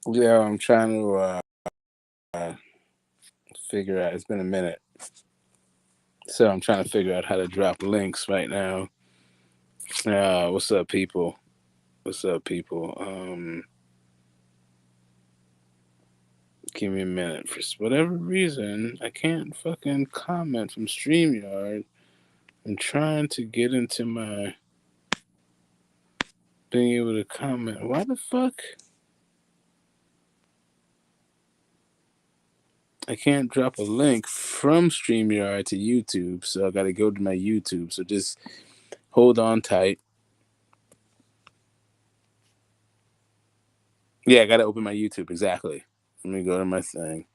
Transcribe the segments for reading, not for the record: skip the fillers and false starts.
Yeah, I'm trying to figure out. It's been a minute, so I'm trying to figure out how to drop links right now. What's up, people? What's up, people? Give me a minute. For whatever reason, I can't fucking comment from StreamYard. I'm trying to get into my being able to comment. Why the fuck? I can't drop a link from StreamYard to YouTube, so I gotta go to my YouTube. So just hold on tight. Yeah, I gotta open my YouTube, exactly. Let me go to my thing.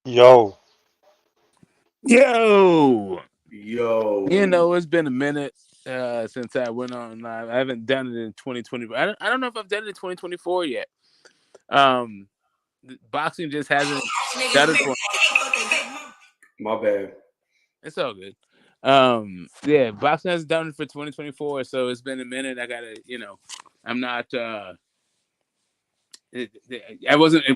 Yo, Yo, Yo, it's been a minute since I went on live. I haven't done it in 2020. I don't know if I've done it in 2024 yet. Um, Boxing just hasn't done it for. my bad. It's all good. Yeah, boxing hasn't done it for 2024, so it's been a minute. I gotta, I'm not. I wasn't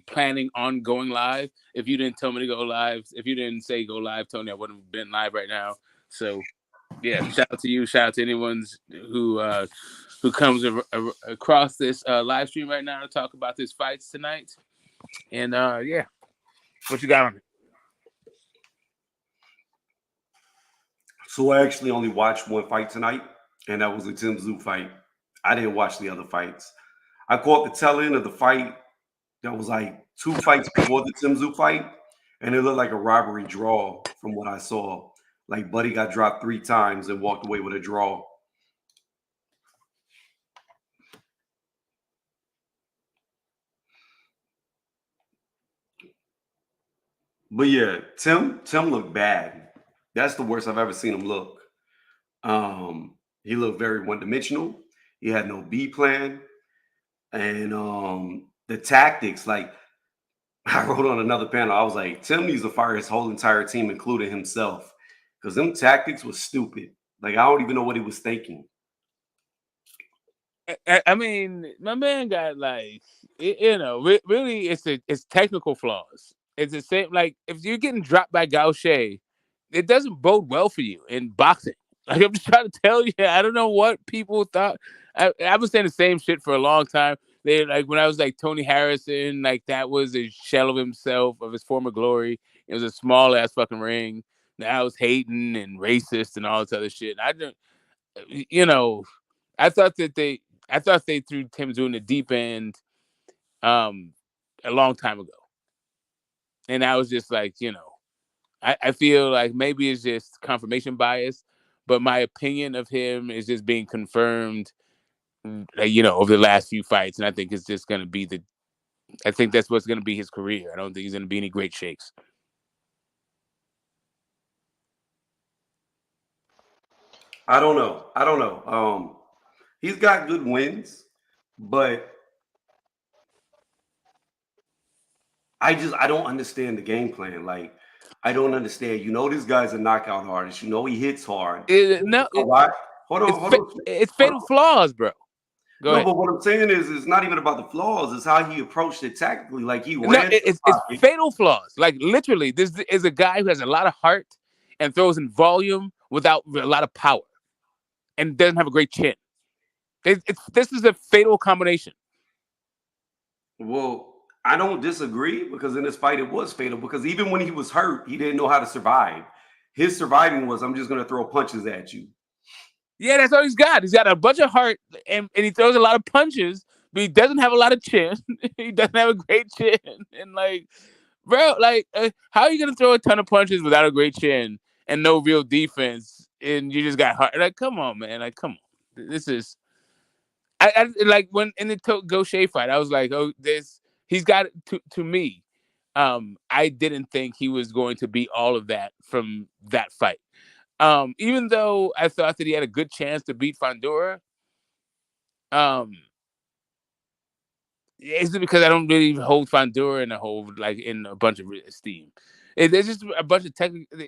planning on going live. If you didn't tell me to go live, if you didn't say go live, Tony, I wouldn't have been live right now. So yeah, shout out to you. Shout out to anyone who comes across this live stream right now to talk about these fights tonight. And yeah, what you got on it? So I actually only watched one fight tonight, and that was the Tim Tszyu fight. I didn't watch the other fights. I caught the tail end of the fight that was like two fights before the Tim Tszyu fight, and it looked like a robbery draw from what I saw. Like Buddy got dropped 3 times and walked away with a draw. But yeah, Tim looked bad. That's the worst I've ever seen him look. He looked very one dimensional. He had no B plan, and the tactics. Like I wrote on another panel, I was like, Tim needs to fire his whole entire team, including himself, because them tactics was stupid. Like I don't even know what he was thinking. I mean, my man got like, really, it's technical flaws. It's the same. Like if you're getting dropped by Gaucher, it doesn't bode well for you in boxing. Like I'm just trying to tell you, I don't know what people thought. I was saying the same shit for a long time. They like when I was like Tony Harrison, like that was a shell of himself, of his former glory. It was a small ass fucking ring. Now I was hating and racist and all this other shit. I don't, you know, I thought that I thought they threw Tim Tszyu in the deep end, um, a long time ago, and I was just like, I feel like maybe it's just confirmation bias, but my opinion of him is just being confirmed, over the last few fights, and I think it's just going to be I think that's what's going to be his career. I don't think he's going to be any great shakes. I don't know. I don't know. He's got good wins, but I don't understand the game plan. Like, I don't understand. This guy's a knockout artist. He hits hard. No, Why? Hold on, hold on. It's fatal flaws, bro. Go ahead. But what I'm saying is, it's not even about the flaws. It's how he approached it tactically. Like, he No, ran. it's fatal flaws. Like literally, this is a guy who has a lot of heart and throws in volume without a lot of power, and doesn't have a great chin. This is a fatal combination. Well, I don't disagree, because in this fight it was fatal, because even when he was hurt, he didn't know how to survive. His surviving was, I'm just going to throw punches at you. Yeah, that's all he's got. He's got a bunch of heart, and he throws a lot of punches, but he doesn't have a lot of chin. He doesn't have a great chin. And like, bro, like, how are you gonna throw a ton of punches without a great chin and no real defense, and you just got heart? Like, come on, man. Like, come on. This is I like when in the Gaucher fight, I was like, oh, he's got to me. I didn't think he was going to be all of that from that fight. Even though I thought that he had a good chance to beat Fandora, it's because I don't really hold Fandora in a bunch of esteem. There's just a bunch of technical.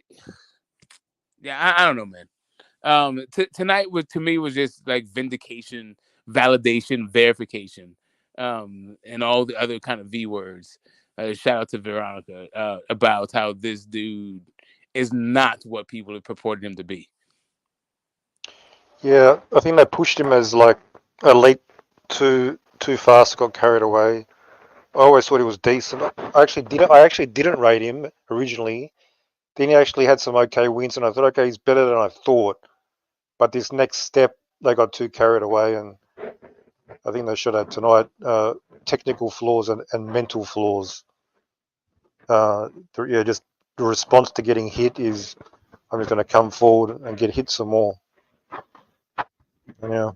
Yeah, I don't know, man. Tonight to me was just like vindication, validation, verification, and all the other kind of V words. Shout out to Veronica about how this dude is not what people have purported him to be. Yeah, I think they pushed him as like elite too fast, got carried away. I always thought he was decent. I actually didn't rate him originally. Then he actually had some okay wins, and I thought, okay, he's better than I thought. But this next step, they got too carried away, and I think they should have tonight. Technical flaws and mental flaws. Just the response to getting hit is, I'm just going to come forward and get hit some more. Yeah.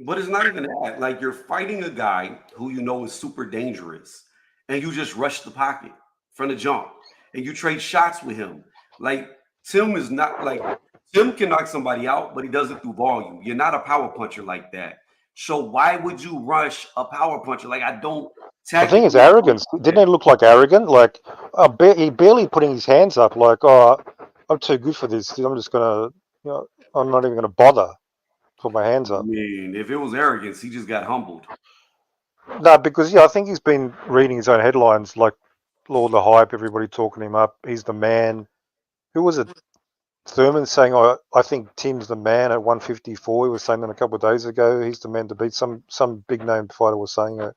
But it's not even that. Like, you're fighting a guy who is super dangerous, and you just rush the pocket from the jump, and you trade shots with him. Like, Tim is not like Tim can knock somebody out, but he does it through volume. You're not a power puncher like that. So why would you rush a power puncher? Like, I don't. I think it's arrogance. Didn't it look like arrogant? Like, he barely putting his hands up. Like, oh, I'm too good for this. I'm just gonna, I'm not even gonna bother. Put my hands I up. mean, if it was arrogance, he just got humbled. No, because I think he's been reading his own headlines, like all the hype, everybody talking him up. He's the man. Who was it? Thurman saying, I think Tim's the man at 154. He was saying that a couple of days ago. He's the man to beat. Some big name fighter was saying that.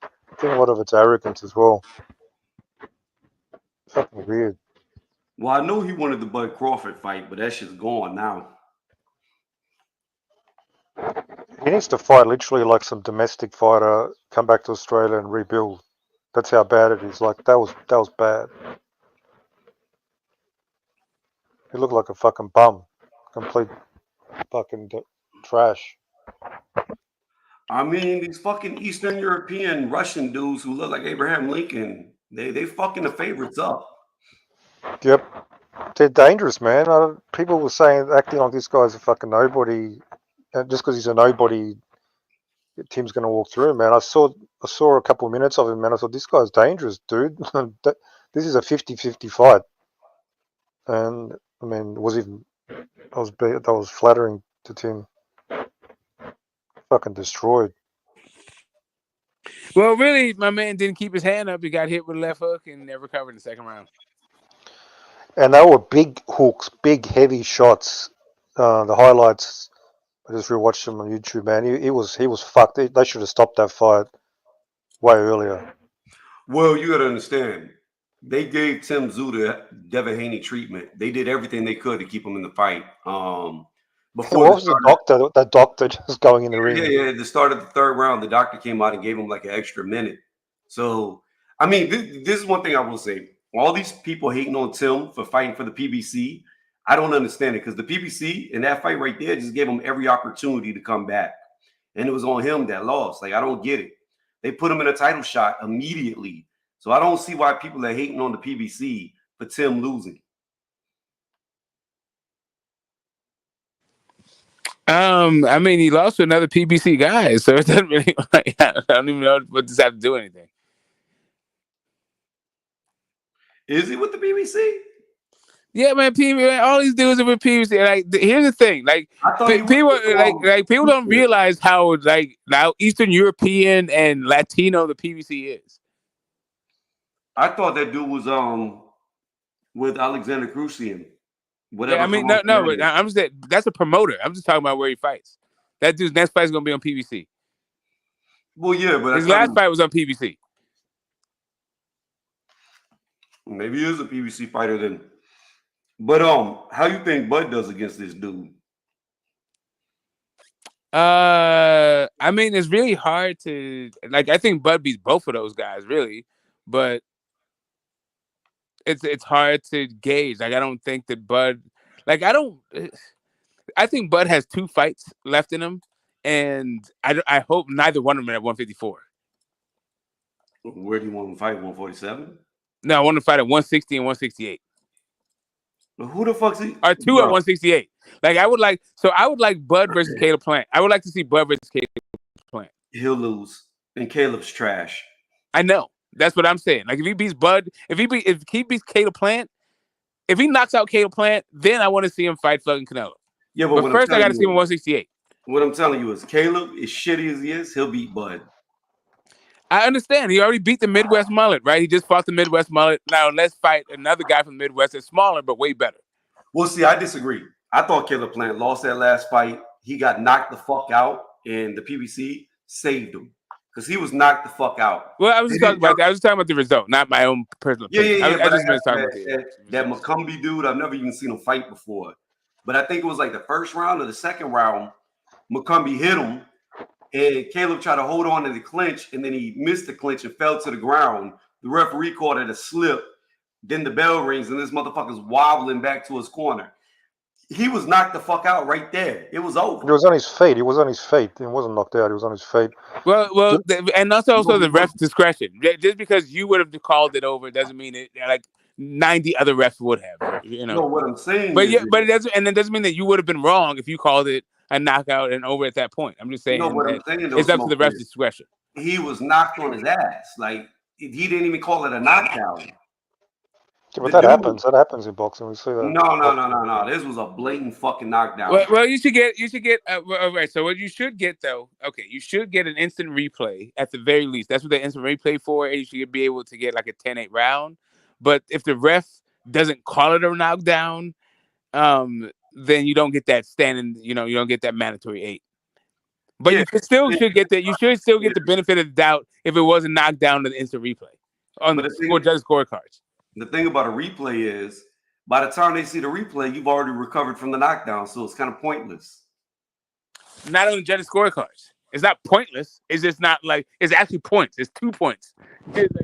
I think a lot of it's arrogance as well. Fucking weird. Well, I know he wanted the Bud Crawford fight, but that shit's gone now. He needs to fight literally like some domestic fighter, come back to Australia and rebuild. That's how bad it is. Like, that was bad. He looked like a fucking bum. Complete fucking trash. I mean, these fucking Eastern European Russian dudes who look like Abraham Lincoln, they fucking the favorites up. Yep. They're dangerous, man. People were acting like this guy's a fucking nobody. Just because he's a nobody, Tim's going to walk through, man. I saw a couple of minutes of him, man. I thought, this guy's dangerous, dude. This is a 50-50 fight. And, I mean, that was flattering to Tim. Fucking destroyed. Well, really, my man didn't keep his hand up. He got hit with a left hook and never recovered in the second round. And they were big hooks, big heavy shots. The highlights, I just rewatched them on YouTube, man. He was fucked. They should have stopped that fight way earlier. Well, you got to understand, they gave Tim Tszyu the Devin Haney treatment. They did everything they could to keep him in the fight. Before What the was the start doctor? That doctor just going in the ring. yeah, the start of the third round, the doctor came out and gave him like an extra minute. So, I mean, this is one thing I will say. All these people hating on Tim for fighting for the PBC, I don't understand it because the PBC in that fight right there just gave him every opportunity to come back. And it was on him that lost. Like, I don't get it. They put him in a title shot immediately. So I don't see why people are hating on the PBC for Tim losing. I mean, he lost to another PBC guy, so it doesn't really. Like, I don't even know what does have to do anything. Is he with the PBC? Yeah, man. All these dudes are with PBC. Like, here's the thing. Like, I thought he was people, with, people don't realize how Eastern European and Latino the PBC is. I thought that dude was with Alexander Crucian. Whatever. Yeah, I mean, no, but I'm just saying that's a promoter. I'm just talking about where he fights. That dude's next fight is gonna be on PBC. Well, yeah, but his last fight was on PBC. Maybe he is a PBC fighter then. But how you think Bud does against this dude? I mean, it's really hard to I think Bud beats both of those guys, really, but it's hard to gauge. Like, I don't think that Bud, I think Bud has 2 fights left in him, and I hope neither one of them are at 154. Where do you want to fight? 147? No, I want to fight at 160 and 168. Who the fuck's he? Or 2 at 168. I would like Bud versus Caleb Plant. I would like to see Bud versus Caleb Plant. He'll lose, and Caleb's trash. I know. That's what I'm saying. Like, if he beats Bud, if he beats Caleb Plant, if he knocks out Caleb Plant, then I want to see him fight fucking Canelo. Yeah, but first I got to see him at 168. What I'm telling you is, Caleb, as shitty as he is, he'll beat Bud. I understand. He already beat the Midwest Mullet, right? He just fought the Midwest Mullet. Now let's fight another guy from the Midwest that's smaller but way better. Well, see, I disagree. I thought Caleb Plant lost that last fight. He got knocked the fuck out, and the PBC saved him because he was knocked the fuck out. Well, I was just talking about that. I was just talking about the result, not my own personal opinion. Yeah. I just been talking about that McCumbee dude. I've never even seen him fight before, but I think it was like the first round or the second round. McCumbee hit him, and Caleb tried to hold on to the clinch, and then he missed the clinch and fell to the ground. The referee called it a slip. Then the bell rings, and this motherfucker's wobbling back to his corner. He was knocked the fuck out right there. It was over. He was on his feet. He wasn't knocked out. He was on his feet. Well, and that's also the ref's discretion. Just because you would have called it over doesn't mean it. 90 other refs would have. No, what I'm saying. But it doesn't, and it doesn't mean that you would have been wrong if you called it a knockout and over at that point. I'm just saying. It's up to the ref's discretion. He was knocked on his ass. He didn't even call it a knockdown. Yeah, but that happens. That happens in boxing. We see that. No. This was a blatant fucking knockdown. Well, you should get. All right. So what you should get though? Okay, you should get an instant replay at the very least. That's what the instant replay for. And you should be able to get a 10-8 round. But if the ref doesn't call it a knockdown, then you don't get that standing. You don't get that mandatory 8. But you should get that. You should still get the benefit of the doubt if it wasn't knocked down to the instant replay on the judge scorecards. The thing about a replay is, by the time they see the replay, you've already recovered from the knockdown, so it's kind of pointless. Not on the judge scorecards. It's not pointless. It's just not it's actually points. It's 2 points. It's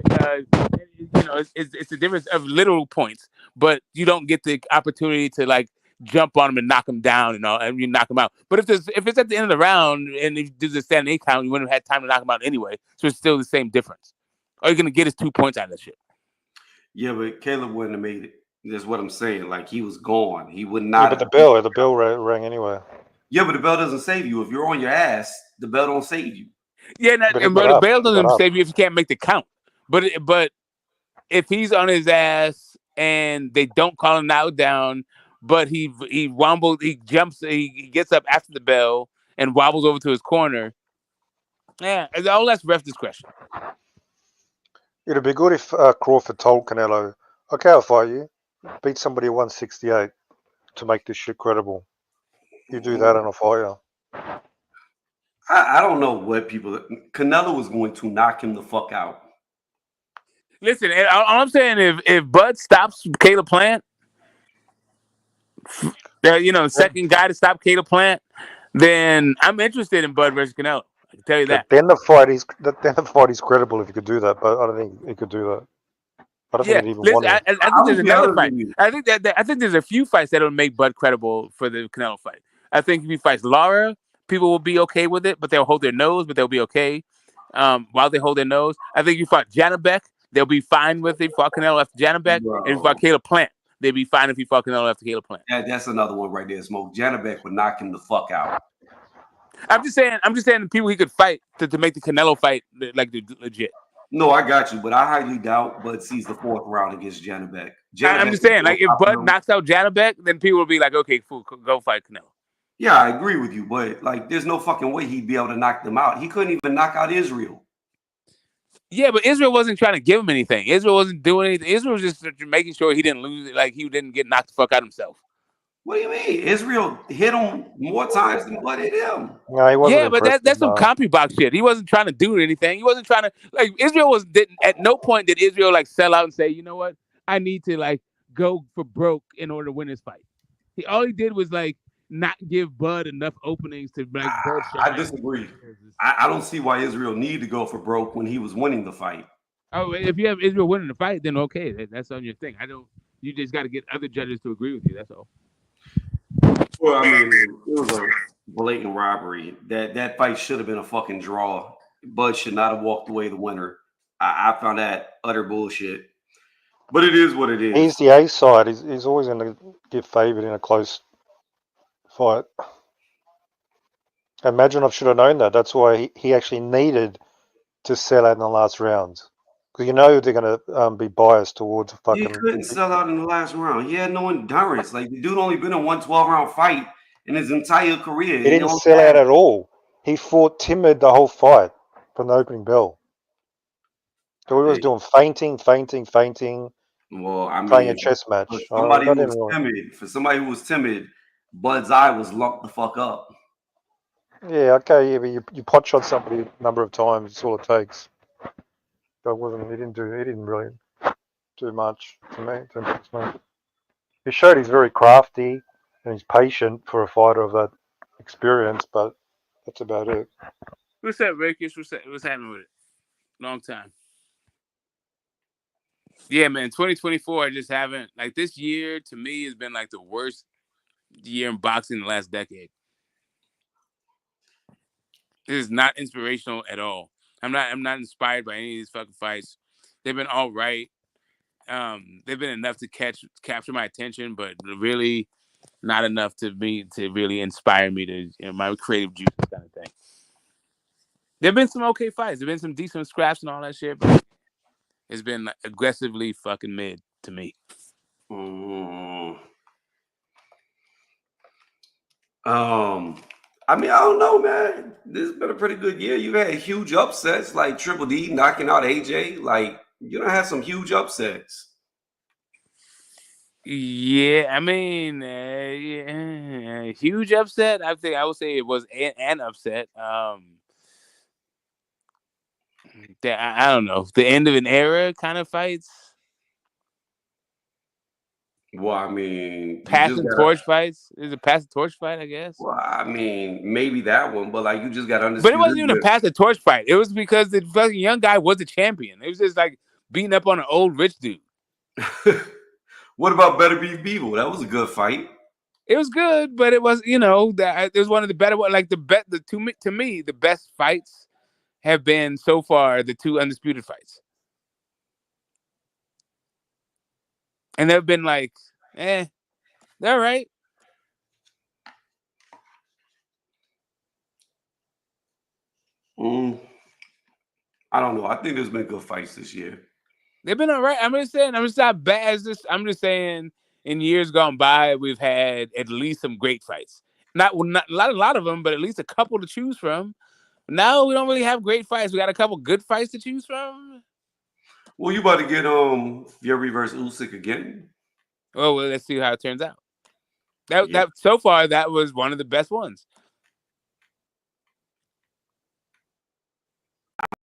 the difference of literal points, but you don't get the opportunity to jump on him and knock him down and you knock him out. But if it's at the end of the round and if you do the standing 8 count, you wouldn't have had time to knock him out anyway. So it's still the same difference. All you're gonna get is 2 points out of that shit. Yeah, but Caleb wouldn't have made it. That's what I'm saying. He was gone. He would not. Yeah, but the bell rang anyway. Yeah, but the bell doesn't save you. If you're on your ass, the bell don't save you. Yeah, but the bell doesn't save you if you can't make the count. But if he's on his ass and they don't call him out down, but he wobbles, he jumps, he gets up after the bell and wobbles over to his corner. Yeah, all that's ref discretion. It'd be good if Crawford told Canelo, "Okay, I'll fight you. beat somebody at 168 to make this shit credible. You do that on a fighter. I don't know what people. Canelo was going to knock him the fuck out. Listen, all I'm saying, if Bud stops Caleb Plant, second guy to stop Caleb Plant, then I'm interested in Bud versus Canelo. I can tell you that. Then the fight is credible if you could do that, but I don't think he could do that. I don't think he'd even listen, want to. I think there's another fight. I think there's a few fights that'll make Bud credible for the Canelo fight. I think if he fights Lara, people will be okay with it, but they'll hold their nose, but they'll be okay while they hold their nose. I think if you fought Janabek, they'll be fine with it. If you fought Canelo after Janabek, and if you fought Caleb Plant, they'd be fine if you fought Canelo after Caleb Plant. That's another one right there. Smoke. Janabek would knock him the fuck out. I'm just saying the people he could fight to make the Canelo fight like legit. No, I got you, but I highly doubt Bud sees the fourth round against Janabek. I'm just saying, like, if Bud knocks out Janabek, then people will be like, okay, cool, go fight Canelo. Yeah, I agree with you, but like, there's no fucking way he'd be able to knock them out. He couldn't even knock out Israel. Yeah, but Israel wasn't trying to give him anything. Israel wasn't doing anything. Israel was just making sure he didn't lose it, like he didn't get knocked the fuck out himself. What do you mean? Israel hit him more times than Bud hit him. No, he wasn't. Yeah, but that's some CompuBox shit. He wasn't trying to do anything. He wasn't trying to Israel didn't at no point did Israel sell out and say, you know what, I need to go for broke in order to win this fight. All he did was not give Bud enough openings to Bud. I disagree. I don't see why Israel needed to go for broke when he was winning the fight. Oh, if you have Israel winning the fight, then okay, that's on your thing. You just got to get other judges to agree with you. That's all. Well, I mean, it was a blatant robbery. That fight should have been a fucking draw. Bud should not have walked away the winner. I found that utter bullshit. But it is what it is. He's the A side. He's always going to get favoured in a close fight. Imagine I should have known that. That's why he actually needed to sell out in the last rounds. Because they're going to be biased towards a fucking... He couldn't sell out in the last round. He had no endurance. Like, the dude only been in one 12-round fight in his entire career. He didn't sell out at all. He fought timid the whole fight from the opening bell. So he was doing fainting. Well, I mean, playing a chess match. For somebody who was timid, Bud's eye was locked the fuck up. Yeah, okay, yeah, but you pot shot somebody a number of times. That's all it takes. He didn't really do much to me. He showed he's very crafty and he's patient for a fighter of that experience, but that's about it. What's up, Rickish? What's happening with it? Long time. Yeah, man. 2024. I just haven't this year to me has been the worst year in boxing in the last decade. This is not inspirational at all. I'm not inspired by any of these fucking fights. They've been all right. They've been enough to capture my attention, but really not enough to really inspire me to my creative juices kind of thing. There've been some okay fights. There've been some decent scraps and all that shit, but it's been aggressively fucking mid to me. I mean, I don't know, man. This has been a pretty good year. You've had huge upsets like Triple D knocking out AJ. You don't have some huge upsets. Yeah, I mean, huge upset. I would say it was an upset. I don't know, the end of an era kind of fights. Well, I mean, pass the torch fights. Is it pass the torch fight? I guess. Well, I mean, maybe that one, but you just got to understand. But it wasn't even a pass the torch fight. It was because the fucking young guy was the champion. It was just beating up on an old rich dude. What about Better Be Beeble? That was a good fight. It was good, but it was that it was one of the better ones. To me, the best fights have been so far the two undisputed fights, and they've been they're all right. I don't know. I think there's been good fights this year. They've been all right. I'm just saying. I'm just not bad. I'm just saying. In years gone by, we've had at least some great fights. Not a lot of them, but at least a couple to choose from. Now we don't really have great fights. We got a couple good fights to choose from. Well, you about to get Fury versus Usyk again? Well, let's see how it turns out. That so far, that was one of the best ones.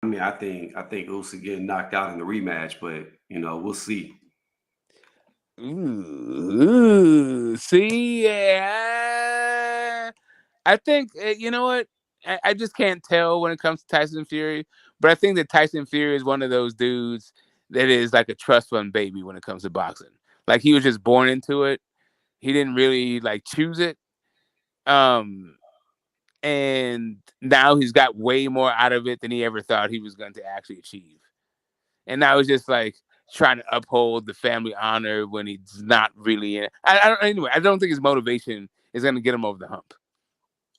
I mean, I think Usyk getting knocked out in the rematch, but we'll see. See, yeah. I think you know what? I just can't tell when it comes to Tyson Fury, but I think that Tyson Fury is one of those dudes that is like a trust fund baby when it comes to boxing. Like he was just born into it. He didn't really like choose it. Um, and now he's got way more out of it than he ever thought he was going to actually achieve. And now he's just like trying to uphold the family honor when he's not really in it. I don't think his motivation is going to get him over the hump.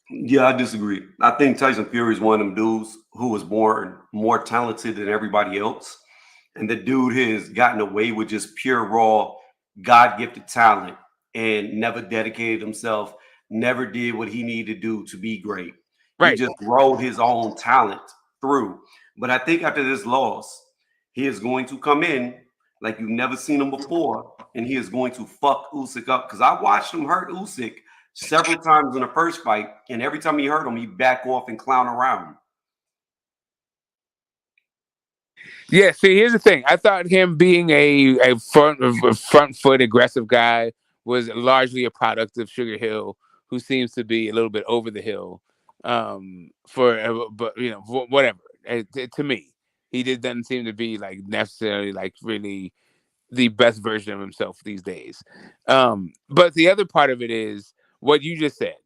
Yeah, I disagree. I think Tyson Fury is one of them dudes who was born more talented than everybody else. And the dude has gotten away with just pure, raw, God gifted talent and never dedicated himself, never did what he needed to do to be great. He Right. just rode his own talent through. But I think after this loss, he is going to come in like you've never seen him before, and he is going to fuck Usyk up. Because I watched him hurt Usyk several times in the first fight, and every time he hurt him, he back off and clown around. Yeah, see, here's the thing. I thought him being a front foot aggressive guy was largely a product of Sugar Hill, who seems to be a little bit over the hill. But whatever. To me, he doesn't seem to be like necessarily like really the best version of himself these days. But the other part of it is what you just said.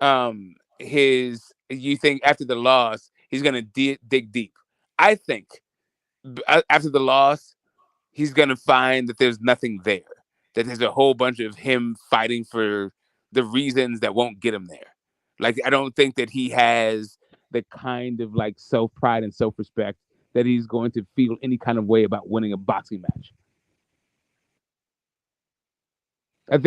You think after the loss he's gonna dig deep. I think after the loss, he's gonna find that there's nothing there. That there's a whole bunch of him fighting for the reasons that won't get him there. Like I don't think that he has the kind of like self pride and self respect that he's going to feel any kind of way about winning a boxing match. I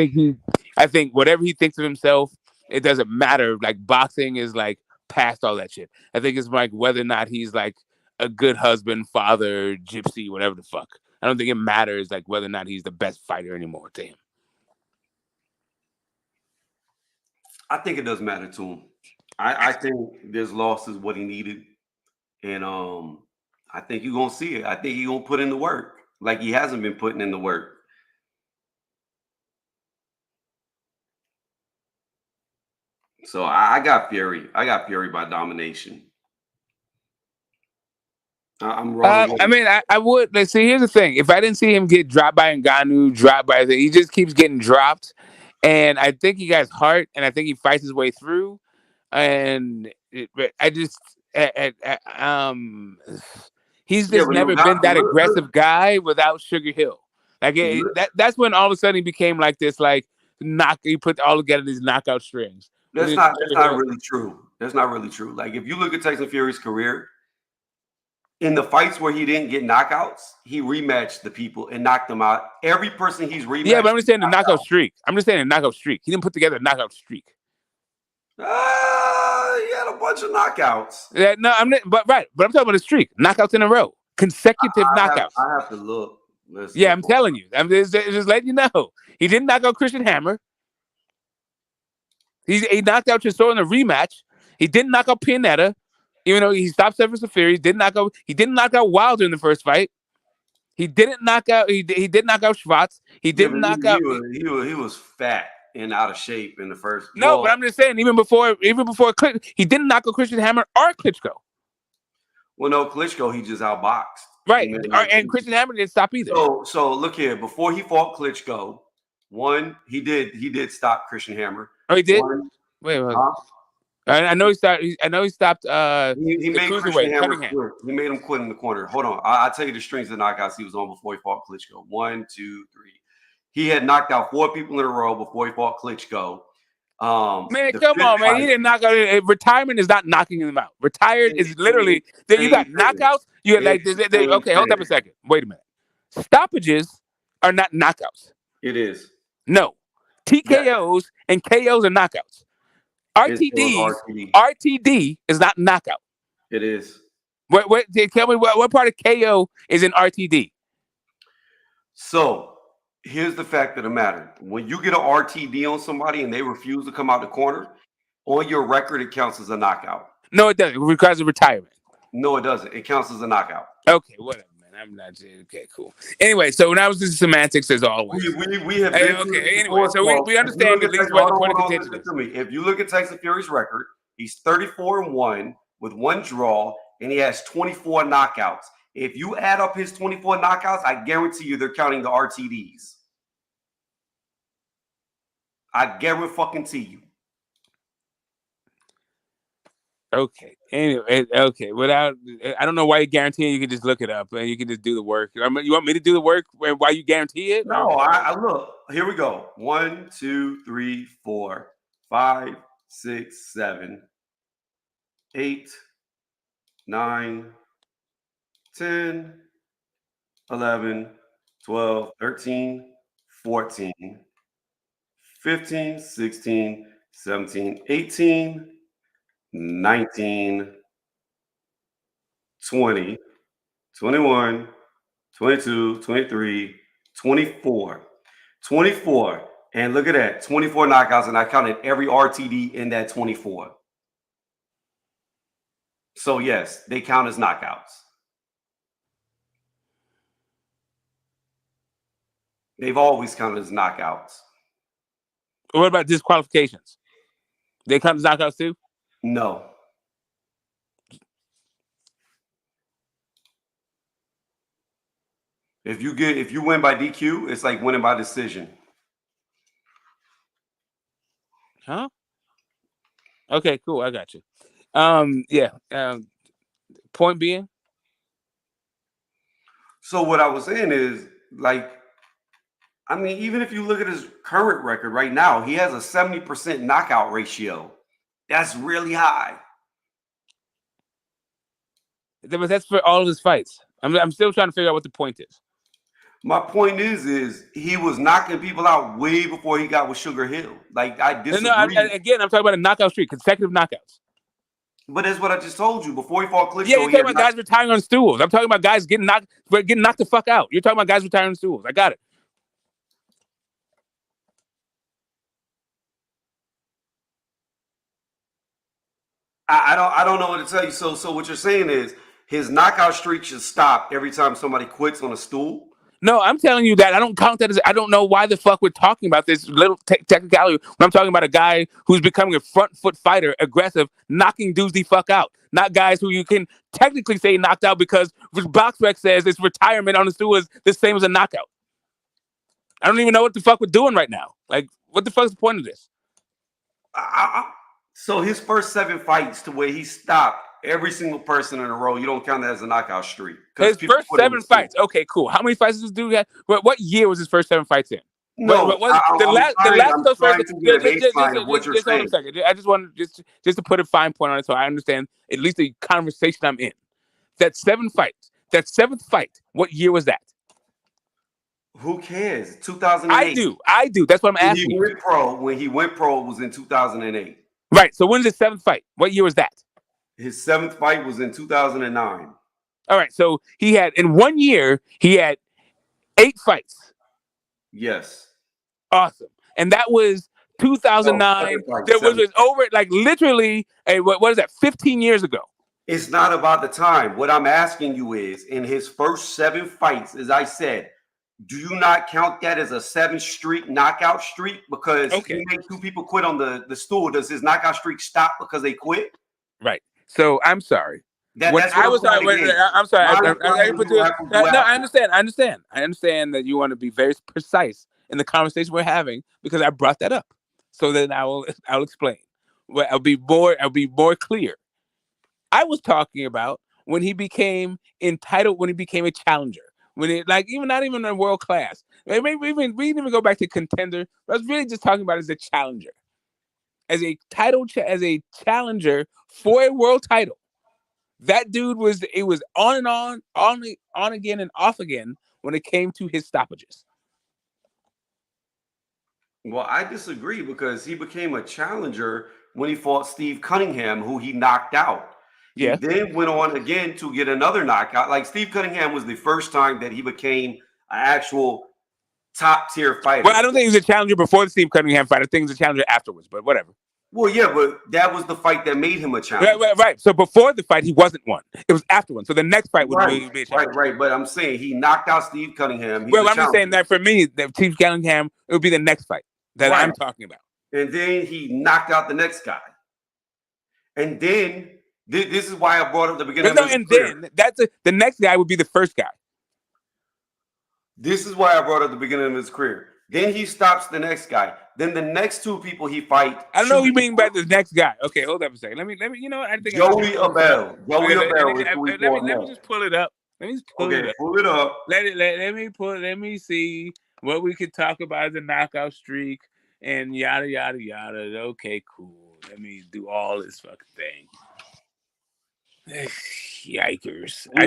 think whatever he thinks of himself, it doesn't matter. Like boxing is like past all that shit. I think it's like whether or not he's like a good husband, father, gypsy, whatever the fuck. I don't think it matters like whether or not he's the best fighter anymore to him. I think it does matter to him. I think this loss is what he needed, and I think you're gonna see it. I think he's gonna put in the work like he hasn't been putting in the work. So I got Fury. I got Fury by domination. I'm rolling. I mean, I would. Let's see. Here's the thing: if I didn't see him get dropped by Ngannou, dropped by, he just keeps getting dropped, and I think he got heart, and I think he fights his way through. And I just, he's Yeah, just but never been that aggressive guy without Sugar Hill. Like that's when all of a sudden he became like this, like he put all together these knockout strings. That's not really true. That's not really true. Like if you look at Tyson Fury's career, in the fights where he didn't get knockouts, he rematched the people and knocked them out. Every person he's rematched. Yeah, but I'm just saying the knockout streak. I'm just saying the knockout streak. He didn't put together a knockout streak. He had a bunch of knockouts. Yeah, no, but I'm talking about a streak. Knockouts in a row. Consecutive knockouts. I have to look. I'm telling you. I'm just letting you know. He didn't knock out Christian Hammer. He knocked out Chisora in a rematch. He didn't knock out Pianetta, even though he stopped Severus Fury. He didn't knock out Wilder in the first fight. He didn't knock out. He did knock out Schwartz. He didn't knock out. He was fat and out of shape in the first. No, but I'm just saying, even before he didn't knock out Christian Hammer or Klitschko. Well, no, Klitschko, he just outboxed. Right, and Christian Hammer didn't stop either. So look here. Before he fought Klitschko, he did stop Christian Hammer. Oh, he did. Wait. I know he stopped. He stopped. He made Christian Hammer quit. He made him quit in the corner. Hold on, I'll tell you the strings of knockouts he was on before he fought Klitschko. 1, 2, 3. He had knocked out 4 people in a row before he fought Klitschko. Man, come on, man. He didn't knock out. Retirement is not knocking him out. Retired is literally. You got knockouts. You got like. Okay, hold up a second. Wait a minute. Stoppages are not knockouts. It is. No. TKOs and KOs are knockouts. RTD is not knockout. It is. Tell me what part of KO is in RTD? So Here's the fact of the matter. When you get an RTD on somebody and they refuse to come out the corner, on your record, it counts as a knockout. No, it doesn't. It requires a retirement. No, it doesn't. It counts as a knockout. Okay, whatever, man. I'm not saying. Okay, cool. Anyway, so now it's just semantics as always. We have been okay. Anyway, so we understand at least what the point of contention is. If you look at Tyson Fury's record, he's 34-1 with 1 draw, and he has 24 knockouts. If you add up his 24 knockouts, I guarantee you they're counting the RTDs. I guarantee you. Okay. Anyway, okay. Without, I don't know why you're guaranteeing. You can just look it up and you can just do the work. You want me to do the work while you guarantee it? No, I look. Here we go. 1, 2, 3, 4, 5, 6, 7, 8, 9, 10, 11, 12, 13, 14, 15, 16, 17, 18, 19, 20, 21, 22, 23, 24. 24. And look at that. 24 knockouts, and I counted every RTD in that 24. So, yes, they count as knockouts. They've always counted as knockouts. What about disqualifications? They count as knockouts too? No. If you win by DQ, it's like winning by decision. Huh? Okay, cool. I got you. Point being. So what I was saying is, like, I mean, even if you look at his current record right now, he has a 70% knockout ratio. That's really high. But that's for all of his fights. I'm still trying to figure out what the point is. My point is he was knocking people out way before he got with Sugar Hill. Like, I disagree. No, again, I'm talking about a knockout streak, consecutive knockouts. But that's what I just told you. Before he fought Klitschko, yeah, you're talking about guys retiring on stools. I'm talking about guys getting knocked the fuck out. You're talking about guys retiring on stools. I got it. I don't know what to tell you. So what you're saying is his knockout streak should stop every time somebody quits on a stool? No, I'm telling you that I don't count that as. I don't know why the fuck we're talking about this little technicality when I'm talking about a guy who's becoming a front foot fighter, aggressive, knocking dudes the fuck out. Not guys who you can technically say knocked out because BoxRec says it's retirement on the stool is the same as a knockout. I don't even know what the fuck we're doing right now. Like, what the fuck is the point of this? So his first 7 fights to where he stopped every single person in a row, you don't count that as a knockout streak. His first 7 fights. Okay, cool. How many fights does this dude have? What year was his first 7 fights in? No, the last of those first. Just hold a second. I just wanted just to put a fine point on it so I understand at least the conversation I'm in. That 7 fights. That 7th fight. What year was that? Who cares? 2008. I do. That's what I'm asking. When he went pro, it was in 2008. Right. So when's his 7th fight? What year was that? His 7th fight was in 2009. All right. So he had in 1 year he had 8 fights. Yes. Awesome. And that was 2009. There was over like literally what is that? 15 years ago. It's not about the time. What I'm asking you is, in his first 7 fights, as I said, do you not count that as a 7-streak knockout streak? Because he made 2 people quit on the stool. Does his knockout streak stop because they quit? Right. So I'm sorry. I'm sorry. I understand that you want to be very precise in the conversation we're having because I brought that up. So then I'll explain. Well, I'll be more clear. I was talking about when he became entitled, when he became a challenger. When it even not even in world class. Maybe we didn't even go back to contender. I was really just talking about as a challenger, as a challenger for a world title. That dude was on and on again and off again when it came to his stoppages. Well, I disagree because he became a challenger when he fought Steve Cunningham, who he knocked out. Yeah. He then went on again to get another knockout. Like Steve Cunningham was the first time that he became an actual top tier fighter. Well, I don't think he was a challenger before the Steve Cunningham fight. I think he was a challenger afterwards, but whatever. Well, yeah, but that was the fight that made him a challenger. Right. So before the fight, he wasn't one. It was after one. So the next fight would be a challenger. Right. But I'm saying he knocked out Steve Cunningham. Well, I'm just saying that for me, Steve Cunningham, it would be the next fight that I'm talking about. And then he knocked out the next guy. And then this is why I brought up the beginning of his career. Then the next guy would be the first guy. This is why I brought up the beginning of his career. Then he stops the next guy. Then the next two people he fight. I don't know what you mean by the next guy. Okay, hold up a second. Let me. You know, I think Joey Abel. Let me just pull it up. Let me just pull it up. Pull it up. Let me see what we could talk about as a knockout streak and yada yada yada. Okay, cool. Let me do all this fucking thing. Yikers! I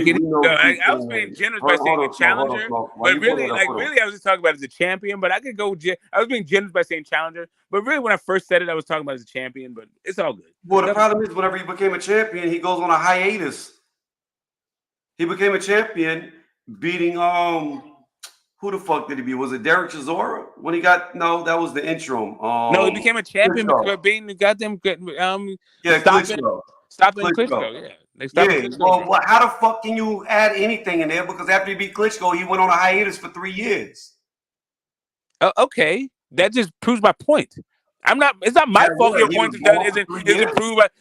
was being generous by saying a challenger, but really, I was just talking about it as a champion. But I could go. I was being generous by saying challenger, but really, when I first said it, I was talking about it as a champion. But it's all good. Well, the problem is, whenever he became a champion, he goes on a hiatus. He became a champion, beating who the fuck did he beat? Was it Derek Chisora? When he got that was the interim. No, he became a champion because beating the goddamn Klitschko. Stopping Klitschko, yeah. Well, how the fuck can you add anything in there? Because after he beat Klitschko, he went on a hiatus for 3 years. Okay, that just proves my point. It's not my fault. Your point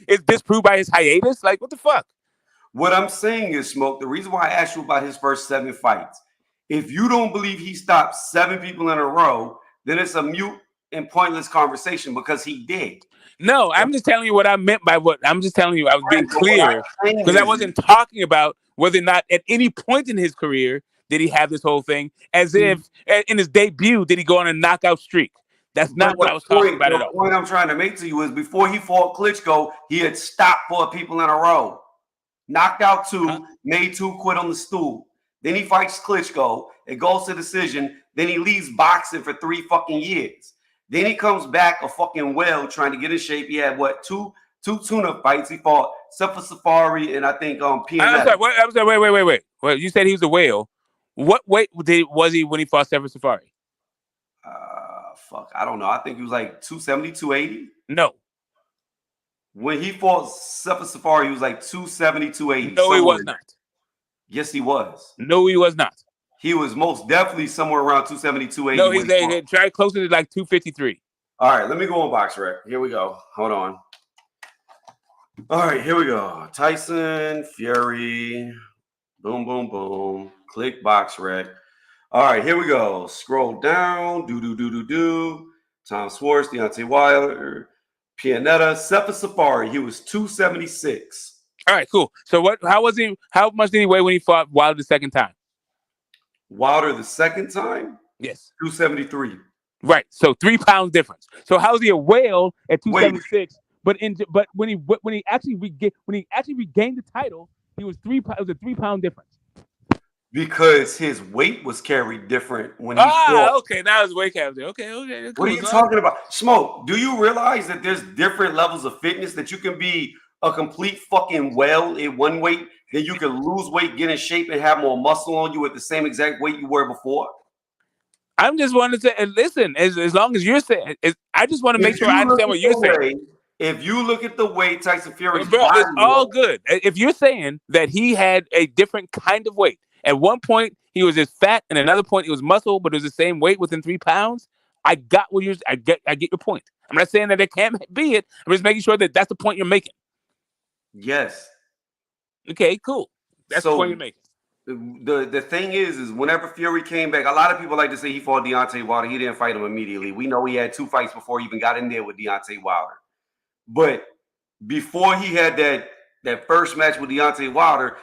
is disproved by his hiatus. Like, what the fuck? What I'm saying is, Smoke. The reason why I asked you about his first 7 fights, if you don't believe he stopped 7 people in a row, then it's a mute and pointless conversation because he did. No, I'm just telling you what I meant by what I'm just telling you. I was being clear because I wasn't talking about whether or not at any point in his career did he have this whole thing as if in his debut did he go on a knockout streak. That's not what I was talking about at all. The point I'm trying to make to you is before he fought Klitschko, he had stopped 4 people in a row, knocked out 2, made 2 quit on the stool. Then he fights Klitschko. It goes to decision. Then he leaves boxing for 3 fucking years. Then he comes back a fucking whale trying to get in shape. He had two tuna fights. He fought Sefer Safari and I think PNF. I'm sorry. Wait. Well, you said he was a whale. What weight was he when he fought Sefer Safari? I don't know. I think he was like 270, 280. No. When he fought Sefer Safari, he was like 270, 280. No, he was not. Yes, he was. No, he was not. He was most definitely somewhere around 270, 280. No, he's try closer to like 253. All right, let me go on BoxRec. Here we go. Hold on. All right, here we go. Tyson Fury. Boom, boom, boom. Click BoxRec. All right, here we go. Scroll down. Do. Tom Schwartz, Deontay Wilder, Pianetta, Sefer Safari. He was 276. All right, cool. So how much did he weigh when he fought Wilder the second time? Wilder the second time? Yes. 273. Right. So 3 pounds difference. So how's he a whale at 276? But when he actually regained the title, he was 3 pounds. It was a 3 pound difference. Because his weight was carried different when he fought. Okay. Now his weight carried. Okay. Cool. What are you talking about? Smoke, do you realize that there's different levels of fitness, that you can be a complete fucking whale in one weight, then you can lose weight, get in shape, and have more muscle on you at the same exact weight you were before? I'm just wanting to say, listen, as long as you're saying, I just want to make sure I understand what you're saying. If you look at the way Tyson Fury's body, it's all good. If you're saying that he had a different kind of weight, at one point he was just fat, and another point he was muscle, but it was the same weight within 3 pounds. I got what you're. I get your point. I'm not saying that it can't be it. I'm just making sure that that's the point you're making. Yes. Okay, cool. That's the point you're making. The thing is whenever Fury came back, a lot of people like to say he fought Deontay Wilder. He didn't fight him immediately. We know he had 2 fights before he even got in there with Deontay Wilder. But before he had that first match with Deontay Wilder,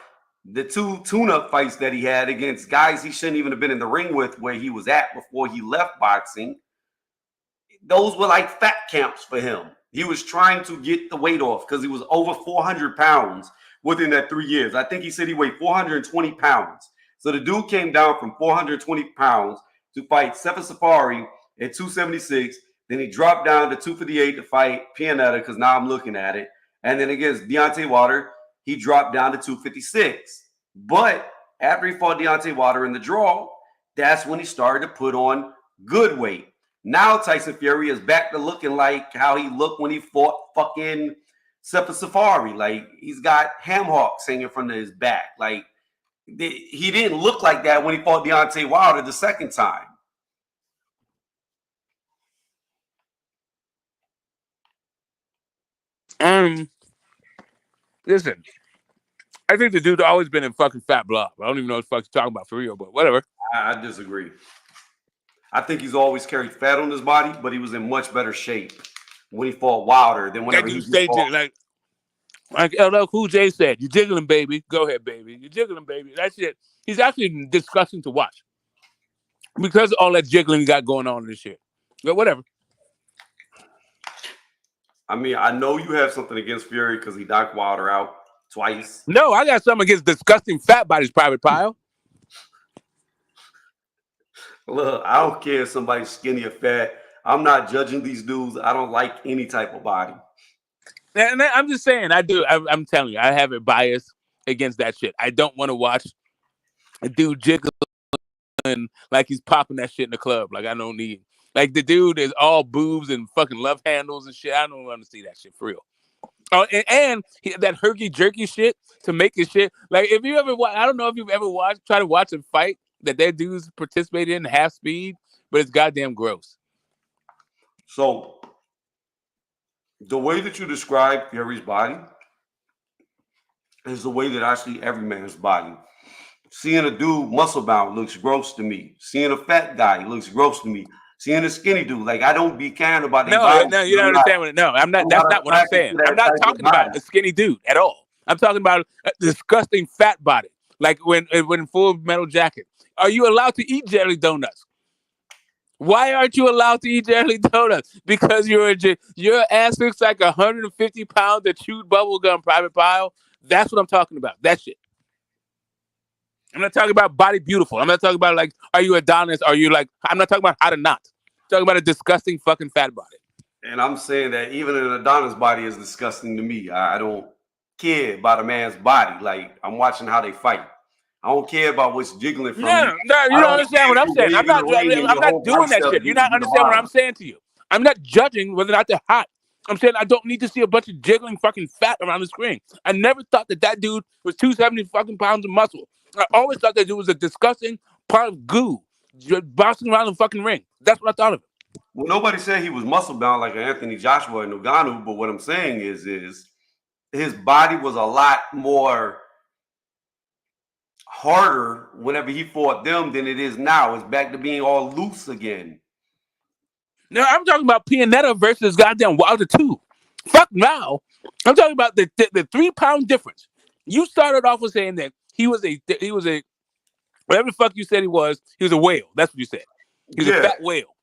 the 2 tune-up fights that he had against guys he shouldn't even have been in the ring with where he was at before he left boxing, those were like fat camps for him. He was trying to get the weight off because he was over 400 pounds within that 3 years. I think he said he weighed 420 pounds. So the dude came down from 420 pounds to fight Sefer Safari at 276. Then he dropped down to 258 to fight Pianetta, because now I'm looking at it. And then against Deontay Wilder, he dropped down to 256. But after he fought Deontay Wilder in the draw, That's when he started to put on good weight. Now Tyson Fury is back to looking like how he looked when he fought fucking Safari. Like he's got ham hocks hanging from his back. Like he didn't look like that when he fought Deontay Wilder the second time. Listen, I think the dude's always been in fucking fat blob. I don't even know what the fuck you're talking about for real, but whatever. I disagree. I think he's always carried fat on his body, but he was in much better shape when he fought Wilder than whenever he fought. Like LL Cool J said, "You jiggling, baby. Go ahead, baby. You jiggling, baby." That shit. He's actually disgusting to watch because of all that jiggling he got going on in this shit. But whatever. I mean, I know you have something against Fury because he knocked Wilder out twice. No, I got something against disgusting fat bodies, Private Pile. Look, I don't care if somebody's skinny or fat. I'm not judging these dudes. I don't like any type of body. And I'm just saying, I do. I'm telling you, I have a bias against that shit. I don't want to watch a dude jiggling like he's popping that shit in the club. Like I don't need. Like the dude is all boobs and fucking love handles and shit. I don't want to see that shit for real. Oh, and that herky jerky shit to make his shit. Like if you ever watch, I don't know if you've ever tried to watch a fight that dudes participate in half speed, but it's goddamn gross. So the way that you describe Fury's body is the way that I see every man's body. Seeing a dude muscle bound looks gross to me. Seeing a fat guy looks gross to me. Seeing a skinny dude, like I don't be caring about their body. No, you don't understand what. No, I'm not. That's not what I'm saying. I'm not talking about a skinny dude at all. I'm talking about a disgusting fat body, like when Full Metal Jacket. Are you allowed to eat jelly donuts? Why aren't you allowed to eat jelly donuts? Because your ass looks like 150 pounds of chewed bubble gum, Private Pile. That's what I'm talking about. That shit. I'm not talking about body beautiful. I'm not talking about like, are you Adonis? Are you like, I'm not talking about how to not. I'm talking about a disgusting fucking fat body. And I'm saying that even an Adonis body is disgusting to me. I don't care about a man's body. Like I'm watching how they fight. I don't care about what's jiggling from No, you don't understand what I'm saying. I'm not doing that shit. You're not understanding what I'm saying to you. I'm not judging whether or not they're hot. I'm saying I don't need to see a bunch of jiggling fucking fat around the screen. I never thought that dude was 270 fucking pounds of muscle. I always thought that dude was a disgusting part of goo, bouncing around the fucking ring. That's what I thought of it. Well, nobody said he was muscle bound like Anthony Joshua and Ngannou, but what I'm saying is his body was a lot more harder whenever he fought them than it is now. It's back to being all loose again. No, I'm talking about Pianetta versus goddamn Wilder 2. Fuck now. I'm talking about the 3-pound difference. You started off with saying that he was a whatever the fuck you said he was a whale. That's what you said. He was a fat whale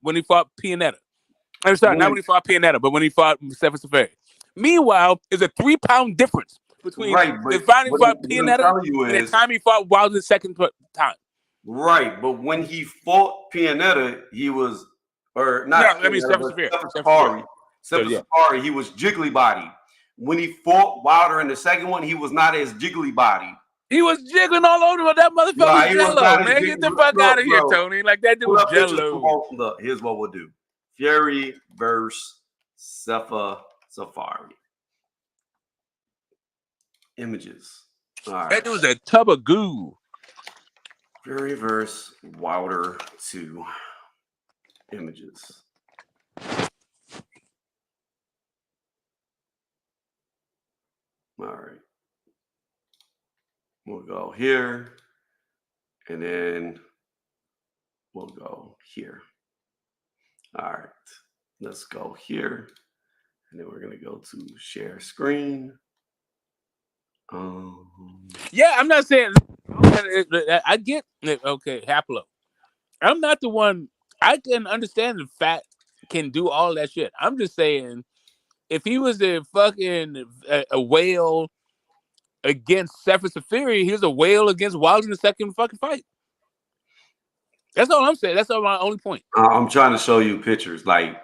when he fought Pianetta. I'm sorry, not when he fought Pianetta, but when he fought Stephen Safari. Meanwhile, there's a 3-pound difference between the finally fought Pianetta and the time he fought Wilder the second time. Right, but when he fought Pianetta, he was Stephen Safari, he was jiggly bodied. When he fought Wilder in the second one, he was not as jiggly bodied. He was jiggling all over that motherfucker. Jello, man. Get the fuck out of here, Tony. Like that dude was Jello. Look, here's what we'll do. Fury versus Safari. Images. All right. That dude was a tub of goo. Fury versus Wilder 2. Images. All right. We'll go here, and then we'll go here. All right. Let's go here, and then we're going to go to share screen. Yeah, I'm not saying I get it. Okay, Haplo. I'm not the one. I can understand that fat can do all that shit. I'm just saying, if he was a fucking a whale against Stephen Safari, he was a whale against Wilder in the second fucking fight. That's all I'm saying. That's all my only point. I'm trying to show you pictures. Like,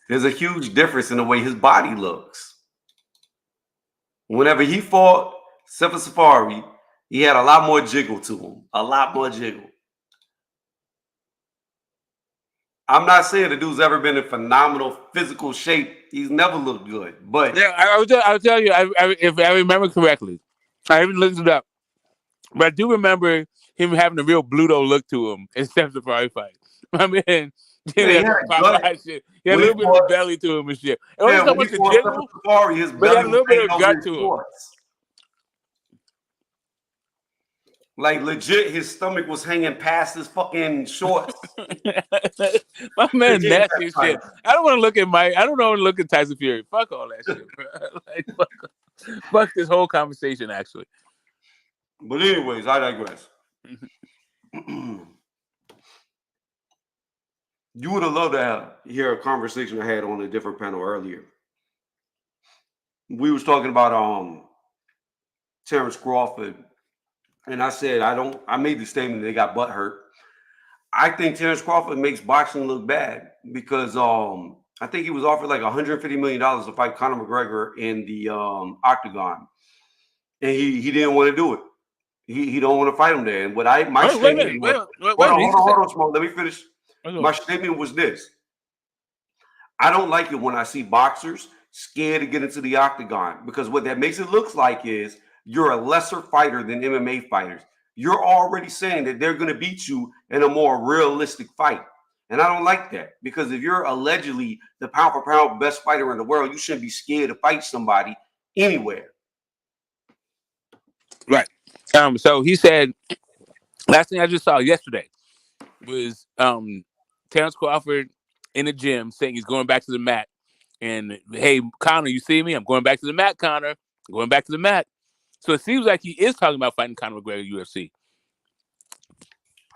there's a huge difference in the way his body looks. Whenever he fought Stephen Safari, he had a lot more jiggle to him. A lot more jiggle. I'm not saying the dude's ever been in phenomenal physical shape. He's never looked good. But Yeah, I'll tell you, if I remember correctly, I haven't looked it up, but I do remember him having a real Bluto look to him in Steph Safari fight. I mean, yeah, he he had had some a gut. Popeye shit. He had a When he little bit of a fought, belly to him and shit. It yeah, wasn't so when he much the fought Stephen jiggle, Safari, his but he had belly a was little bit hanging of over gut his to him. shorts. Like legit, his stomach was hanging past his fucking shorts. My man, Again, nasty as shit. I don't want to look at I don't want to look at Tyson Fury. Fuck all that shit, bro. Like, fuck this whole conversation, actually. But anyways, I digress. You would have loved to hear a conversation I had on a different panel earlier. We was talking about Terrence Crawford, and I said I made the statement they got butt hurt. I think Terrence Crawford makes boxing look bad because I think he was offered like $150 million to fight Conor McGregor in the octagon, and he didn't want to do it. He don't want to fight him there. And what my statement was, hold on, Smoke. Let me finish. My statement was this: I don't like it when I see boxers scared to get into the octagon because what that makes it look like is you're a lesser fighter than MMA fighters. You're already saying that they're going to beat you in a more realistic fight. And I don't like that because if you're allegedly the pound for pound best fighter in the world, you shouldn't be scared to fight somebody anywhere. Right. So he said, last thing I just saw yesterday was Terrence Crawford in the gym saying he's going back to the mat. And hey, Conor, you see me? I'm going back to the mat, Conor. I'm going back to the mat. So it seems like he is talking about fighting Conor McGregor UFC.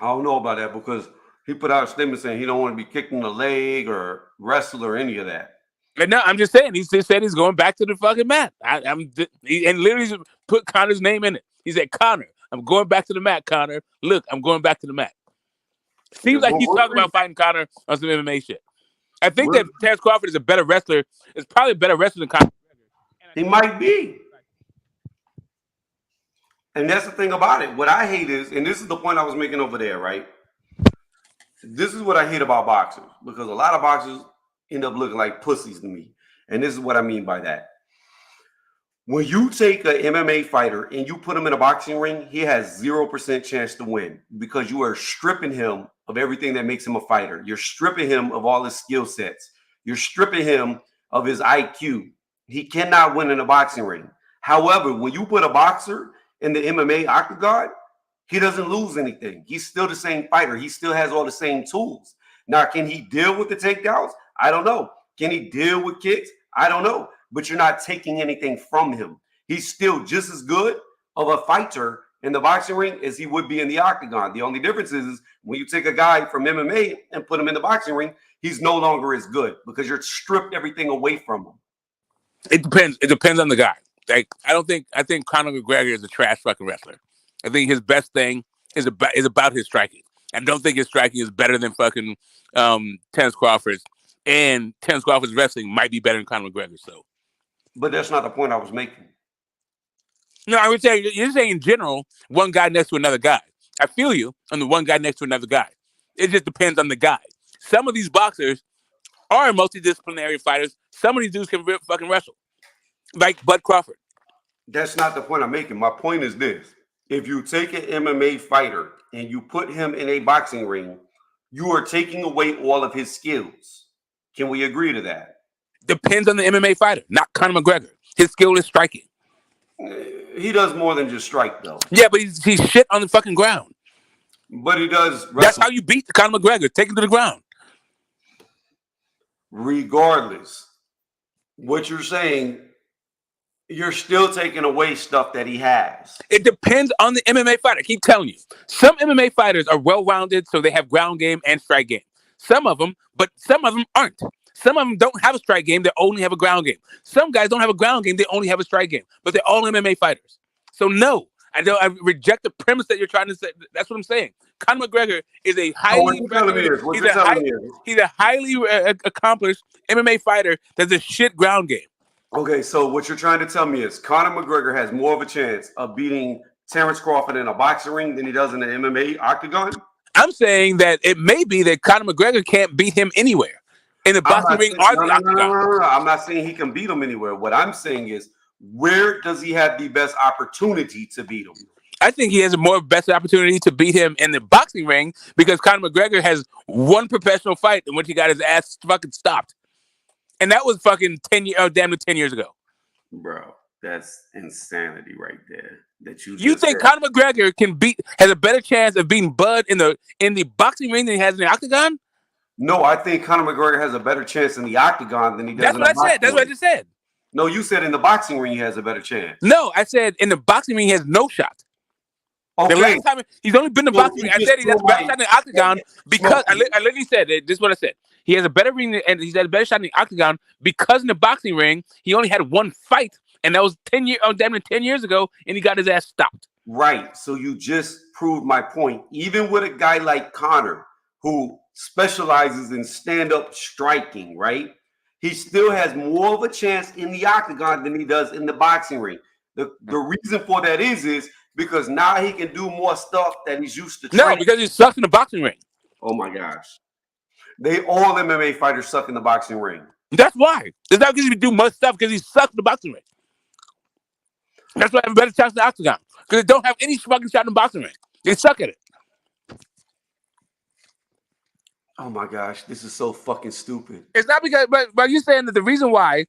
I don't know about that because he put out a statement saying he don't want to be kicked in the leg or wrestle or any of that. And no, I'm just saying. He just said he's going back to the fucking mat. And literally put Conor's name in it. He said, Conor, I'm going back to the mat, Conor. Look, I'm going back to the mat. Seems like he's talking about fighting Conor on some MMA shit. I think that Terrence Crawford is a better wrestler. Is probably a better wrestler than Conor McGregor. He might be. And that's the thing about it. What I hate is, and this is the point I was making over there, right? This is what I hate about boxers because a lot of boxers end up looking like pussies to me. And this is what I mean by that. When you take an MMA fighter and you put him in a boxing ring, he has 0% chance to win because you are stripping him of everything that makes him a fighter. You're stripping him of all his skill sets. You're stripping him of his IQ. He cannot win in a boxing ring. However, when you put a boxer in the MMA octagon, he doesn't lose anything. He's still the same fighter. He still has all the same tools. Now, can he deal with the takedowns? I don't know. Can he deal with kicks? I don't know. But you're not taking anything from him. He's still just as good of a fighter in the boxing ring as he would be in the octagon. The only difference is when you take a guy from MMA and put him in the boxing ring, he's no longer as good because you're stripped everything away from him. It depends. It depends on the guy. Like I think Conor McGregor is a trash fucking wrestler. I think his best thing is about his striking. I don't think his striking is better than fucking Terrence Crawford's. And Terrence Crawford's wrestling might be better than Conor McGregor. So, but that's not the point I was making. No, I would say you're saying in general, one guy next to another guy. I feel you on the one guy next to another guy. It just depends on the guy. Some of these boxers are multidisciplinary fighters. Some of these dudes can fucking wrestle, like Bud Crawford. That's not the point I'm making. My point is this. If you take an MMA fighter and you put him in a boxing ring, you are taking away all of his skills. Can we agree to that? Depends on the MMA fighter, not Conor McGregor. His skill is striking. He does more than just strike, though. Yeah, but he's shit on the fucking ground. But he does wrestle. That's how you beat Conor McGregor. Take him to the ground. Regardless, what you're saying, you're still taking away stuff that he has. It depends on the MMA fighter. I keep telling you. Some MMA fighters are well-rounded, so they have ground game and strike game. Some of them aren't. Some of them don't have a strike game. They only have a ground game. Some guys don't have a ground game. They only have a strike game. But they're all MMA fighters. So no, I reject the premise that you're trying to say. That's what I'm saying. Conor McGregor is a highly he's a highly accomplished MMA fighter that's a shit ground game. Okay, so what you're trying to tell me is Conor McGregor has more of a chance of beating Terrence Crawford in a boxing ring than he does in an MMA octagon? I'm saying that it may be that Conor McGregor can't beat him anywhere in the boxing ring or the octagon. No. I'm not saying he can beat him anywhere. What I'm saying is, where does he have the best opportunity to beat him? I think he has a more best opportunity to beat him in the boxing ring because Conor McGregor has one professional fight in which he got his ass fucking stopped. And that was fucking damn near 10 years ago. Bro, that's insanity right there. That you think Conor McGregor has a better chance of beating Bud in the boxing ring than he has in the octagon? No, I think Conor McGregor has a better chance in the octagon than he does in the boxing ring. That's what I just said. No, you said in the boxing ring he has a better chance. No, I said in the boxing ring he has no shot. Okay. The last time he's only been in the boxing ring, I said he has a better shot in the octagon because I literally said it. This is what I said. He has a better ring and he's had a better shot in the octagon because in the boxing ring he only had one fight, and that was 10 years ago, and he got his ass stopped. Right. So you just proved my point. Even with a guy like Conor, who specializes in stand-up striking, right? He still has more of a chance in the octagon than he does in the boxing ring. The reason for that is because now he can do more stuff that he's used to training. No, because he sucks in the boxing ring. Oh my gosh. All MMA fighters suck in the boxing ring. That's why. It's not because he do much stuff, because he sucks in the boxing ring. That's why I have a better chance in the octagon. Because they don't have any fucking shot in the boxing ring. They suck at it. Oh my gosh, this is so fucking stupid. It's not because, but you're saying that the reason why.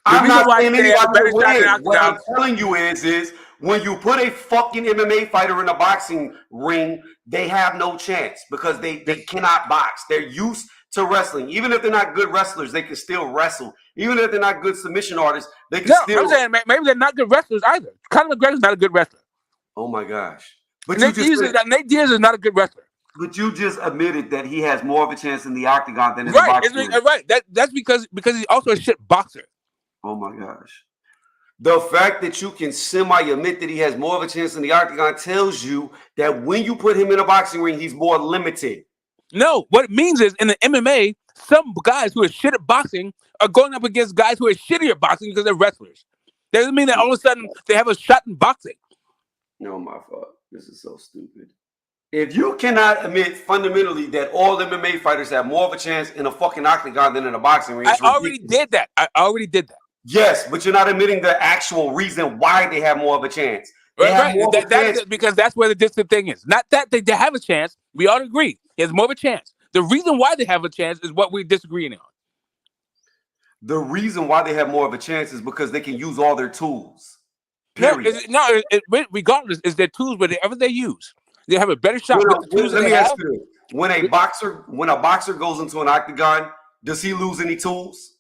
I'm not saying any other way. What I'm telling you is when you put a fucking MMA fighter in a boxing ring, they have no chance because they cannot box. They're used to wrestling. Even if they're not good wrestlers, they can still wrestle. Even if they're not good submission artists, they can still. I'm saying maybe they're not good wrestlers either. Conor McGregor's not a good wrestler. Oh my gosh. But Nate Diaz is not a good wrestler. But you just admitted that he has more of a chance in the octagon than in the boxing ring. Right. That's because he's also a shit boxer. Oh my gosh. The fact that you can semi-admit that he has more of a chance in the octagon tells you that when you put him in a boxing ring, he's more limited. No, what it means is in the MMA, some guys who are shit at boxing are going up against guys who are shittier at boxing because they're wrestlers. That doesn't mean that all of a sudden they have a shot in boxing. No, my fault. This is so stupid. If you cannot admit fundamentally that all MMA fighters have more of a chance in a fucking octagon than in a boxing ring, I already did that. Yes, but you're not admitting the actual reason why they have more of a chance. Because that's where the distant thing is. Not that they have a chance. We all agree. He has more of a chance. The reason why they have a chance is what we're disagreeing on. The reason why they have more of a chance is because they can use all their tools. Regardless, it's their tools, whatever they use. They have a better shot with the tools let me ask you this. When a boxer goes into an octagon, does he lose any tools?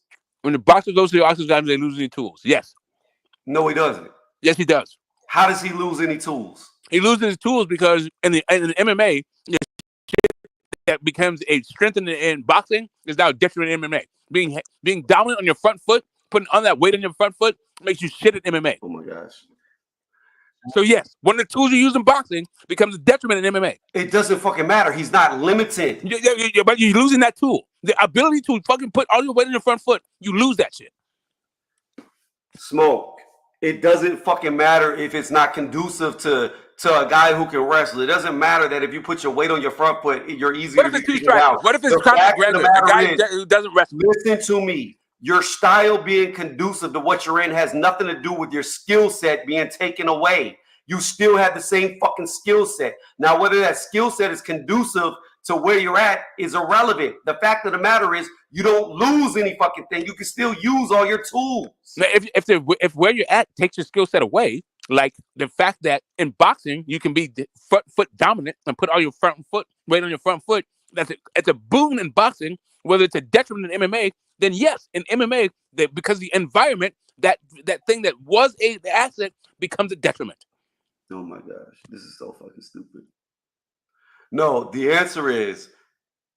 When the boxer goes to the octagon, they lose any tools. Yes. No, he doesn't. Yes, he does. How does he lose any tools? He loses his tools because in the MMA, that becomes a strength in boxing is now a detriment in MMA. Being dominant on your front foot, putting on that weight on your front foot makes you shit at MMA. Oh my gosh. So yes, one of the tools you use in boxing becomes a detriment in MMA. It doesn't fucking matter. He's not limited. But you're losing that tool. The ability to fucking put all your weight on your front foot, you lose that shit. Smoke. It doesn't fucking matter if it's not conducive to a guy who can wrestle. It doesn't matter that if you put your weight on your front foot, you're easier to be figured out. What if it's Conor McGregor, a guy who doesn't wrestle? Listen to me. Your style being conducive to what you're in has nothing to do with your skill set being taken away. You still have the same fucking skill set. Now, whether that skill set is conducive to where you're at is irrelevant. The fact of the matter is you don't lose any fucking thing. You can still use all your tools. Now, if where you're at takes your skill set away, like the fact that in boxing you can be front foot dominant and put all your front foot weight on your front foot, it's a boon in boxing. Whether it's a detriment in MMA, then yes, in MMA, because the environment, that thing that was an asset becomes a detriment. Oh my gosh, this is so fucking stupid. No, the answer is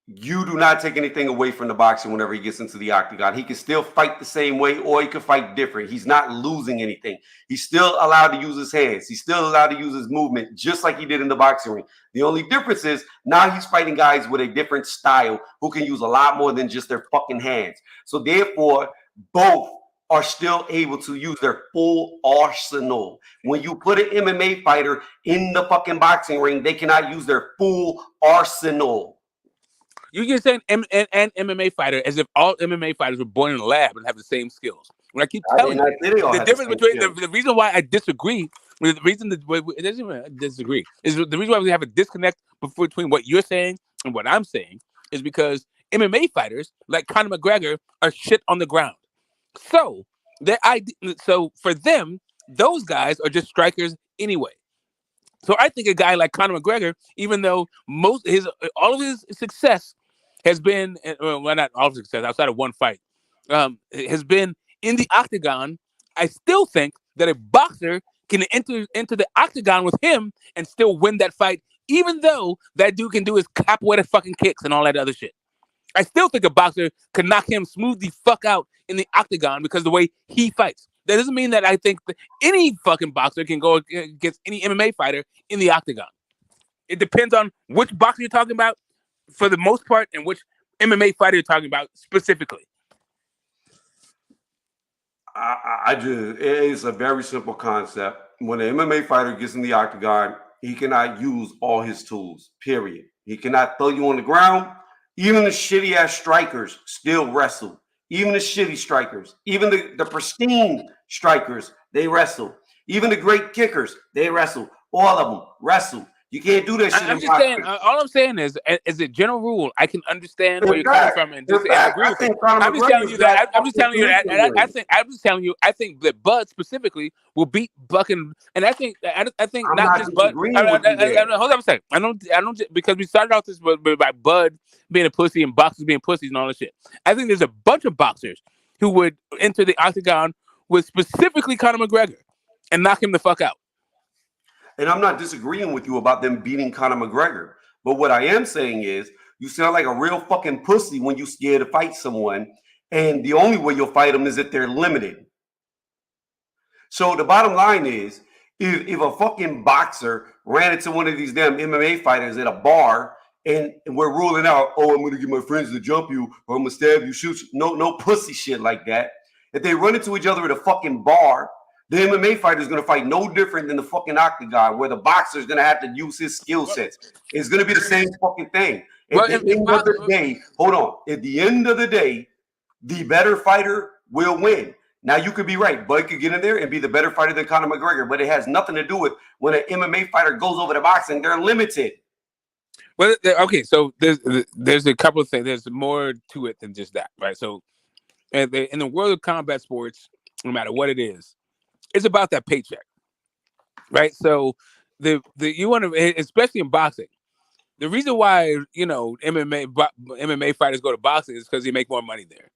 you do not take anything away from the boxer whenever he gets into the octagon. He can still fight the same way or he can fight different. He's not losing anything. He's still allowed to use his hands. He's still allowed to use his movement just like he did in the boxing ring. The only difference is now he's fighting guys with a different style who can use a lot more than just their fucking hands. So therefore, both are still able to use their full arsenal. When you put an MMA fighter in the fucking boxing ring, they cannot use their full arsenal. You just saying an MMA fighter as if all MMA fighters were born in a lab and have the same skills. When I keep telling you, the difference between the reason why I disagree, the reason that it doesn't even disagree is the reason why we have a disconnect between what you're saying and what I'm saying is because MMA fighters like Conor McGregor are shit on the ground. So for them, those guys are just strikers anyway. So I think a guy like Conor McGregor, even though all of his success has been, well, not all of his success outside of one fight, has been in the octagon. I still think that a boxer can enter into the octagon with him and still win that fight, even though that dude can do his capoeira fucking kicks and all that other shit. I still think a boxer could knock him smooth the fuck out in the octagon because of the way he fights. That doesn't mean that I think that any fucking boxer can go against any MMA fighter in the octagon. It depends on which boxer you're talking about for the most part and which MMA fighter you're talking about specifically. It's a very simple concept. When an MMA fighter gets in the octagon, he cannot use all his tools, period. He cannot throw you on the ground. Even the shitty ass strikers still wrestle. Even the shitty strikers, even the pristine strikers, they wrestle. Even the great kickers, they wrestle. All of them wrestle. You can't do that shit. I'm just saying. All I'm saying is, as a general rule, I can understand where you're coming from and disagree with it. I'm just telling you that. I'm just telling you that. I'm just telling you. I think that Bud specifically will beat Bucking, and I think not just Bud. Hold on a second. I don't because we started off this by Bud being a pussy and boxers being pussies and all that shit. I think there's a bunch of boxers who would enter the octagon with specifically Conor McGregor and knock him the fuck out. And I'm not disagreeing with you about them beating Conor McGregor. But what I am saying is you sound like a real fucking pussy when you're scared to fight someone. And the only way you'll fight them is if they're limited. So the bottom line is if a fucking boxer ran into one of these damn MMA fighters at a bar and we're ruling out, oh, I'm going to get my friends to jump you or I'm going to stab you, shoot you. No pussy shit like that. If they run into each other at a fucking bar, the MMA fighter is going to fight no different than the fucking octagon, where the boxer is going to have to use his skill sets. It's going to be the same fucking thing. At the end of the day, hold on. At the end of the day, the better fighter will win. Now, you could be right. Bud could get in there and be the better fighter than Conor McGregor, but it has nothing to do with when an MMA fighter goes over to boxing. They're limited. Well, okay, so there's a couple of things. There's more to it than just that, right? So in the world of combat sports, no matter what it is, it's about that paycheck, right? So you want to, especially in boxing, the reason why MMA fighters go to boxing is because they make more money there.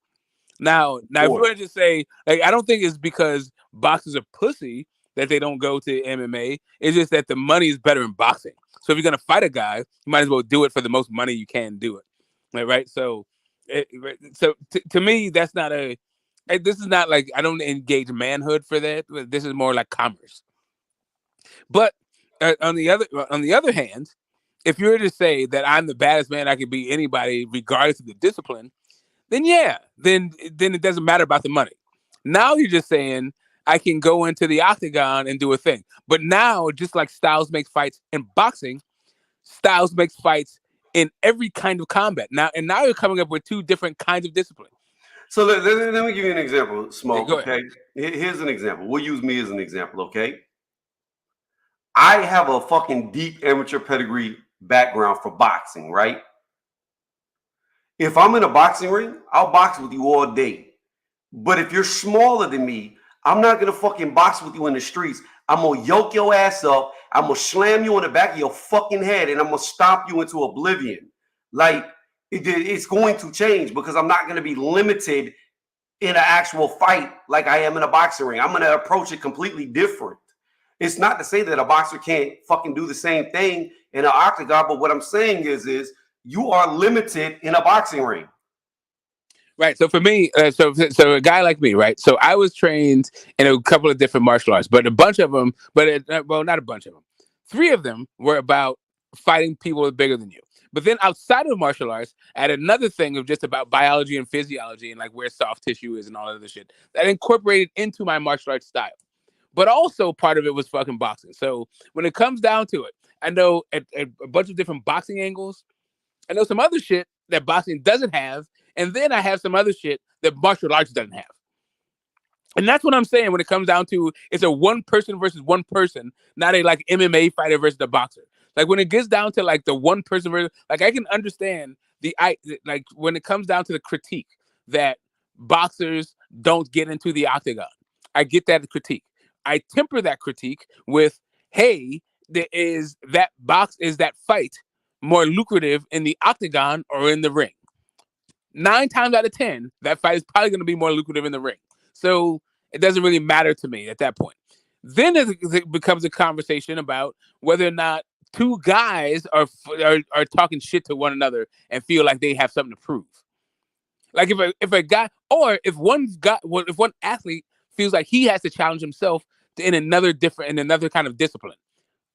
Now, if you want to just say, like, I don't think it's because boxers are pussy that they don't go to MMA. It's just that the money is better in boxing. So if you're gonna fight a guy, you might as well do it for the most money you can do it, right? So, to me, that's not a. This is not like I don't engage manhood for that. This is more like commerce. But on the other hand, if you were to say that I'm the baddest man I could beat anybody, regardless of the discipline, then then it doesn't matter about the money. Now you're just saying I can go into the octagon and do a thing. But now, just like Styles makes fights in boxing, Styles makes fights in every kind of combat. Now you're coming up with two different kinds of discipline. So let me give you an example, Smoke. Okay, here's an example. We'll use me as an example. Okay, I have a fucking deep amateur pedigree background for boxing, right? If I'm in a boxing ring, I'll box with you all day. But if you're smaller than me, I'm not gonna fucking box with you in the streets. I'm gonna yoke your ass up. I'm gonna slam you on the back of your fucking head, and I'm gonna stomp you into oblivion. Like. It's going to change because I'm not going to be limited in an actual fight like I am in a boxing ring. I'm going to approach it completely different. It's not to say that a boxer can't fucking do the same thing in an octagon, but what I'm saying is you are limited in a boxing ring. Right. So for me, so a guy like me, right? So I was trained in a couple of different martial arts, but a bunch of them, not a bunch of them. 3 of them were about fighting people bigger than you. But then outside of martial arts, I had another thing of just about biology and physiology and like where soft tissue is and all that other shit that I incorporated into my martial arts style. But also part of it was fucking boxing. So when it comes down to it, I know a bunch of different boxing angles. I know some other shit that boxing doesn't have, and then I have some other shit that martial arts doesn't have. And that's what I'm saying when it comes down to it's a one person versus one person, not a like MMA fighter versus the boxer. Like when it gets down to like the one person versus, like I can understand like when it comes down to the critique that boxers don't get into the octagon. I get that critique. I temper that critique with, hey, is that fight more lucrative in the octagon or in the ring? 9 times out of 10, that fight is probably going to be more lucrative in the ring. So it doesn't really matter to me at that point. Then it becomes a conversation about whether or not two guys are talking shit to one another and feel like they have something to prove. Like if a guy, or if one athlete feels like he has to challenge himself in another kind of discipline,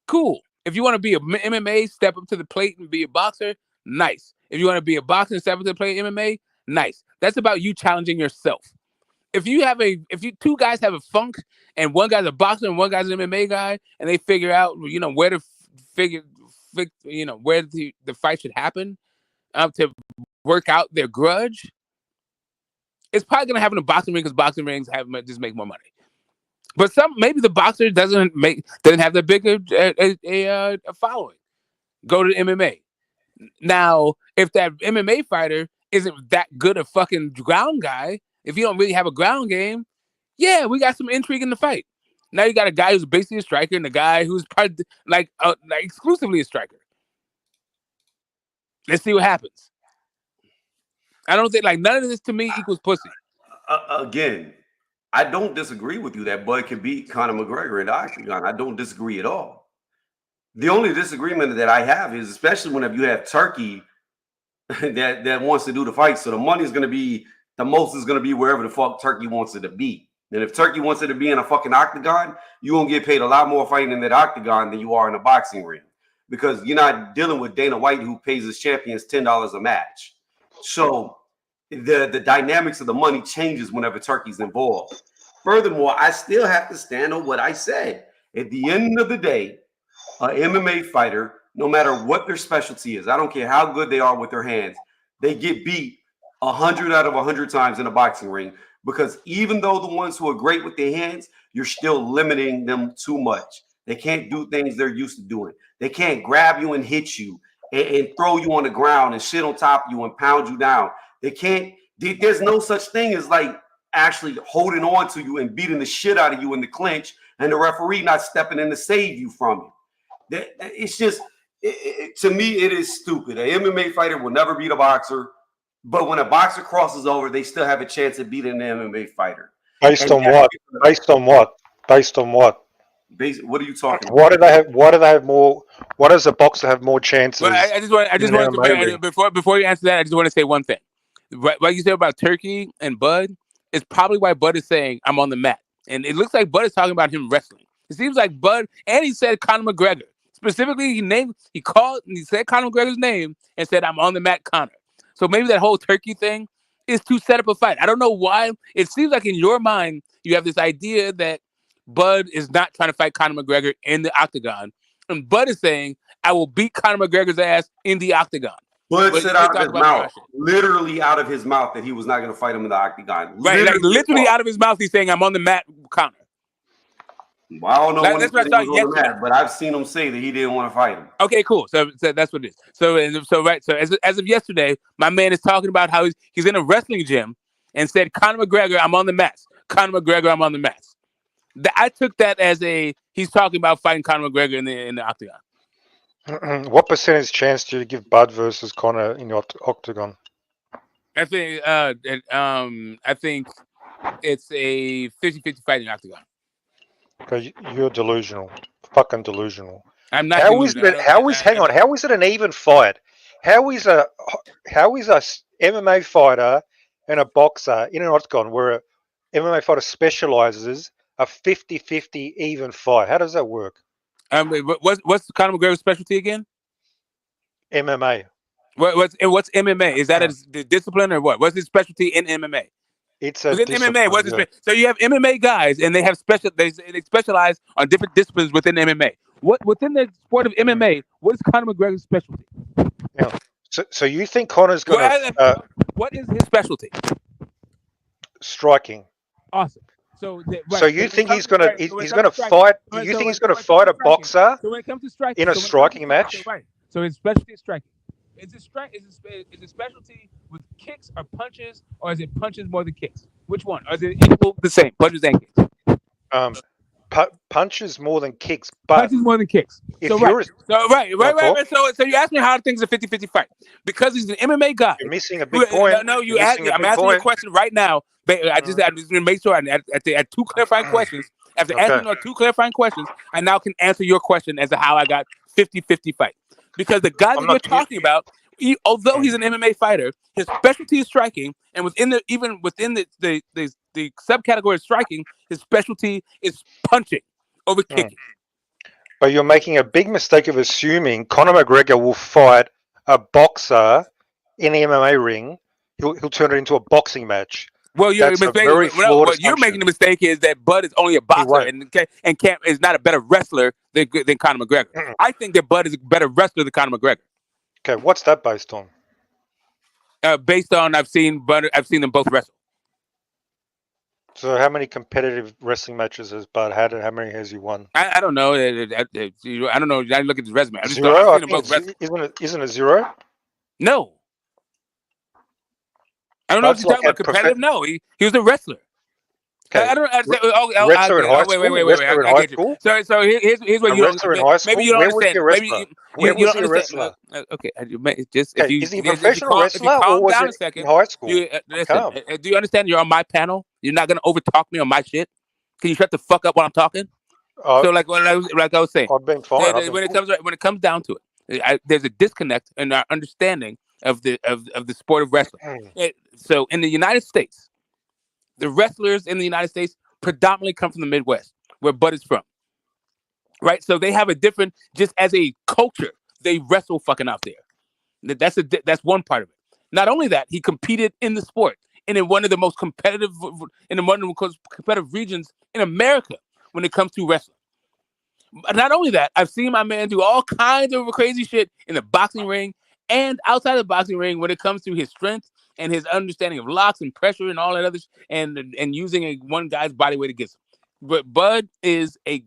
cool. If you want to be a MMA, step up to the plate and be a boxer, nice. If you want to be a boxer and step up to the plate MMA, nice. That's about you challenging yourself. If you two guys have a funk and one guy's a boxer and one guy's an MMA guy, and they figure out where to where the fight should happen to work out their grudge, it's probably gonna happen in boxing ring because boxing rings just make more money. But maybe the boxer doesn't have the bigger a following. Go to MMA. Now, if that MMA fighter isn't that good a fucking ground guy, if you don't really have a ground game, yeah, we got some intrigue in the fight. Now you got a guy who's basically a striker and a guy who's probably like exclusively a striker. Let's see what happens. I don't think none of this to me equals pussy. Again, I don't disagree with you that Bud can beat Conor McGregor in the octagon. I don't disagree at all. The only disagreement that I have is, especially whenever you have Turkey that wants to do the fight, so the money is going to be, the most is going to be wherever the fuck Turkey wants it to be. And if Turkey wants it to be in a fucking octagon, you're going to get paid a lot more fighting in that octagon than you are in a boxing ring. Because you're not dealing with Dana White, who pays his champions $10 a match. So the dynamics of the money changes whenever Turkey's involved. Furthermore, I still have to stand on what I said. At the end of the day, an MMA fighter, no matter what their specialty is, I don't care how good they are with their hands, they get beat 100 out of 100 times in a boxing ring, because even though the ones who are great with their hands, you're still limiting them too much. They can't do things they're used to doing. They can't grab you and hit you and throw you on the ground and shit on top of you and pound you down. They can't. There's no such thing as like actually holding on to you and beating the shit out of you in the clinch and the referee not stepping in to save you from it. It's just, to me, it is stupid. An MMA fighter will never beat a boxer, but when a boxer crosses over, they still have a chance of beating an MMA fighter. Based on what? Based on what? Based on what? What are you talking about? Why do they have more? Why does a boxer have more chances? Well, I just want to before you answer that, I just want to say one thing. What you said about Turkey and Bud is probably why Bud is saying I'm on the mat, and it looks like Bud is talking about him wrestling. It seems like Bud, and he said Conor McGregor specifically. He said Conor McGregor's name and said I'm on the mat, Conor. So maybe that whole Turkey thing is to set up a fight. I don't know why. It seems like in your mind you have this idea that Bud is not trying to fight Conor McGregor in the octagon, and Bud is saying I will beat Conor McGregor's ass in the octagon. Bud said out of his mouth, literally out of his mouth, that he was not going to fight him in the octagon. Right, literally out of his mouth, he's saying, "I'm on the mat, Conor." Well, I don't know when he was on the mat, but I've seen him say that he didn't want to fight him. Okay, cool. So that's what it is. So as of yesterday, my man is talking about how he's in a wrestling gym and said, "Conor McGregor, I'm on the mats. Conor McGregor, I'm on the mats." I took that as he's talking about fighting Conor McGregor in the octagon. What percentage chance do you give Bud versus Conor in the octagon? I think it's a 50-50 fight in the octagon. Okay, you're delusional. Fucking delusional. I'm not. Hang on. How is it an even fight? How is a MMA fighter and a boxer in an octagon where a MMA fighter specializes a 50-50 even fight? How does that work? What's Conor McGregor's specialty again? MMA. What's MMA? Is that a discipline or what? What's his specialty in MMA? It's a Within MMA, what's so you have MMA guys, and they have they specialize on different disciplines within MMA. What within the sport of MMA? What is Conor McGregor's specialty? Yeah. So you think Conor's going to what is his specialty? Striking. Awesome. So, so you think he's going to fight? You think he's going to fight a boxer in a striking match? Right. So his specialty is striking. Is it specialty with kicks or punches, or is it punches more than kicks? Which one? Or is it equal the same, punches and kicks? Punches more than kicks, but punches more than kicks. So you asked me how I think it's a 50-50 fight because he's an MMA guy. You're missing a big point. No, you asked me. I'm asking you a question right now. I just going to make sure at two clarifying questions. After answering two clarifying questions, I now can answer your question as to how I got 50-50 fight. Because the guy that you're talking about, although he's an MMA fighter, his specialty is striking, and within the subcategory of striking, his specialty is punching over kicking. But you're making a big mistake of assuming Conor McGregor will fight a boxer in the MMA ring. He'll turn it into a boxing match. Well, what you're making the mistake is that Bud is only a boxer and is not a better wrestler than Conor McGregor. I think that Bud is a better wrestler than Conor McGregor. Okay, what's that based on? Based on I've seen them both wrestle. So how many competitive wrestling matches has Bud had, and how many has he won? I don't know. I don't know. I didn't look at his resume. Zero? Isn't it zero? No. I don't know if you're talking about competitive. No, he was a wrestler. Okay. I don't. Wrestler in high school. Wait. I get you. So here's what you don't understand. Maybe you don't understand. Where was he a wrestler? Okay, is he a professional wrestler or was it in high school? Do you understand? You're on my panel. You're not gonna overtalk me on my shit. Can you shut the fuck up while I'm talking? So like I was saying, I've been fine. When it comes down to it, there's a disconnect in our understanding of the sport of wrestling. So in the United States, the wrestlers in the United States predominantly come from the Midwest, where Bud is from. Right? So they have a different, just as a culture, they wrestle fucking out there. That's one part of it. Not only that, he competed in the sport and in one of the most competitive regions in America when it comes to wrestling. Not only that, I've seen my man do all kinds of crazy shit in the boxing ring and outside of the boxing ring when it comes to his strength and his understanding of locks and pressure and all that other and using one guy's body weight against him. But Bud is a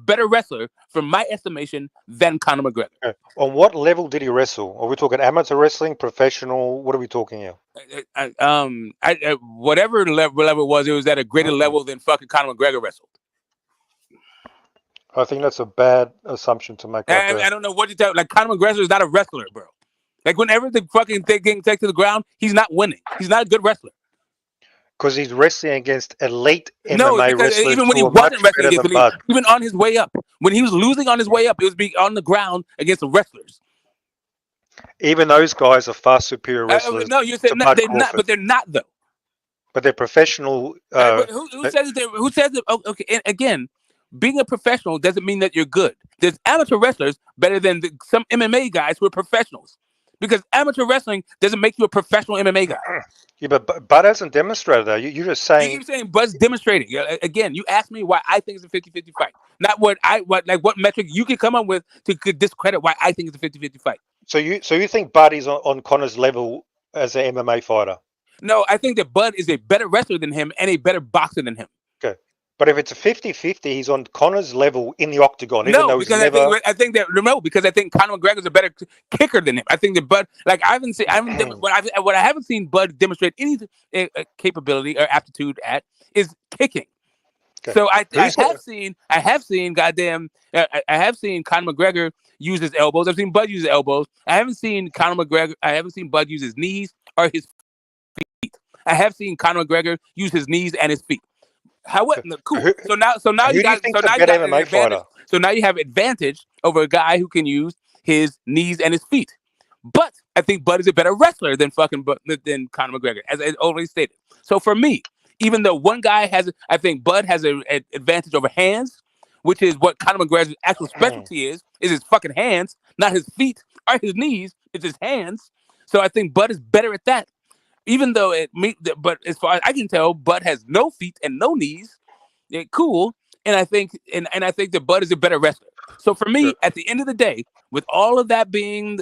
better wrestler, from my estimation, than Conor McGregor. Okay. On what level did he wrestle? Are we talking amateur wrestling, professional? What are we talking here? Whatever level it was at a greater level than fucking Conor McGregor wrestled. I think that's a bad assumption to make. I don't know what you tell. Like Conor McGregor is not a wrestler, bro. Like whenever the fucking thing getting taken to the ground, he's not winning. He's not a good wrestler. Because he's wrestling against elite MMA wrestlers. Even when he wasn't wrestling against even on his way up, when he was losing on his way up, it was being on the ground against the wrestlers. Even those guys are far superior wrestlers. No, you said they're not, but they're not though. But they're professional. Who says that? Who says that? Okay, and again, being a professional doesn't mean that you're good. There's amateur wrestlers better than some MMA guys who are professionals. Because amateur wrestling doesn't make you a professional MMA guy. Yeah, but Bud hasn't demonstrated that. You're just saying. You keep saying Bud's demonstrating. Again, you asked me why I think it's a 50-50 fight. Not what metric you can come up with to discredit why I think it's a 50-50 fight. So you think Bud is on Conor's level as an MMA fighter? No, I think that Bud is a better wrestler than him and a better boxer than him. Okay. But if it's a 50-50, he's on Conor's level in the octagon. No, because I think Conor McGregor is a better kicker than him. I think that Bud, what I haven't seen Bud demonstrate any capability or aptitude at is kicking. Okay. So I have seen Conor McGregor use his elbows. I've seen Bud use his elbows. I haven't seen Bud use his knees or his feet. I have seen Conor McGregor use his knees and his feet. However, cool. So now you have advantage over a guy who can use his knees and his feet. But I think Bud is a better wrestler than Conor McGregor, as I already stated. So for me, even though I think Bud has an advantage over hands, which is what Conor McGregor's actual specialty is his fucking hands, not his feet or his knees. It's his hands. So I think Bud is better at that. Even though but as far as I can tell, Bud has no feet and no knees. Cool. And I think that Bud is a better wrestler. So for me, at the end of the day, with all that being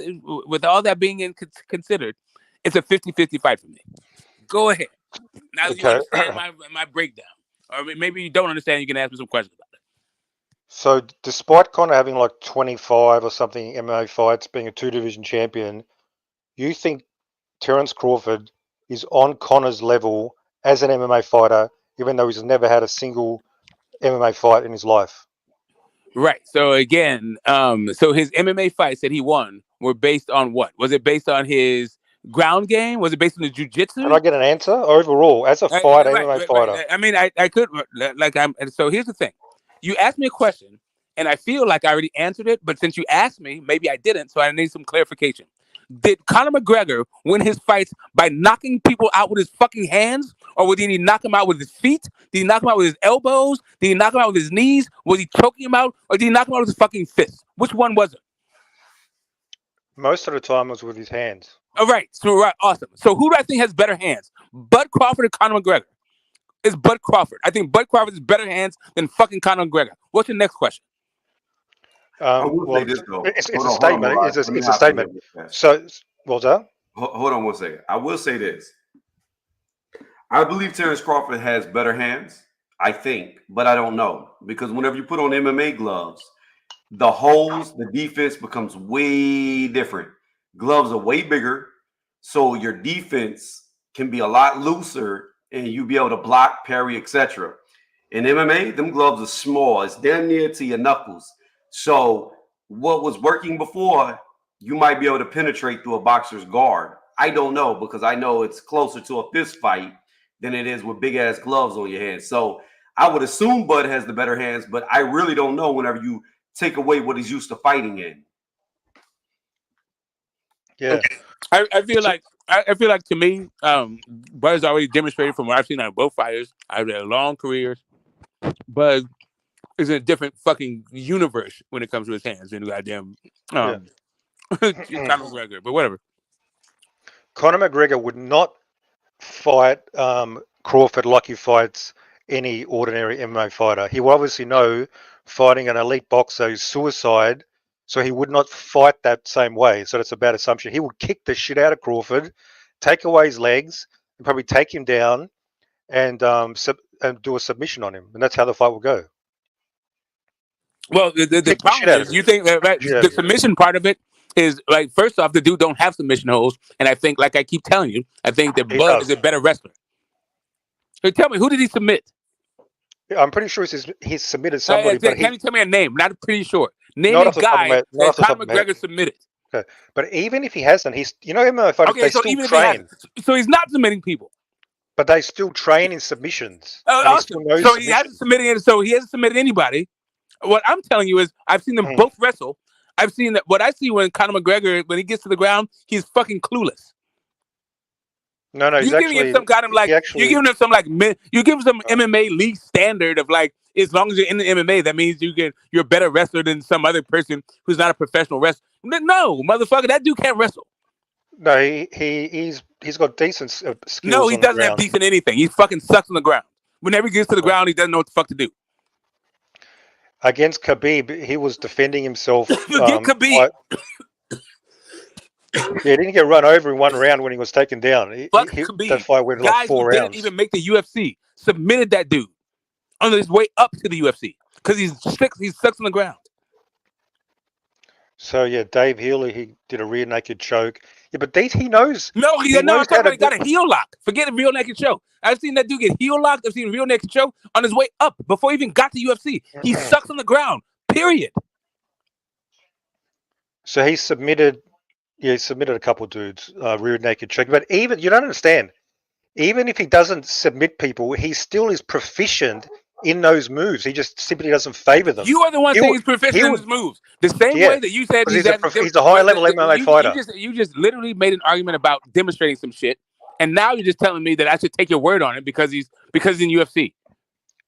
considered, it's a 50-50 fight for me. Go ahead. Now that you understand my breakdown. Or maybe you don't understand, you can ask me some questions about it. So despite Conor having like 25 or something MMA fights, being a 2-division champion, you think Terence Crawford is on Conor's level as an MMA fighter, even though he's never had a single MMA fight in his life? Right. So again, so his MMA fights that he won were based on what? Was it based on his ground game? Was it based on the jiu-jitsu? Can I get an answer? Overall, as a fighter, MMA fighter. Right. I mean, I could, so here's the thing. You asked me a question, and I feel like I already answered it, but since you asked me, maybe I didn't, so I need some clarification. Did Conor McGregor win his fights by knocking people out with his fucking hands? Or did he knock him out with his feet? Did he knock him out with his elbows? Did he knock him out with his knees? Was he choking him out? Or did he knock him out with his fucking fists? Which one was it? Most of the time it was with his hands. All right. So, right. Awesome. So who do I think has better hands? Bud Crawford or Conor McGregor? It's Bud Crawford. I think Bud Crawford has better hands than fucking Conor McGregor. What's your next question? Well, this, it's a statement. It's a statement. So, well done. Hold on one second. I will say this. I believe Terence Crawford has better hands, I think, but I don't know. Because whenever you put on MMA gloves, the holes, the defense becomes way different. Gloves are way bigger, so your defense can be a lot looser and you be able to block, parry, etc. In MMA, them gloves are small. It's damn near to your knuckles. So what was working before, you might be able to penetrate through a boxer's guard. I don't know, because I know it's closer to a fist fight than it is with big ass gloves on your hands. So I would assume Bud has the better hands, but I really don't know whenever you take away what he's used to fighting in. Yeah. I feel like to me, Bud has already demonstrated from what I've seen out of both fighters. I've had long careers. Bud is in a different fucking universe when it comes to his hands than goddamn Conor McGregor, but whatever. Conor McGregor would not fight Crawford like he fights any ordinary MMA fighter. He will obviously know fighting an elite boxer is suicide, so he would not fight that same way. So that's a bad assumption. He would kick the shit out of Crawford, take away his legs, and probably take him down and do a submission on him. And that's how the fight will go. Well, the problem is, you think that the submission part of it is, like, first off, the dude don't have submission holes, and I think, like I keep telling you, I think that Bud is a better wrestler. So tell me, who did he submit? I'm pretty sure he's submitted somebody. Can you tell me a name? Not pretty sure. Name a guy that Conor McGregor submitted. Okay. But even if he hasn't, MMA fighters, they still train. So he's not submitting people. But they still train in submissions. Awesome. So he hasn't submitted it. So he hasn't submitted anybody. What I'm telling you is, I've seen them both wrestle. I've seen that. What I see when Conor McGregor, when he gets to the ground, he's fucking clueless. No, you're giving him some kind of like, you're giving him some like, you give him some MMA league standard of like, as long as you're in the MMA, that means you're a better wrestler than some other person who's not a professional wrestler. No, motherfucker, that dude can't wrestle. No, he's got decent skills. No, he doesn't have decent anything. He fucking sucks on the ground. Whenever he gets to the ground, he doesn't know what the fuck to do. Against Khabib, he was defending himself. Forget Khabib. He didn't get run over in one round when he was taken down. That fight went like 4 rounds. Didn't even make the UFC submitted that dude on his way up to the UFC because he sucks on the ground. So yeah, Dave Healy, he did a rear naked choke. Yeah, but he knows. No, he got a heel lock. Forget a real naked choke. I've seen that dude get heel locked. I've seen a real naked choke on his way up before he even got to UFC. He sucks on the ground. Period. So he submitted. Yeah, he submitted a couple of dudes rear naked choke. But even you don't understand. Even if he doesn't submit people, he still is proficient in those moves. He just simply doesn't favor them. You are the one saying he's proficient in his moves. The same way that you said he's a high level MMA fighter. You just literally made an argument about demonstrating some shit, and now you're just telling me that I should take your word on it because he's in UFC.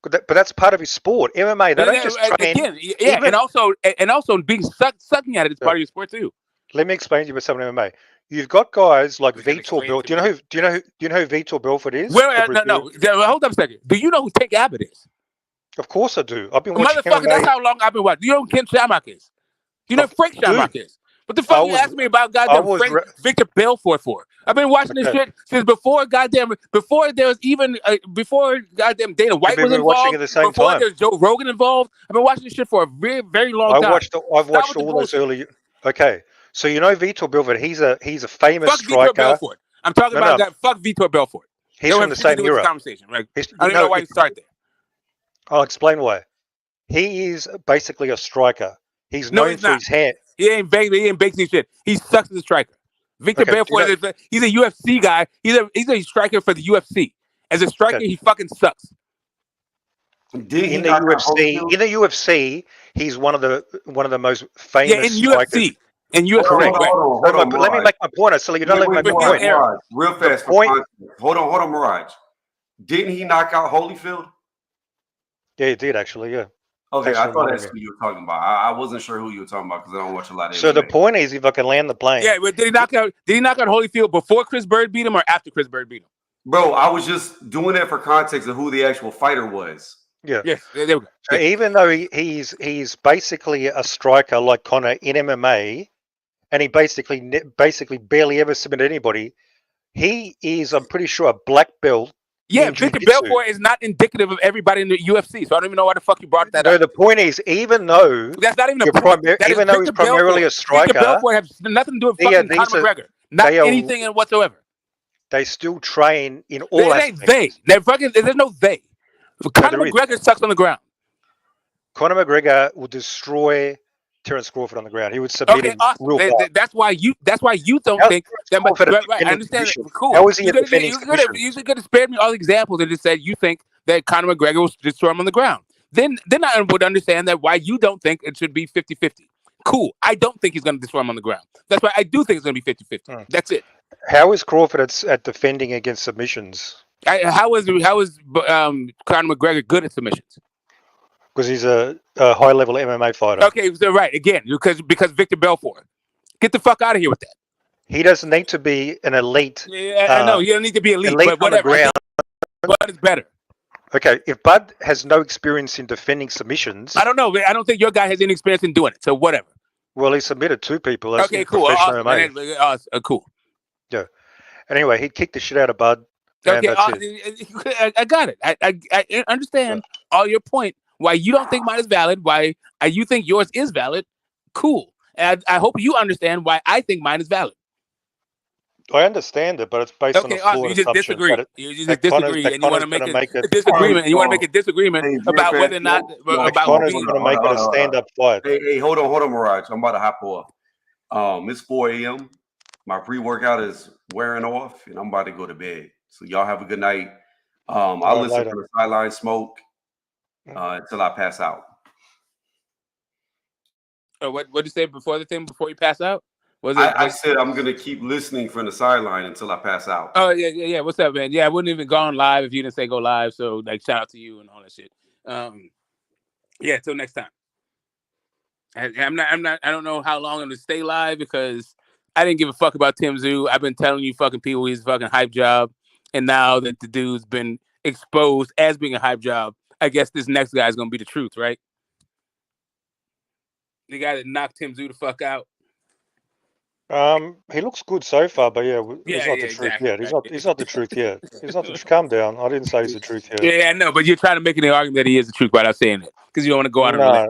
But that's part of his sport. MMA, they don't just train. Again, and also being sucking at it is part of your sport too. let me explain to you about something MMA. You've got guys like You can Vitor explain Belfort. to Do me. you know who Vitor Belfort is? Well, The no. Brazilian? Hold up a second. Do you know who Tank Abbott is? Of course I do. I've been watching Motherfucker, that's MMA. how long I've been watching. You know who Ken Shamrock is? You know who Frank Shamrock Dude, is? What the fuck I you was asking me about I goddamn was Frank re- Victor Belfort for? I've been watching this okay. shit since before there was even before goddamn Dana White Maybe was we're watching at involved, the same before time. there was Joe Rogan involved. I've been watching this shit for a very, very long time. I've Stop watched with the all those bullshit. early. Okay, so you know Vitor Belfort. He's a famous Fuck Vitor striker. Belfort. I'm talking No, about no, that. Fuck Vitor Belfort. They he's don't from have the shit to same do with this era. conversation. Right? He's, I don't even know why you start there. I'll explain why. He is basically a striker. He's No, known he's for not. his hair. He ain't basically shit. He sucks as a striker. Victor Okay, Belfort he's a UFC guy. He's a striker for the UFC. As a striker, okay. he fucking sucks. Did he In the knock out UFC, he's one of the most famous In strikers. UFC. In UFC, Correct. right. Hold on, Let me Mirage. make my point. So you don't let me make my Mirage, point. era. Real The fast for point. context. Hold on, Mirage. Didn't he knock out Holyfield? Yeah, he did actually. Yeah. Okay, Thanks I for thought reminding that's me. who you were talking about. I wasn't sure who you were talking about because I don't watch a lot of So the MMA. point is, if I can land the plane. Yeah, but did he knock out Holyfield before Chris Bird beat him or after Chris Bird beat him? Bro, I was just doing that for context of who the actual fighter was. Yeah. Yes, there we go. So even though he's basically a striker like Conor in MMA, and he basically barely ever submitted anybody, he is, I'm pretty sure, a black belt. Yeah, in Victor jiu-jitsu. Belfort is not indicative of everybody in the UFC, so I don't even know why the fuck you brought that No, up. the point is, even though That's not even a point. even though he's primarily a striker, Victor Belfort has nothing to do with fucking Conor McGregor. Not anything whatsoever. They still train in all aspects. There's no they. Conor McGregor sucks on the ground. Conor McGregor will destroy Terence Crawford on the ground. He would submit him real fast. That's why you don't think that. Right, I understand. Cool. How is he defending submission? You could have spared me all the examples and just said you think that Conor McGregor will destroy him on the ground. Then I would understand that why you don't think it should be 50-50. Cool. I don't think he's going to destroy him on the ground. That's why I do think it's going to be 50-50. That's it. How is Crawford at defending against submissions? How is Conor McGregor good at submissions? Because he's a high-level MMA fighter. Okay, so right again because Victor Belfort. Get the fuck out of here with that. He doesn't need to be an elite. Yeah, I know you don't need to be elite but whatever. On the ground. Bud is better. Okay, if Bud has no experience in defending submissions, I don't know. I don't think your guy has any experience in doing it. So whatever. Well, he submitted two people. That's okay, cool. Cool. Yeah. Anyway, he kicked the shit out of Bud. Okay, I got it. I understand all your point. Why you don't think mine is valid? Why you think yours is valid? Cool. And I hope you understand why I think mine is valid. I understand it, but it's based on a flawed you just assumption. disagree. You just disagree, and you want to make a disagreement. And you want to make a disagreement about whether or not about Connor's going to make it a stand-up fight. Hey, hold on, Mirage. I'm about to hop off. It's 4 a.m. My pre-workout is wearing off, and I'm about to go to bed. So y'all have a good night. I'll listen to the sideline smoke until I pass out. What did you say before you pass out? I said I'm gonna keep listening from the sideline until I pass out. Oh yeah. What's up, man? Yeah, I wouldn't even gone live if you didn't say go live. So shout out to you and all that shit. Yeah, till next time. I don't know how long I'm gonna stay live because I didn't give a fuck about Tszyu. I've been telling you fucking people he's a fucking hype job, and now that the dude's been exposed as being a hype job, I guess this next guy is gonna be the truth, right? The guy that knocked Tszyu the fuck out. He looks good so far, but he's not the truth yet. He's not the truth yet. He's not. Calm down. I didn't say he's the truth yet. Yeah, I know, but you're trying to make the argument that he is the truth without saying it because you don't want to go out on a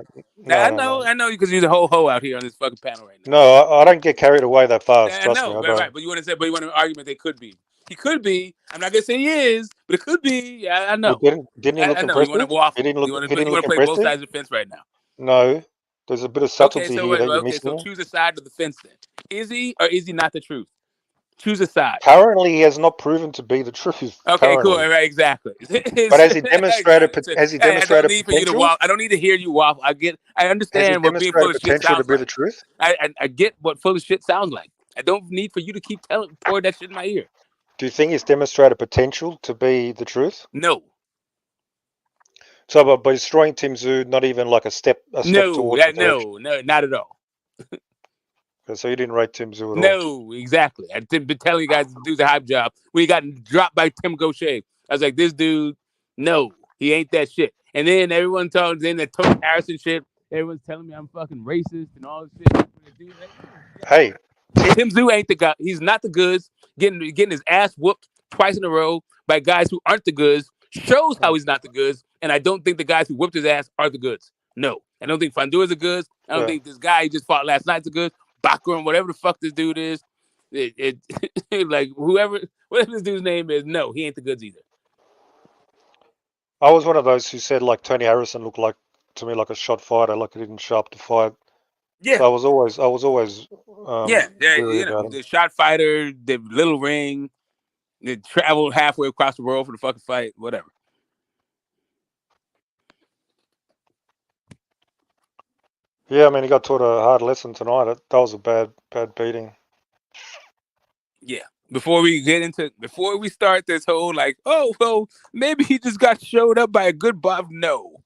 I know, because you're the whole out here on this fucking panel right now. No, I don't get carried away that fast. Yeah, trust me. Right. But you want an argument they could be. He could be. I'm not gonna say he is, but it could be. Yeah, I know. Well, didn't he look impressive? You want to waffle. He didn't look you want to play both sides of the fence right now. No. There's a bit of subtlety here that you're missing. So choose a side of the fence then. Is he or is he not the truth? Choose a side. Currently, he has not proven to be the truth. Okay, cool. Right, exactly. But has he demonstrated potential? I don't need to hear you waffle. I understand what being full of shit sounds like. The truth? I get what full of shit sounds like. I don't need for you to keep pouring that shit in my ear. Do you think he's demonstrated potential to be the truth? No. So, by destroying Tszyu, not even like a step towards no, not at all. Okay, so you didn't rate Tim Tszyu at all. No, exactly. I've been telling you guys to do the hype job when he got dropped by Tim Gaucher. I was like, this dude, no, he ain't that shit. And then everyone told, then the Tony Harrison shit, everyone's telling me I'm fucking racist and all this shit. Hey, Tim Tszyu ain't the guy. He's not the goods. Getting his ass whooped twice in a row by guys who aren't the goods shows how he's not the goods. And I don't think the guys who whooped his ass are the goods. No, I don't think Fondue is the goods. I don't think this guy he just fought last night's the goods. Bakram, whatever the fuck this dude is, like whatever this dude's name is, no, he ain't the goods either. I was one of those who said like Tony Harrison looked like to me like a shot fighter, like he didn't show up to fight. Yeah. So I was always you know, the shot fighter, the little ring, they traveled halfway across the world for the fucking fight, whatever. Yeah, I mean, he got taught a hard lesson tonight. That was a bad beating. Yeah. Before we start this whole like, oh, well, maybe he just got showed up by a good Bob. No.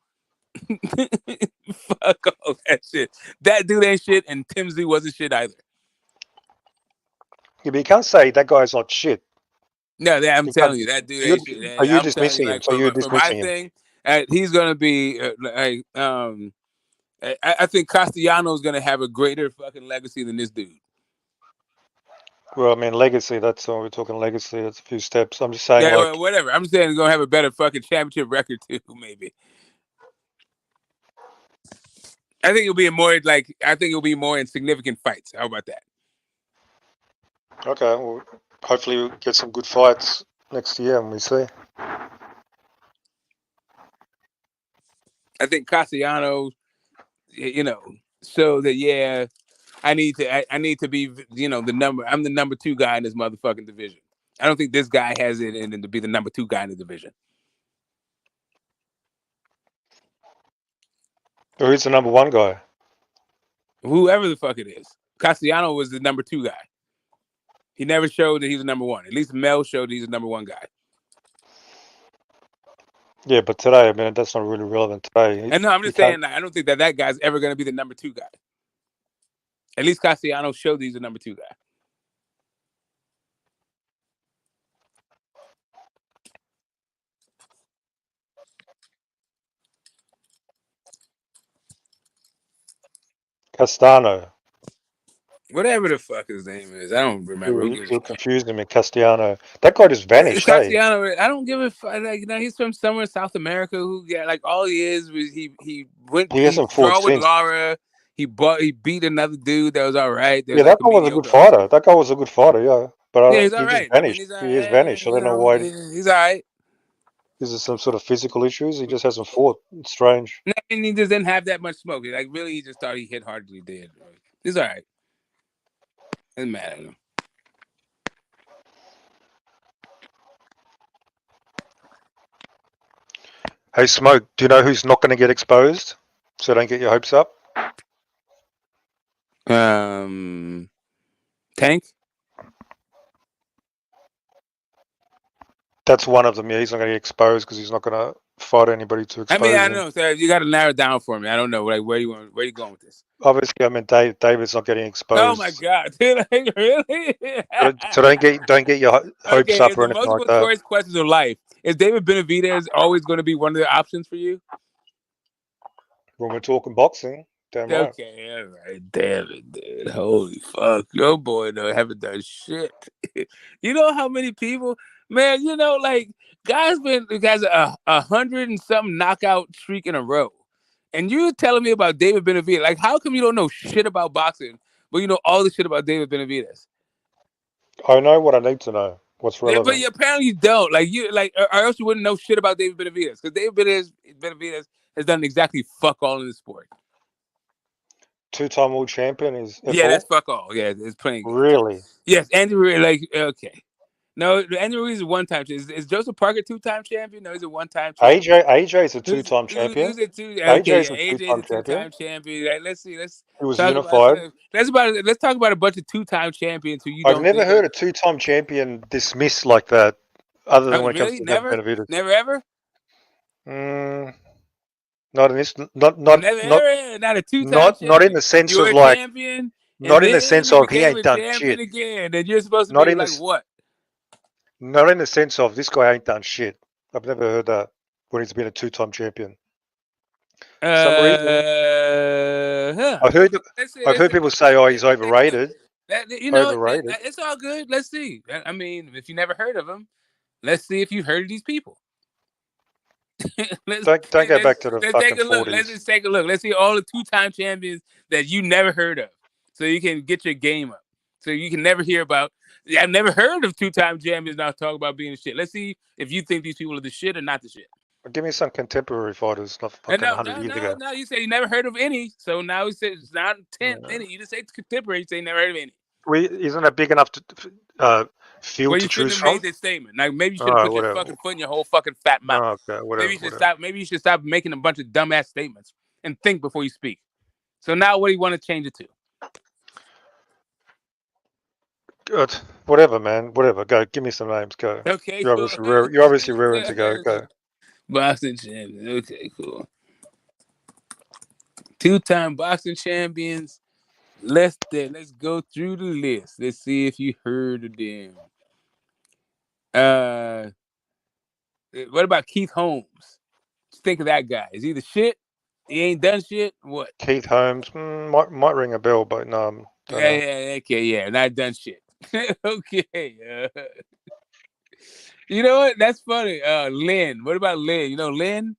Fuck all that shit. That dude ain't shit, and Tim Tszyu wasn't shit either. Yeah, but you can't say that guy's not shit. No, I'm telling you, that dude ain't shit. Are you dismissing him? So you're dismissing him? He's gonna be I think Castellano's gonna have a greater fucking legacy than this dude. Well, I mean, legacy. That's all we're talking. Legacy. That's a few steps. I'm just saying, yeah, like, whatever. I'm just saying he's gonna have a better fucking championship record too, maybe. I think it'll be more in significant fights. How about that? Okay. Well, hopefully we'll get some good fights next year, and we see. I think Castellano, you know, so that I need to be, you know, I'm the number 2 guy in this motherfucking division. I don't think this guy has it in to be the number 2 guy in the division. Who's the number 1 guy? Whoever the fuck it is. Castellano was the number 2 guy. He never showed that he was number 1. At least Mel showed he's the number 1 guy. Yeah, but today, I mean, that's not really relevant today. And no, I'm just saying, I don't think that guy's ever going to be the number 2 guy. At least Castellano showed he's the number 2 guy. Castano. Whatever the fuck his name is, I don't remember. You're confusing me, Castellano. That guy just vanished. Castellano, I don't give a fuck. Like, you know, he's from somewhere in South America. Like all he is was he went. He hasn't fought with Lara. He beat another dude that was all right. Yeah, that guy was a good fighter. That guy was a good fighter. Yeah, but he's all right. Vanished. He is vanished. I don't know why. He's all right. Is there some sort of physical issues? He just hasn't fought. It's strange. No, and he just didn't have that much smoke. Like really, he just thought he hit harder than he did. He's all right. Doesn't matter. Hey, Smoke, do you know who's not going to get exposed? So don't get your hopes up. Tank? That's one of them. Yeah, he's not going to get exposed because he's not going to fight anybody to expose him. I know. So you got to narrow it down for me. I don't know. Like, where you going with this? Obviously, I mean, David's not getting exposed. Oh my god, dude! Like, really? So don't get your hopes up or anything like that. The most notorious questions of life: is David Benavidez always going to be one of the options for you? When we're talking boxing, damn right. Okay, all right, damn it, dude! Holy fuck, your boy haven't done shit. You know how many people, man? You know, like guys has a 100 and something knockout streak in a row. And you telling me about David Benavidez? Like, how come you don't know shit about boxing, but you know all the shit about David Benavidez? I know what I need to know. What's relevant? Yeah, but apparently you don't. Or else you wouldn't know shit about David Benavidez. Because David Benavidez has done exactly fuck all in the sport. 2-time world champion is. Yeah, that's fuck all. Yeah, it's playing. Really? Yes, Andy Ruiz. Okay. No, Andy Ruiz is a 1-time champion. Is Joseph Parker 2-time champion? No, he's a 1-time champion. AJ is a 2-time champion. AJ is a 2-time champion. Like, let's see. He was unified. Let's talk about a bunch of 2-time champions who you don't. I've never heard a 2-time champion dismissed like that, other than when it comes to Benavidez. Never ever. Not in this. Not a 2-time champion. Not in the sense You're of like. Champion. Not in the then sense he of he became ain't a done champion shit. again. And you're supposed to Not be in like, the what? not in the sense of this guy ain't done shit. I've never heard that when he's been a 2-time champion. Some reason I've heard Okay. I've heard people say, "Oh, he's overrated." You know, Overrated. it's all good. Let's see. I mean, if you never heard of him, let's see if you've heard of these people. let's, Don't go back to the let's take fucking a look. Let's 40s. just take a look. Let's see all the 2-time champions that you never heard of, so you can get your game up. So you can never hear about. I've never heard of 2-time champions now talk about being the shit. Let's see if you think these people are the shit or not the shit. Give me some contemporary fighters, not And fucking 100 years ago. no. You say you never heard of any. So now he says it's not 10th any. You just say it's contemporary. You say you never heard of any. Isn't it big enough to field Well, to you shouldn't choose have from? made this statement. Like maybe you should have Alright, put your whatever. fucking foot in your whole fucking fat mouth. Okay, whatever. Maybe you should stop making a bunch of dumbass statements and think before you speak. So now, what do you want to change it to? Good. Whatever, man. Whatever. Go. Give me some names. Go. Okay, You're cool. obviously raring to go. Go. Boxing champion. Okay, cool. 2-time boxing champions. Let's go through the list. Let's see if you heard of them. What about Keith Holmes? Think of that guy. Is he the shit? He ain't done shit. What? Keith Holmes might ring a bell, but no. Yeah. Not done shit. Okay. You know what? That's funny. Lynn. What about Lynn? You know Lynn?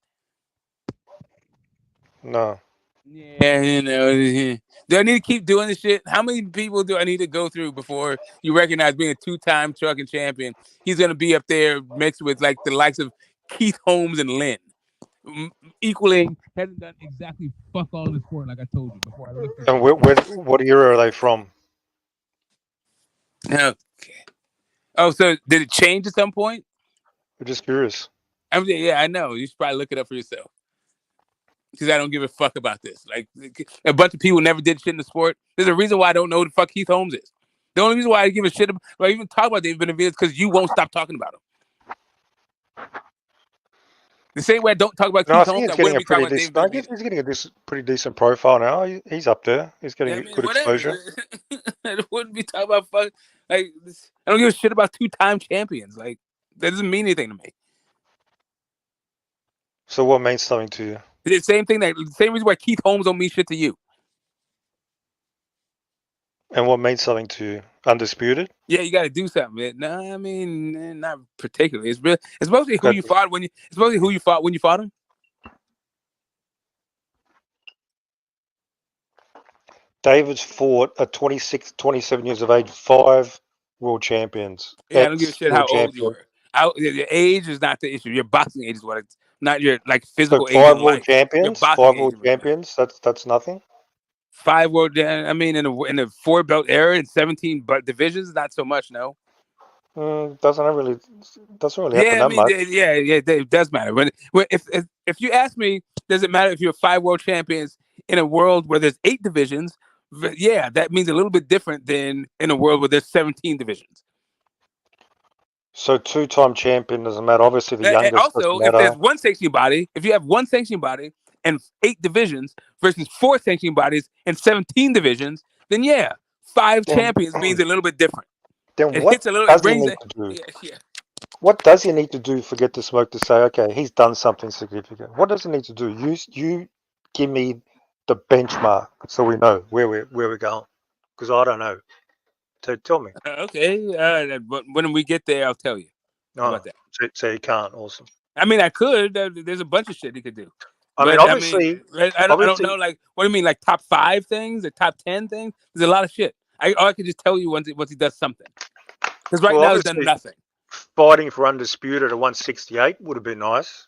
No. Yeah, you know. Do I need to keep doing this shit? How many people do I need to go through before you recognize being a 2-time trucking champion? He's gonna be up there mixed with like the likes of Keith Holmes and Lynn. Equaling hasn't done exactly fuck all in the sport, like I told you before. And what era are they from? Okay. Oh, so did it change at some point? I'm just curious. Yeah, I know. You should probably look it up for yourself. Because I don't give a fuck about this. Like a bunch of people never did shit in the sport. There's a reason why I don't know who the fuck Keith Holmes is. The only reason why I give a shit about, or even talk about David Benavidez, is because you won't stop talking about him. The same way I don't talk about No, I Keith think Holmes, he's I getting wouldn't a be talking pretty about David decent. Benavidez. He's getting a pretty decent profile now. He's up there. He's getting good whatever. exposure. I wouldn't be talking about fuck. Like I don't give a shit about 2-time champions. Like that doesn't mean anything to me. So what means something to you? It's the same reason why Keith Holmes don't mean shit to you. And what means something to you? Undisputed? Yeah, you got to do something. No, I mean, not particularly. It's mostly who you fought when you fought him. David's fought at 26, 27 years of age, 5 world champions. Yeah, I don't give a shit how old you were. Your age is not the issue. Your boxing age is what it's not your like physical So age. 5 world champions. 5 world age, champions. That's nothing. 5 world. I mean, in a 4-belt era and 17 divisions, not so much. No. Doesn't really happen that much. It does matter. If you ask me, does it matter if you're 5 world champions in a world where there's 8 divisions? Yeah, that means a little bit different than in a world where there's 17 divisions. So 2-time champion doesn't matter. Obviously, the youngest also, doesn't matter. if there's one sanctioning body, if you have one sanctioning body and 8 divisions versus 4 sanctioning bodies and 17 divisions, then 5 champions means a little bit different. Then what does he need to do? What does he need to do for Get the Smoke to say, okay, he's done something significant? What does he need to do? You give me the benchmark so we know where we're going, because I don't know. So tell me. Okay, but when we get there, I'll tell you about that. So you can't. Awesome. I mean, I could. There's a bunch of shit he could do. I mean, obviously, I don't know. Like, what do you mean? Like top 5 things or top 10 things? There's a lot of shit. I could just tell you once he does something. Because now he's done nothing. Fighting for undisputed at 168 would have been nice.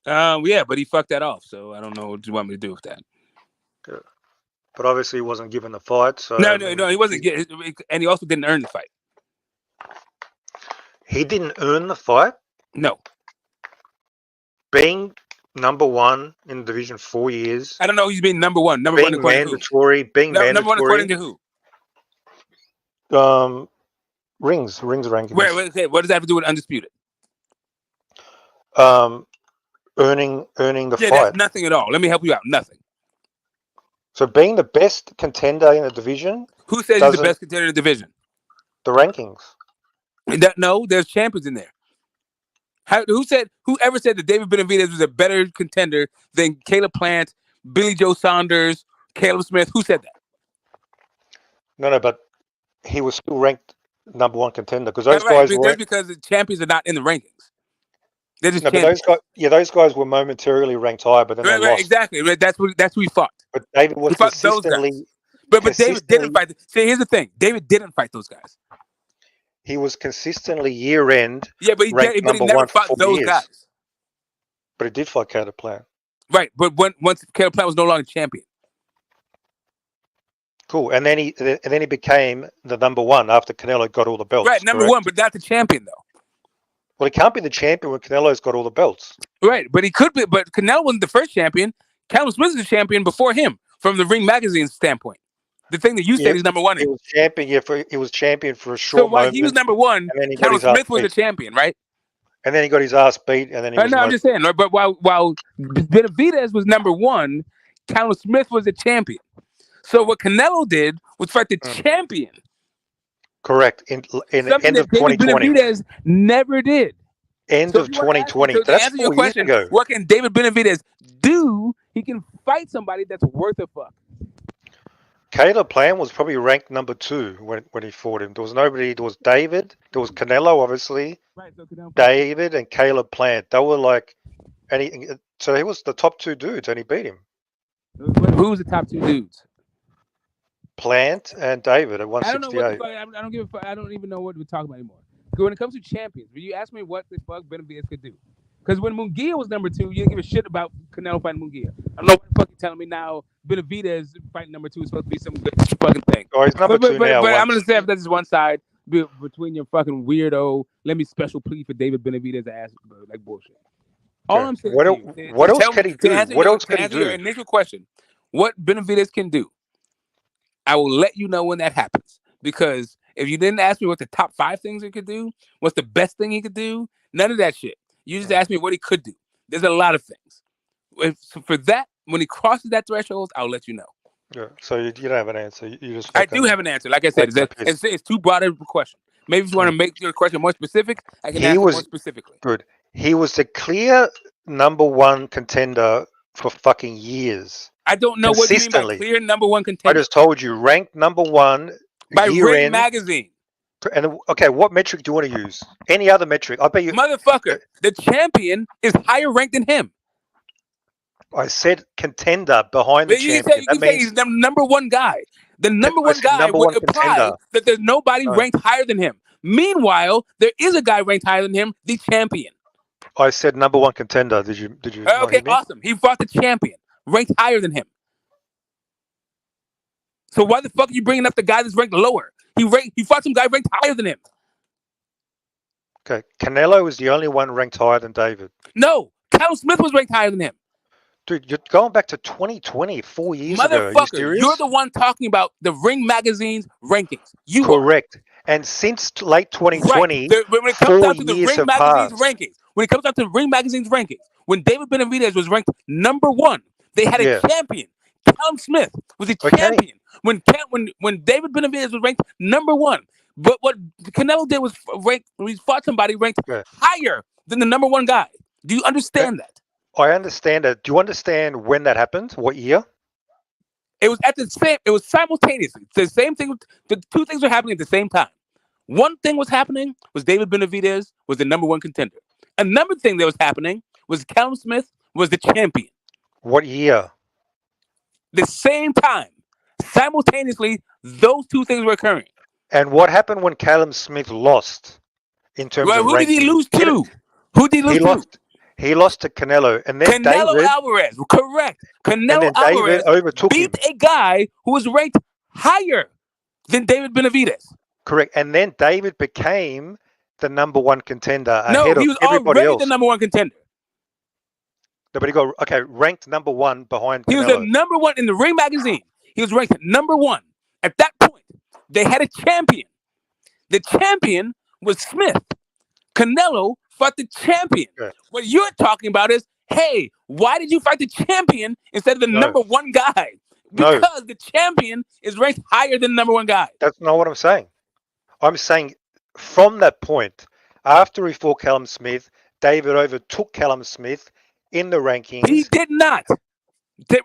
Yeah, but he fucked that off. So I don't know what you want me to do with that. Yeah. But obviously, he wasn't given the fight. So no, he wasn't getting, and he also didn't earn the fight. He didn't earn the fight. No. Being number 1 in Division 4 years. I don't know. He's been number 1. Number 1 according to who? Number 1 according to who? Rings rankings. Wait, what does that have to do with undisputed? Earning the fight. That's nothing at all. Let me help you out. Nothing. So being the best contender in the division, Who says he's the best contender in the division? The rankings. No, there's champions in there. Whoever said that David Benavidez was a better contender than Caleb Plant, Billy Joe Saunders, Caleb Smith? Who said that? No, but he was still ranked number one contender because those guys were. That's because the champions are not in the rankings. They're just champions. But those guys were momentarily ranked higher, but then they lost. Exactly. That's who he fought. But David was consistently. But David didn't fight. See, here's the thing: David didn't fight those guys. He was consistently year end. Yeah, but he never fought those guys. But he did fight Caleb Plant. Right, but once Caleb Plant was no longer champion. Cool, and then he became the number one after Canelo got all the belts. Right, number one, but not the champion though. Well, he can't be the champion when Canelo's got all the belts. Right, but he could be. But Canelo wasn't the first champion. Callum Smith is the champion before him, from the Ring Magazine standpoint. The thing that you said he's number one in. He was champion. Yeah, he was champion for a short moment. So he was number one. Callum Smith was the champion, right? And then he got his ass beat, and then he. I'm just saying. Right? But while Benavidez was number one, Callum Smith was the champion. So what Canelo did was fight the champion. Correct. In the end of 2020. Benavidez never did. End of 2020. So that's 4 years ago. What can David Benavidez do? He can fight somebody that's worth a fuck. Caleb Plant was probably ranked number 2 when he fought him. There was nobody. There was David. There was Canelo, obviously. Right. So David and Caleb Plant. They were like, so he was the top 2 dudes, and he beat him. Who was the top 2 dudes? Plant and David at 168. I don't give a fuck. I don't even know what we're talking about anymore. When it comes to champions, will you ask me what the fuck Benavidez could do? Because when Munguia was number 2, you didn't give a shit about Canelo fighting Munguia. I don't know what the fuck you're telling me now. Benavidez fighting number 2 is supposed to be some good fucking thing. Oh, he's number 2 now. But I'm gonna say if that's just one side between your fucking weirdo, let me special plea for David Benavidez ass like bullshit. All I'm saying. What else can he do? What else can he do? Your initial question: what Benavidez can do? I will let you know when that happens. Because if you didn't ask me what the top 5 things he could do, what's the best thing he could do, none of that shit. You just asked me what he could do. There's a lot of things. So for that, when he crosses that threshold, I'll let you know. Yeah. So you don't have an answer. You just. I do have an answer. Like I said, it's too broad of a question. Maybe if you want to make your question more specific, I can answer more specifically. Good. He was the clear number 1 contender for fucking years. I don't know what you mean by clear number 1 contender. I just told you, ranked number 1 by Ring Magazine. And okay, what metric do you want to use? Any other metric? I bet you. Motherfucker, the champion is higher ranked than him. I said contender behind the champion. You say he's the number 1 guy. The number 1 guy would imply that there's nobody ranked higher than him. Meanwhile, there is a guy ranked higher than him, the champion. I said number 1 contender. Did you? Okay, awesome. He fought the champion, ranked higher than him. So why the fuck are you bringing up the guy that's ranked lower? He fought some guy ranked higher than him. Okay, Canelo was the only one ranked higher than David. No, Callum Smith was ranked higher than him. Dude, you're going back to 2020, 4 years ago. Motherfucker, you're the one talking about the Ring Magazine's rankings. Correct. And since late 2020, when it comes down to the Ring Magazine's rankings, when David Benavidez was ranked number 1, they had a champion. Callum Smith was a champion. When David Benavidez was ranked number 1, but what Canelo did was he fought somebody ranked higher than the number 1 guy. Do you understand that? I understand that. Do you understand when that happened? What year? It was it was simultaneously. The same thing. The 2 things were happening at the same time. One thing was happening was David Benavidez was the number 1 contender. Another thing that was happening was Callum Smith was the champion. What year? The same time. Simultaneously, those 2 things were occurring. And what happened when Callum Smith lost in terms of who ranking? Did he lose to? Who did he lose to? He lost to Canelo. And then Canelo Alvarez. Correct. Canelo Alvarez beat a guy who was ranked higher than David Benavidez. Correct. And then David became the number 1 contender ahead of everybody else. No, he was already the number 1 contender. No, but he got, ranked number 1 behind Canelo. He was the number 1 in the Ring Magazine. He was ranked number 1. At that point, they had a champion. The champion was Smith. Canelo fought the champion. Yeah. What you're talking about is, hey, why did you fight the champion instead of the number 1 guy? No, Because the champion is ranked higher than the number one guy. that's not what I'm saying. I'm saying from that point, after he fought Callum Smith, David overtook Callum Smith in the He rankings. did not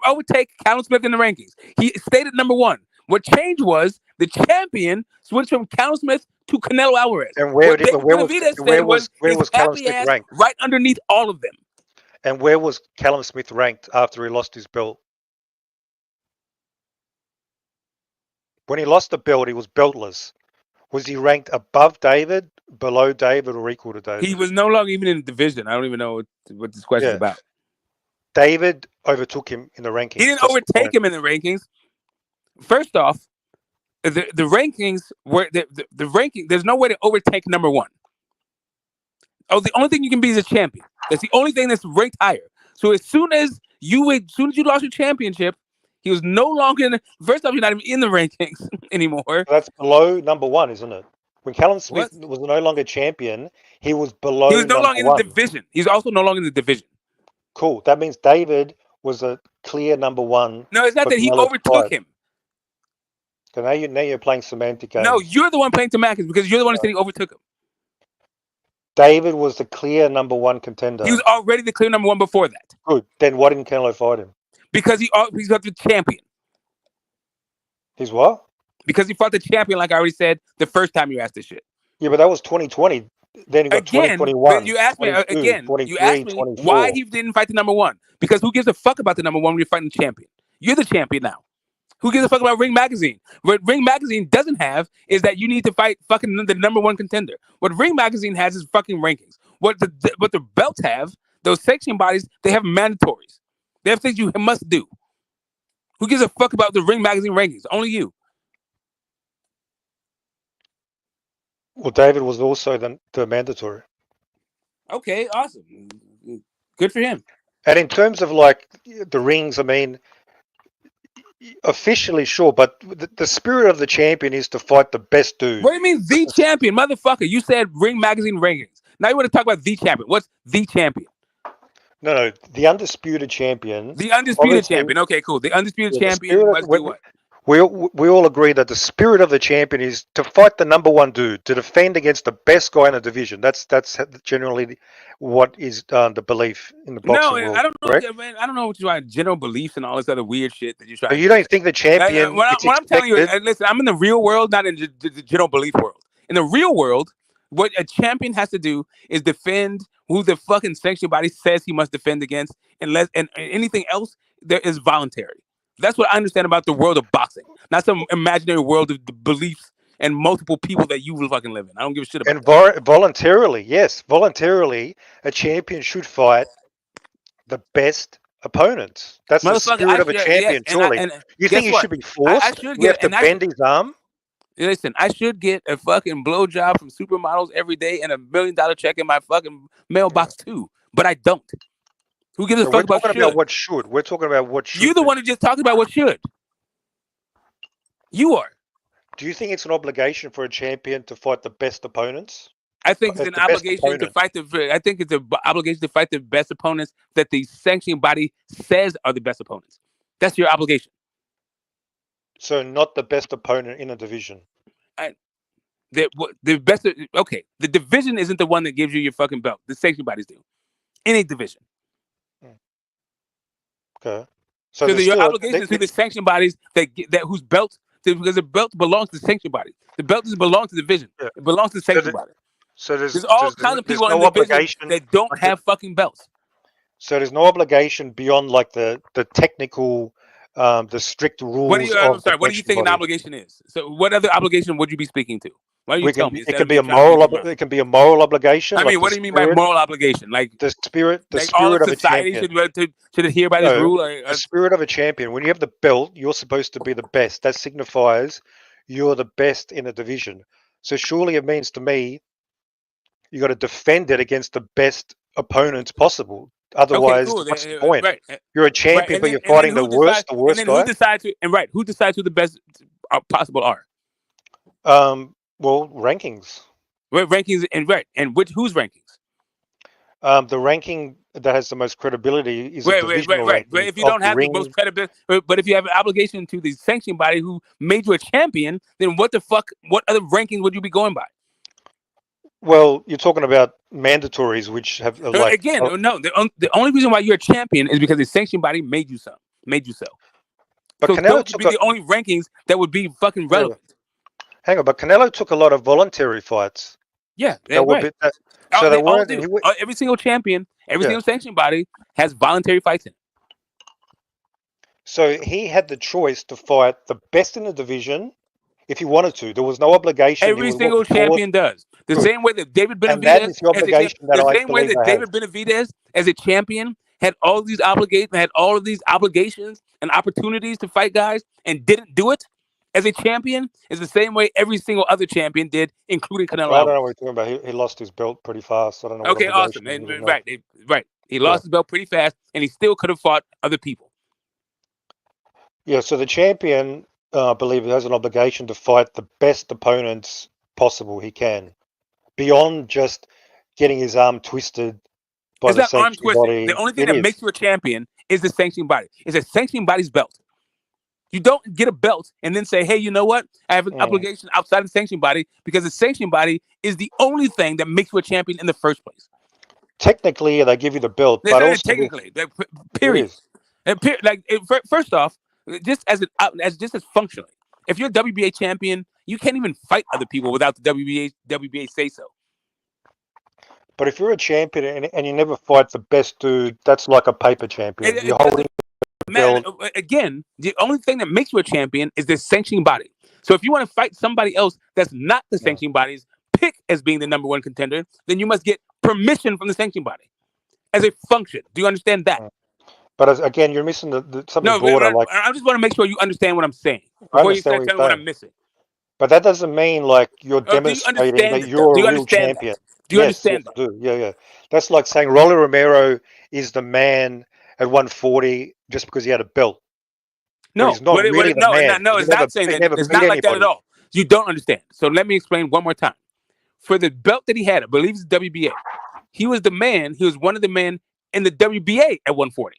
overtake Callum Smith in the rankings. He stayed at number one. What changed was the champion switched from Callum Smith to Canelo Alvarez. And What David Benavidez said was his Callum happy Smith ass ranked? right underneath all of them. And where was Callum Smith ranked after he lost his belt? When he lost the belt, he was beltless. Was he ranked above David, below David, or equal to David? He was no longer even in the division. I don't even know what this question is about. David overtook him in the rankings. He didn't overtake him in the rankings. First off, the rankings were the ranking. There's no way to overtake number one. Oh, the only thing you can be is a champion. That's the only thing that's ranked higher. So as soon as you lost your championship, he was no longer in the first off, you're not even in the rankings anymore. That's below number one, isn't it? When Callum Smith was no longer champion, he was below. He was no longer in one. the division. He's also no longer in the division. Cool. That means David was a clear number one. No, it's not that he overtook him. So now you're playing semantic games. No, you're the one playing semantics because you're the one who said he overtook him. David was the clear number one contender. He was already the clear number one before that. Good. Then why didn't Canelo fight him? Because he's got the champion. He's what? Because he fought the champion, like I already said the first time you asked this shit. Yeah, but that was 2020. Then he got 2021. You asked me again. You asked me why he didn't fight the number one. Because who gives a fuck about the number one when you're fighting the champion? You're the champion now. Who gives a fuck about Ring Magazine? What Ring Magazine doesn't have is that you need to fight fucking the number one contender. What Ring Magazine has is fucking rankings. What the belts have, those section bodies, they have mandatories. They have things you must do. Who gives a fuck about the Ring Magazine rankings? Only you. Well, David was also the mandatory. Okay, awesome. Good for him. And in terms of like the rings, I mean, officially sure, but the spirit of the champion is to fight the best dude. What do you mean the champion, motherfucker? You said Ring Magazine rankings. Now you want to talk about the champion. What's the champion? No, the undisputed champion. The undisputed champion. Okay, cool. The undisputed champion must do what? We all agree that the spirit of the champion is to fight the number one dude, to defend against the best guy in the division. That's generally what is the belief in the boxing world. I don't know, correct? man. I don't know what you want, general beliefs and all this other weird shit that you try. But you don't think the champion? What I'm telling you, listen, I'm in the real world, not in the general belief world. In the real world, what a champion has to do is defend who the fucking sanctioning body says he must defend against, and anything else there is voluntary. That's what I understand about the world of boxing, not some imaginary world of the beliefs and multiple people that you will fucking live in. I don't give a shit about that. And voluntarily, yes, voluntarily, a champion should fight the best opponents. That's the spirit of a champion, surely. You think he should be forced? You have to bend his arm? Listen, I should get a fucking blowjob from supermodels every day and $1 million check in my fucking mailbox too, but I don't. Who gives a fuck about should? We're talking about what should. You're the one who just talked about what should. You are. Do you think it's an obligation for a champion to fight the best opponents? I think it's an obligation to fight I think it's an obligation to fight the best opponents that the sanctioning body says are the best opponents. That's your obligation. So not the best opponent in a division. The best. Okay, the division isn't the one that gives you your fucking belt. The sanctioning bodies do. In a division. Okay. So your obligation is to the sanctioning bodies that whose belt, because the belt belongs to the sanctioning body. The belt doesn't belong to the division. Yeah. It belongs to the sanctioning body. So there's all kinds of people in the division that don't have fucking belts. So there's no obligation beyond like the technical, the strict rules. What do you think an obligation is? So what other obligation would you be speaking to? Why don't you tell me? It can be a moral. It can be a moral obligation. I mean, what do you mean by moral obligation? Like the spirit of a champion. Should adhere by this rule. The spirit of a champion. When you have the belt, you're supposed to be the best. That signifies you're the best in a division. So surely it means to me, you got to defend it against the best opponents possible. Otherwise, what's the point? Right. You're a champion, but you're fighting the worst guy. And then who decides who the best possible are? Well, rankings. Rankings and whose rankings? The ranking that has the most credibility is a divisional Right. But ranking if you of don't the have the most ring. credibility, but if you have an obligation to the sanctioning body who made you a champion, then what the fuck? What other rankings would you be going by? Well, you're talking about mandatories, which have Again, no. The only reason why you're a champion is because the sanctioning body made you so. Made you so. but So Canelo those would took be the only rankings that would be fucking yeah, relevant. hang on, but Canelo took a lot of voluntary fights Yeah, that were right. so They they all weren't. do. Every single champion, every Yeah. single sanctioning body has voluntary fights in it. So he had the choice to fight the best in the division if he wanted to. There was no obligation. He Every was single looking forward. champion does. The Good. same way that David And that Benavidez is the obligation that the I same way believe that they have. David Benavidez as a champion had all of these obligations and opportunities to fight guys and didn't do it as a champion is the same way every single other champion did, including Canelo I don't know what Alvarez. you're talking about. He lost his belt pretty fast. I don't know what Okay, obligation awesome. he And, didn't have. right. He Yeah. lost his belt pretty fast, and he still could have fought other people. Yeah, so the champion, I believe, has an obligation to fight the best opponents possible he can, beyond just getting his arm twisted by It's the not arm sanctioning twisting. The body. only thing It that is. makes you a champion is the sanctioning body. It's a sanctioning body's belt. You don't get a belt and then say, hey, you know what? I have an obligation outside of the sanctioning body because the sanctioning body is the only thing that makes you a champion in the first place. Technically, they give you the belt, It's but not even also technically, it period. is. First off, just as functionally, if you're a WBA champion, you can't even fight other people without the WBA say so. But if you're a champion and you never fight the best dude, that's like a paper champion. You're holding the Man, belt. again, the only thing that makes you a champion is the sanctioning body. So if you want to fight somebody else that's not the sanctioning body's pick as being the number one contender, then you must get permission from the sanctioning body as a function. Do you understand that? But again, you're missing something No, broader. Like I just want to make sure you understand what I'm saying I before you understand start what telling you're me what saying, I'm missing. but that doesn't mean like you're Do you demonstrating understand that it, though? you're Do a you real understand champion. that? Do you Yes, understand I that? do. Yeah. That's like saying Rolly Romero is the man at 140 just because he had a belt, but No, he's not really the man. no, it's not saying He that. never It's beat not like that at anybody. all. You don't understand. So let me explain one more time. For the belt that he had, I believe it's WBA. He was the man. He was one of the men in the WBA at 140.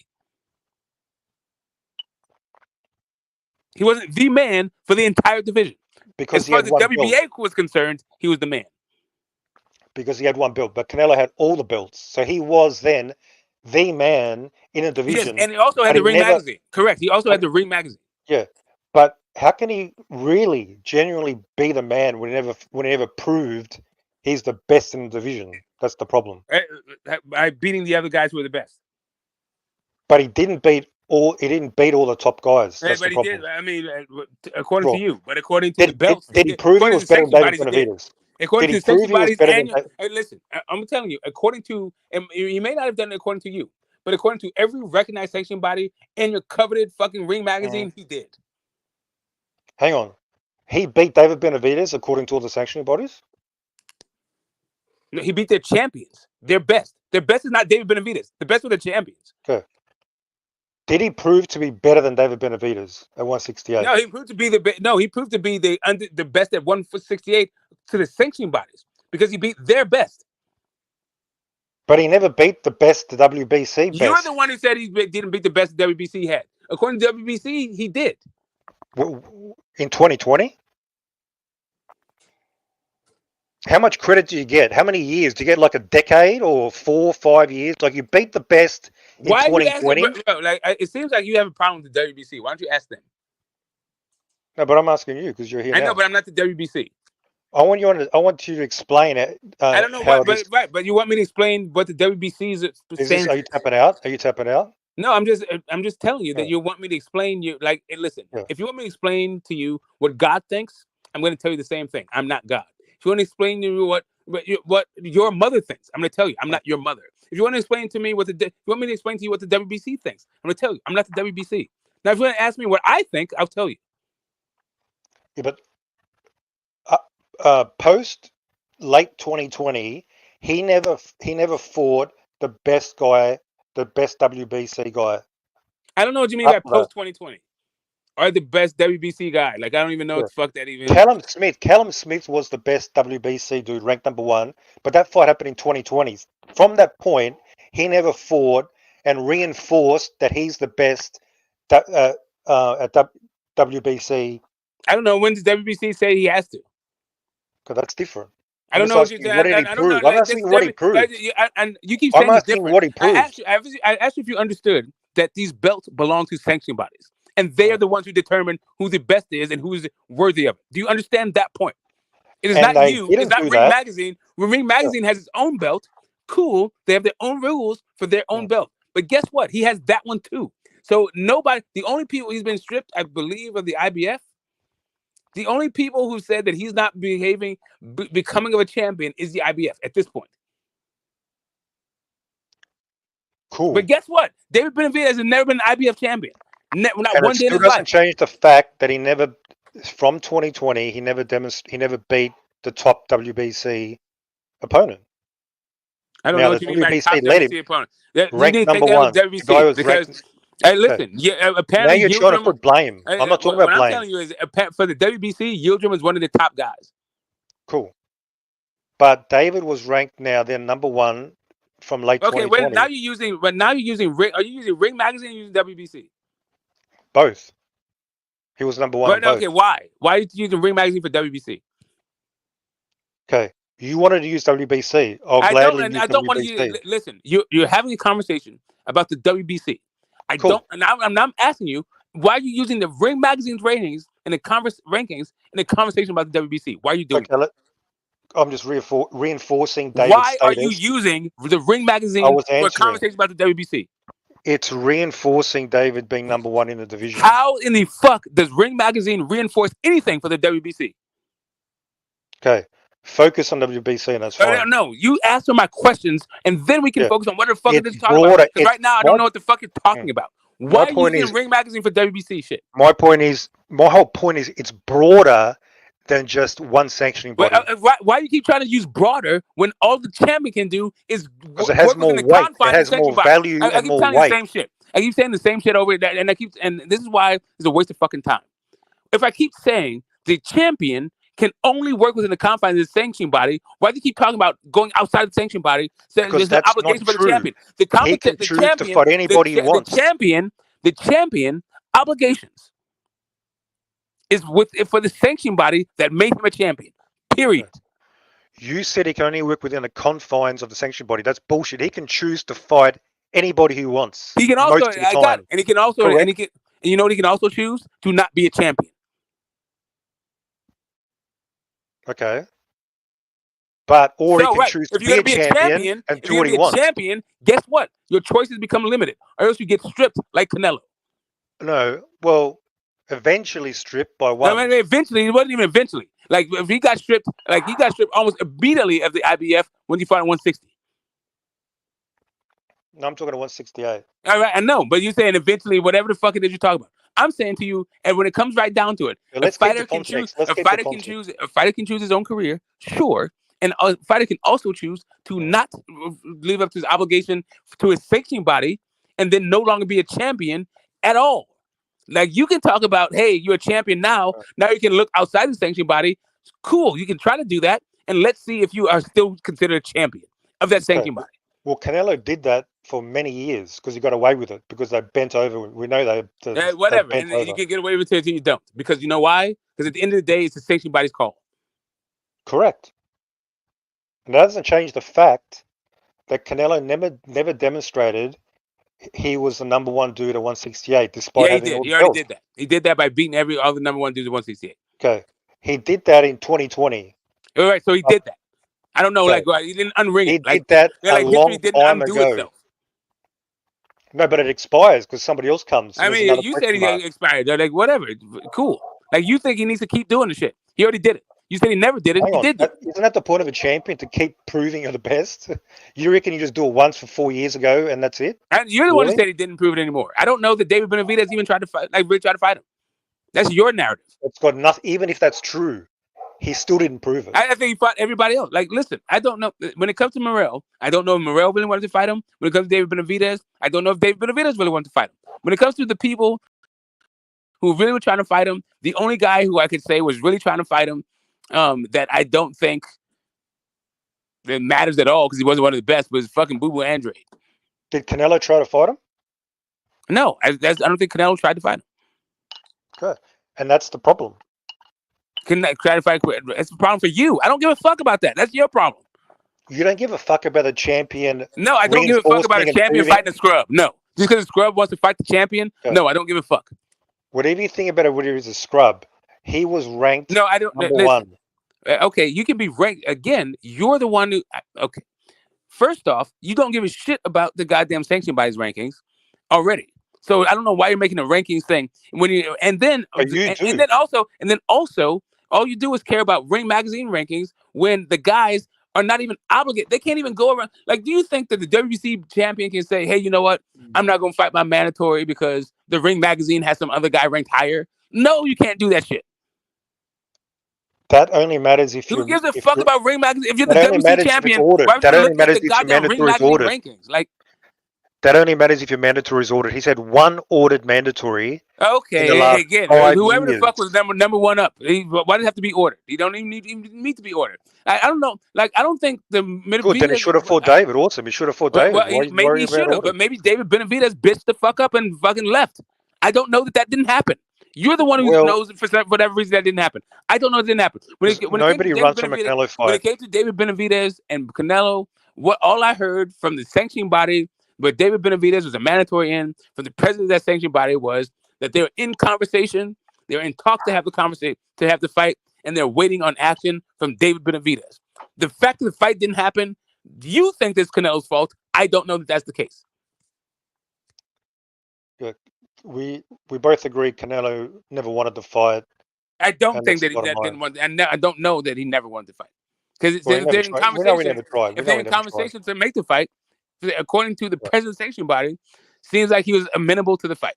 He wasn't the man for the entire division. As Because he far as had the one belt. WBA was concerned, he was the man. Because he had one belt, but Canelo had all the belts, so he was then the man in a Yes, division. and he also had But the he Ring never. magazine. Correct. He also had the Ring magazine. Yeah, but how can he really genuinely be the man when he never proved he's the best in the division? That's the problem. By beating the other guys who were the best. But he didn't beat all. He didn't beat all the top guys. That's the But he did. problem. I mean, according to Well, you, but according to the did, belts, did he prove he according was to the better than sanctioning David bodies, he did. Benavidez? According Did to he the prove sanctioning he was bodies better and than? your, hey, listen, I'm telling you, according to, and you may not have done it according to you, but according to every recognized sanctioning body and your coveted fucking Ring magazine, he did. Hang on, he beat David Benavidez according to all the sanctioning bodies. No, he beat their champions, their best. Their best is not David Benavidez. The best were the champions. Okay. Did he prove to be better than David Benavidez at 168? No, he proved to be the best at 168 to the sanctioning bodies because he beat their best. But he never beat the best, the WBC best. You're the one who said he didn't beat the best WBC had. According to WBC, he did. In 2020? How much credit do you get? How many years? Do you get like a decade or 4 or 5 years? Like you beat the best in Why are you asking? 2020? Bro, like it seems like you have a problem with the WBC. Why don't you ask them? No, but I'm asking you because you're here I know, now. but I'm not the WBC. I want you to explain it. I don't know how what, it is. but you want me to explain what the WBC stands Are you tapping out? Are you tapping out? No, I'm just telling you that you want me to explain you like hey, listen, Yeah. if you want me to explain to you what God thinks, I'm going to tell you the same thing. I'm not God. If you want to explain to you what your mother thinks, I'm going to tell you I'm not your mother. If you want to explain to me if you want me to explain to you what the WBC thinks, I'm going to tell you I'm not the WBC. Now, if you want to ask me what I think, I'll tell you. Yeah, but post late 2020, he never fought the best guy, the best WBC guy. I don't know what you mean by post 2020. or the best WBC guy. Like I don't even know Yeah. what the fuck that even. Callum Smith was the best WBC dude, ranked number 1, but that fight happened in 2020. From that point, he never fought and reinforced that he's the best at WBC. I don't know when does WBC say he has to. Because that's different. I I'm don't just know what you're asking, saying. what did he I don't know. prove? I'm Like, asking what he proved. And you keep I'm saying it's asking different. what he proved. I asked you if you understood that these belts belong to sanctioning bodies, and they are the ones who determine who the best is and who is worthy of it. Do you understand that point? It is And not they you. It's didn't not do Ring that. Magazine. When Ring Magazine has its own belt, cool. They have their own rules for their own belt. But guess what? He has that one too. So nobody. The only people he's been stripped, I believe, of the IBF. The only people who said that he's not becoming of a champion is the IBF at this point. Cool. But guess what? David Benavidez has never been an IBF champion. Not And one it day in still his doesn't life. change the fact that he never, from 2020, he never beat the top WBC opponent. I don't Now, know what the you mean by WBC top led him, WBC opponent. You ranked need to take number that one. with The guy WBC was because, ranked. hey, listen, Now apparently you're trying to Yildirim. put blame. I'm not talking what about I'm blame. telling you is for the WBC, Yildirim is one of the top guys. Cool. But David was ranked then number 1 from late 2020. Now you're using Ring. Are you using Ring Magazine or using WBC? Both. He was number 1 on both. Okay, why? Why are you using Ring Magazine for WBC? Okay. You wanted to use WBC. I'll gladly use WBC. I don't want to use. Listen, you're having a conversation about the WBC. I'm asking you, why are you using the Ring Magazine's ratings and the rankings in the conversation about the WBC? Why are you doing that? I'm just reinforcing David's Why are status. you using the Ring Magazine for a conversation about the WBC? It's reinforcing David being number 1 in the division. How in the fuck does Ring Magazine reinforce anything for the WBC? Okay. Focus on WBC and that's fine. No, you answer my questions and then we can focus on what the fuck it is talking about. Because right now I don't know what the fuck you're talking about. Why are you using Ring Magazine for WBC shit? My whole point is it's broader than just one sanctioning body. Why you keep trying to use broader when all the champion can do is because it has more weight, it has more value and more weight. The same shit. I keep saying the same shit over there, and this is why it's a waste of fucking time. If I keep saying the champion can only work within the confines of the sanctioning body, why do you keep talking about going outside the sanctioning body? Because that's an obligation for the champion. He can choose to fight anybody he wants. The champion obligations is for the sanctioning body that made him a champion. Period. You said he can only work within the confines of the sanctioning body. That's bullshit. He can choose to fight anybody he wants. He can also, most of the time. and he can also, and you know what he can also choose? To not be a champion. Okay. Or he can choose to be a champion and do what he wants. Champion, guess what? Your choices become limited, or else you get stripped like Canelo. No, well, eventually stripped by one. No, eventually, it wasn't even eventually. Like if he got stripped, almost immediately of the IBF when he fought at 160. No, I'm talking to 168. All right, I know, but you're saying eventually, whatever the fuck it is you're talking about. I'm saying to you, and when it comes right down to it, a fighter can choose his own career, sure, and a fighter can also choose to not live up to his obligation to his sanctioning body, and then no longer be a champion at all. Like you can talk about, hey, you're a champion now. Now you can look outside the sanctioning body. Cool, you can try to do that, and let's see if you are still considered a champion of that sanctioning body. Well, Canelo did that for many years because he got away with it because they bent over. We know whatever, they and you can get away with it until you don't. Because you know why? Because at the end of the day, it's the sanctioning body's call. Correct. And that doesn't change the fact that Canelo never demonstrated he was the number 1 dude at 168, despite having all the belts. He already did that. He did that by beating every other number 1 dude at 168. Okay. He did that in 2020. All right, so he did that. I don't know, he didn't unring it. He did that a long time ago. Itself. No, but it expires because somebody else comes. I mean, you said he expired. They're like, whatever, cool. Like, you think he needs to keep doing the shit. He already did it. You said he never did it. He did it. Isn't that the point of a champion, to keep proving you're the best? You reckon you just do it once for 4 years ago and that's it? And you're the one who said he didn't prove it anymore. I don't know that David Benavidez even tried to fight, really tried to fight him. That's your narrative. It's got nothing. Even if that's true, he still didn't prove it. I think he fought everybody else. Like, listen, I don't know. When it comes to Morrell, I don't know if Morrell really wanted to fight him. When it comes to David Benavidez, I don't know if David Benavidez really wanted to fight him. When it comes to the people who really were trying to fight him. The only guy who I could say was really trying to fight him, that I don't think that matters at all because he wasn't one of the best, was fucking Boo Boo Andrade. Did Canelo try to fight him? No, I don't think Canelo tried to fight him. Good. And that's the problem. Try to fight. It's a problem for you. I don't give a fuck about that. That's your problem. You don't give a fuck about the champion. No, I don't give a fuck about a champion fighting a scrub. No. Just because the scrub wants to fight the champion? Yeah. No, I don't give a fuck. Whatever you think about it, whether he's a scrub, he was ranked number one. Okay, you can be ranked. Again, you're the one who... Okay. First off, you don't give a shit about the goddamn sanction bodies rankings already. So I don't know why you're making a rankings thing. And then also, all you do is care about Ring Magazine rankings when the guys are not even obligated. They can't even go around. Like, do you think that the WBC champion can say, hey, you know what? I'm not going to fight my mandatory because the Ring Magazine has some other guy ranked higher? No, you can't do that shit. That only matters if you... Who gives a fuck about Ring Magazine? If you're the WBC champion, why would you look at the goddamn Ring Magazine rankings? Like, that only matters if your mandatory is ordered. He's had one ordered mandatory. Okay, again, whoever the fuck was number one up, why does it have to be ordered? He don't even need to be ordered. I don't know. Like, I don't think the... Good, then he should have fought David. Awesome, he should have fought David. Well, maybe he should have, but maybe David Benavidez bitched the fuck up and fucking left. I don't know that didn't happen. You're the one who knows for whatever reason that didn't happen. I don't know it didn't happen. Nobody runs from a Canelo fight. When it came to David Benavidez and Canelo, all I heard from the sanctioning body, but David Benavidez was a mandatory in from the president of that sanctioning body, was that they were in conversation, they were in talk to have the conversation, to have the fight, and they're waiting on action from David Benavidez. The fact that the fight didn't happen, you think it's Canelo's fault. I don't know that that's the case. Yeah, we both agree Canelo never wanted to fight. I don't think that he didn't want, and I don't know that he never wanted to fight because they're in conversation. If they're in conversation to make the fight, according to the president's sanction body, seems like he was amenable to the fight.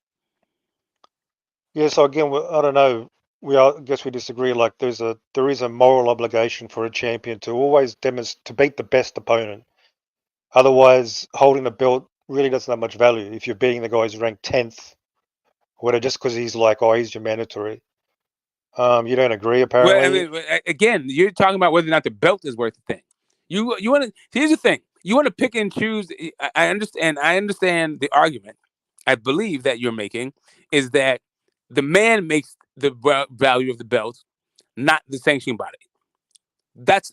Yeah, so again, I don't know. I guess we disagree. Like, there is a moral obligation for a champion to always to beat the best opponent. Otherwise, holding the belt really doesn't have much value if you're beating the guy who's ranked 10th, whatever, just because he's like, oh, he's your mandatory. You don't agree, apparently. Well, again, you're talking about whether or not the belt is worth the thing. You want to. Here's the thing. You want to pick and choose. I understand the argument. I believe that you're making is that the man makes the value of the belt, not the sanctioning body. That's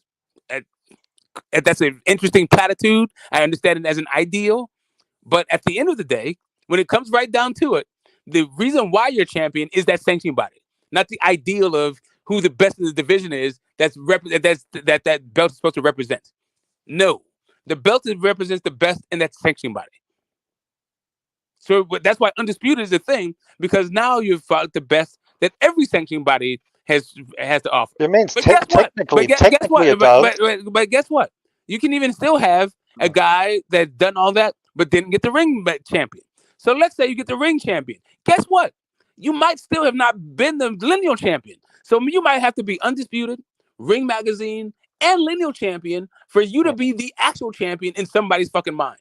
an interesting platitude. I understand it as an ideal, but at the end of the day, when it comes right down to it, the reason why you're champion is that sanctioning body, not the ideal of who the best in the division is. That belt is supposed to represent. No. The belt represents the best in that sanctioning body. So that's why undisputed is a thing, because now you've fought the best that every sanctioning body has to offer. It means technically it does. But guess what? You can even still have a guy that done all that but didn't get the ring champion. So let's say you get the ring champion. Guess what? You might still have not been the lineal champion. So you might have to be undisputed, Ring Magazine, and lineal champion for you to be the actual champion in somebody's fucking mind.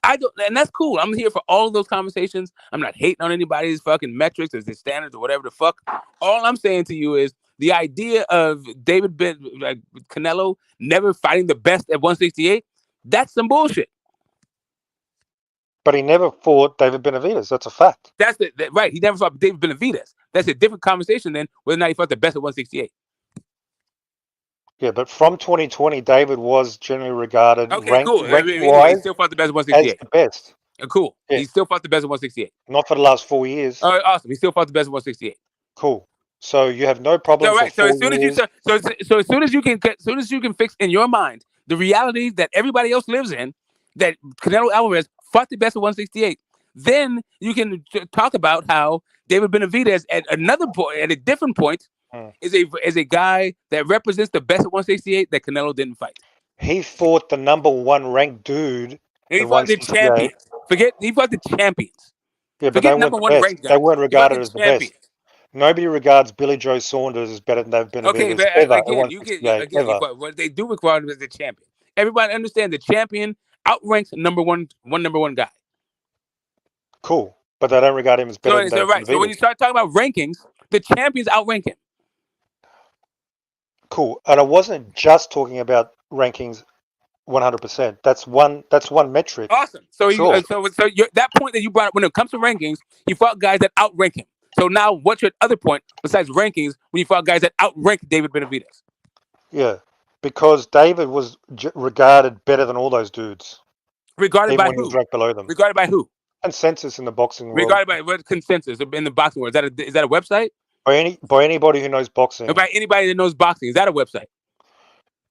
And that's cool. I'm here for all of those conversations. I'm not hating on anybody's fucking metrics or their standards or whatever the fuck. All I'm saying to you is the idea of Canelo never fighting the best at 168, that's some bullshit. But he never fought David Benavidez. That's a fact. Right. He never fought David Benavidez. That's a different conversation than whether or not he fought the best at 168. Yeah, but from 2020, David was generally regarded he still fought the best at 168. As the best. Cool. Yeah. He still fought the best at 168. Not for the last 4 years. Oh, awesome. He still fought the best at 168. Cool. So you have no problem. So as soon as you can fix in your mind the reality that everybody else lives in, that Canelo Alvarez fought the best at 168, then you can talk about how David Benavidez at a different point is a guy that represents the best at 168 that Canelo didn't fight. He fought the number one ranked dude. And he fought the champions. He fought the champions. Yeah, but they weren't They weren't regarded as the best. Nobody regards Billy Joe Saunders as better than they've been. Okay, but what they do regard him as the champion. Everybody understand the champion outranks number one guy. Cool. but they don't regard him as better than David right. So when you Benavidez. start talking about rankings, the champions outrank him. Cool. And I wasn't just talking about rankings 100%. That's one metric. Awesome. So Sure. that point that you brought up, when it comes to rankings, you fought guys that outrank him. So now, what's your other point besides rankings when you fought guys that outrank David Benavidez? Yeah, because David was regarded better than all those dudes. Regarded even by when he who? was ranked below them. Regarded by who? Consensus in the boxing world. Regarded by what consensus in the boxing world? Is that a website? By anybody who knows boxing. Or by anybody that knows boxing? Is that a website?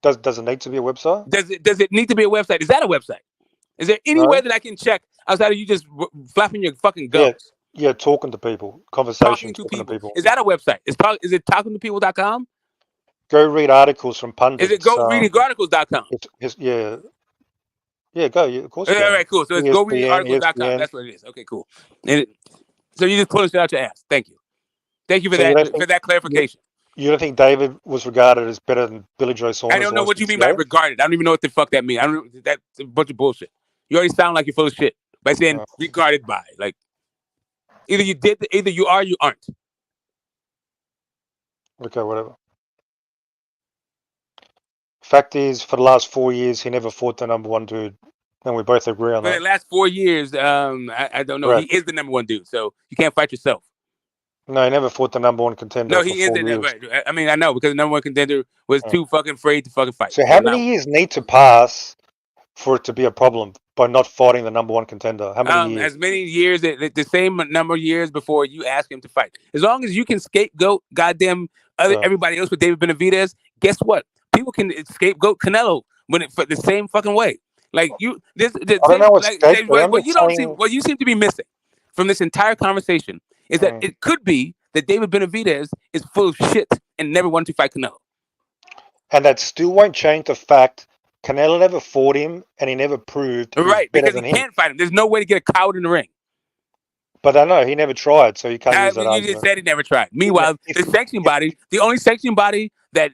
Does it need to be a website? Does it need to be a website? Is that a website? Is there any way that I can check outside of you just flapping your fucking gums? Yeah, talking to people, conversation, talking to people. Is that a website? Is it talkingtopeople.com? Go read articles from pundits. Is it go readingarticles.com? Yeah, go. Yeah, of course. All right, cool. So it's go readingarticles.com. ESPN. That's what it is. Okay, cool. So you just pulling shit out your ass. Thank you. Thank you for that clarification. You don't think David was regarded as better than Billy Joe Saunders? I don't know what you mean by regarded. I don't even know what the fuck that means. I don't know. That's a bunch of bullshit. You already sound like you're full of shit by saying regarded by. Like either you are or you aren't. Okay, whatever. Fact is, for the last 4 years, he never fought the number one dude, and we both agree on that. For the last 4 years, I don't know. Correct. He is the number one dude, so you can't fight yourself. No, he never fought the number one contender. No, he isn't. Right. I mean, I know because the number one contender was too fucking afraid to fucking fight. So how many years need to pass for it to be a problem by not fighting the number one contender? How many years? As many years, the same number of years before you ask him to fight. As long as you can scapegoat goddamn everybody else with David Benavidez, guess what? People can scapegoat Canelo for the same fucking way. Like you, I don't know what you seem to be missing from this entire conversation is that it could be that David Benavidez is full of shit and never wanted to fight Canelo. And that still won't change the fact Canelo never fought him and he never proved because he can't fight him. There's no way to get a coward in the ring. But I know he never tried, so you can't use that argument. You just said he never tried. Meanwhile, the only sanctioning body that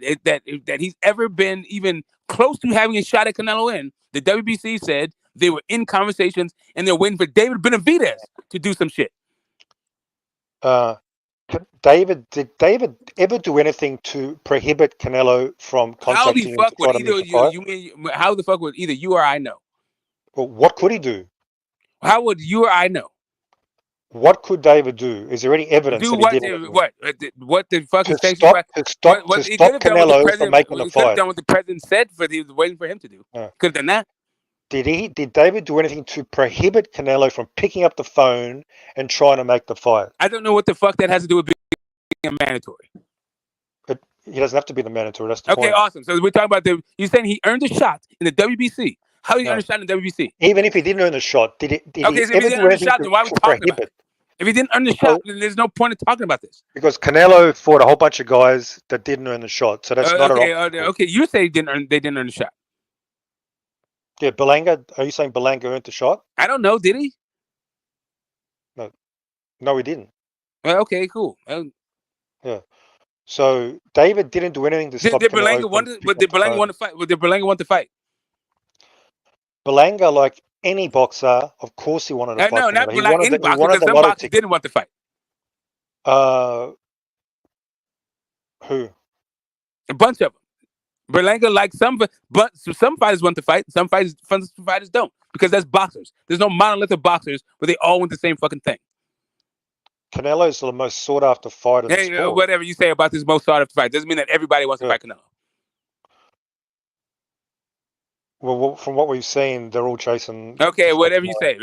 he's ever been even close to having a shot at Canelo in, the WBC said they were in conversations and they're waiting for David Benavidez to do some shit. Did David ever do anything to prohibit Canelo from contacting him? How the fuck would either you or I know? Well, what could he do? How would you or I know? What could David do? Is there any evidence? Do that he did what the fucking to stop Canelo from making the fight? Could have done what the president said he was waiting for him to do. Could have done that. Did David do anything to prohibit Canelo from picking up the phone and trying to make the fight? I don't know what the fuck that has to do with being mandatory. But he doesn't have to be the mandatory. That's the point. Okay, awesome. So we're talking about you're saying he earned a shot in the WBC. How did he earn a shot in the WBC? Even if he didn't earn the shot, did he so if he didn't earn the shot, then why are we talking about it? If he didn't earn the shot, then there's no point in talking about this. Because Canelo fought a whole bunch of guys that didn't earn the shot, so that's not okay. You say they didn't earn the shot. Yeah, Berlanga. Are you saying Berlanga earned the shot? I don't know. Did he? No, he didn't. Okay, cool. Yeah. So David didn't do anything to stop. Did Berlanga want to fight? Did Berlanga want to fight? Berlanga, like any boxer, of course he wanted to fight. No, not like any boxer, because some boxers didn't want to fight. Who? A bunch of them. Berlanga, like some fighters want to fight, some fighters don't, because that's boxers. There's no monolith of boxers where they all want the same fucking thing. Canelo's the most sought after fighter. Hey, whatever you say about this most sought after fight doesn't mean that everybody wants to fight Canelo. Well, from what we've seen, they're all chasing. Okay, whatever you say,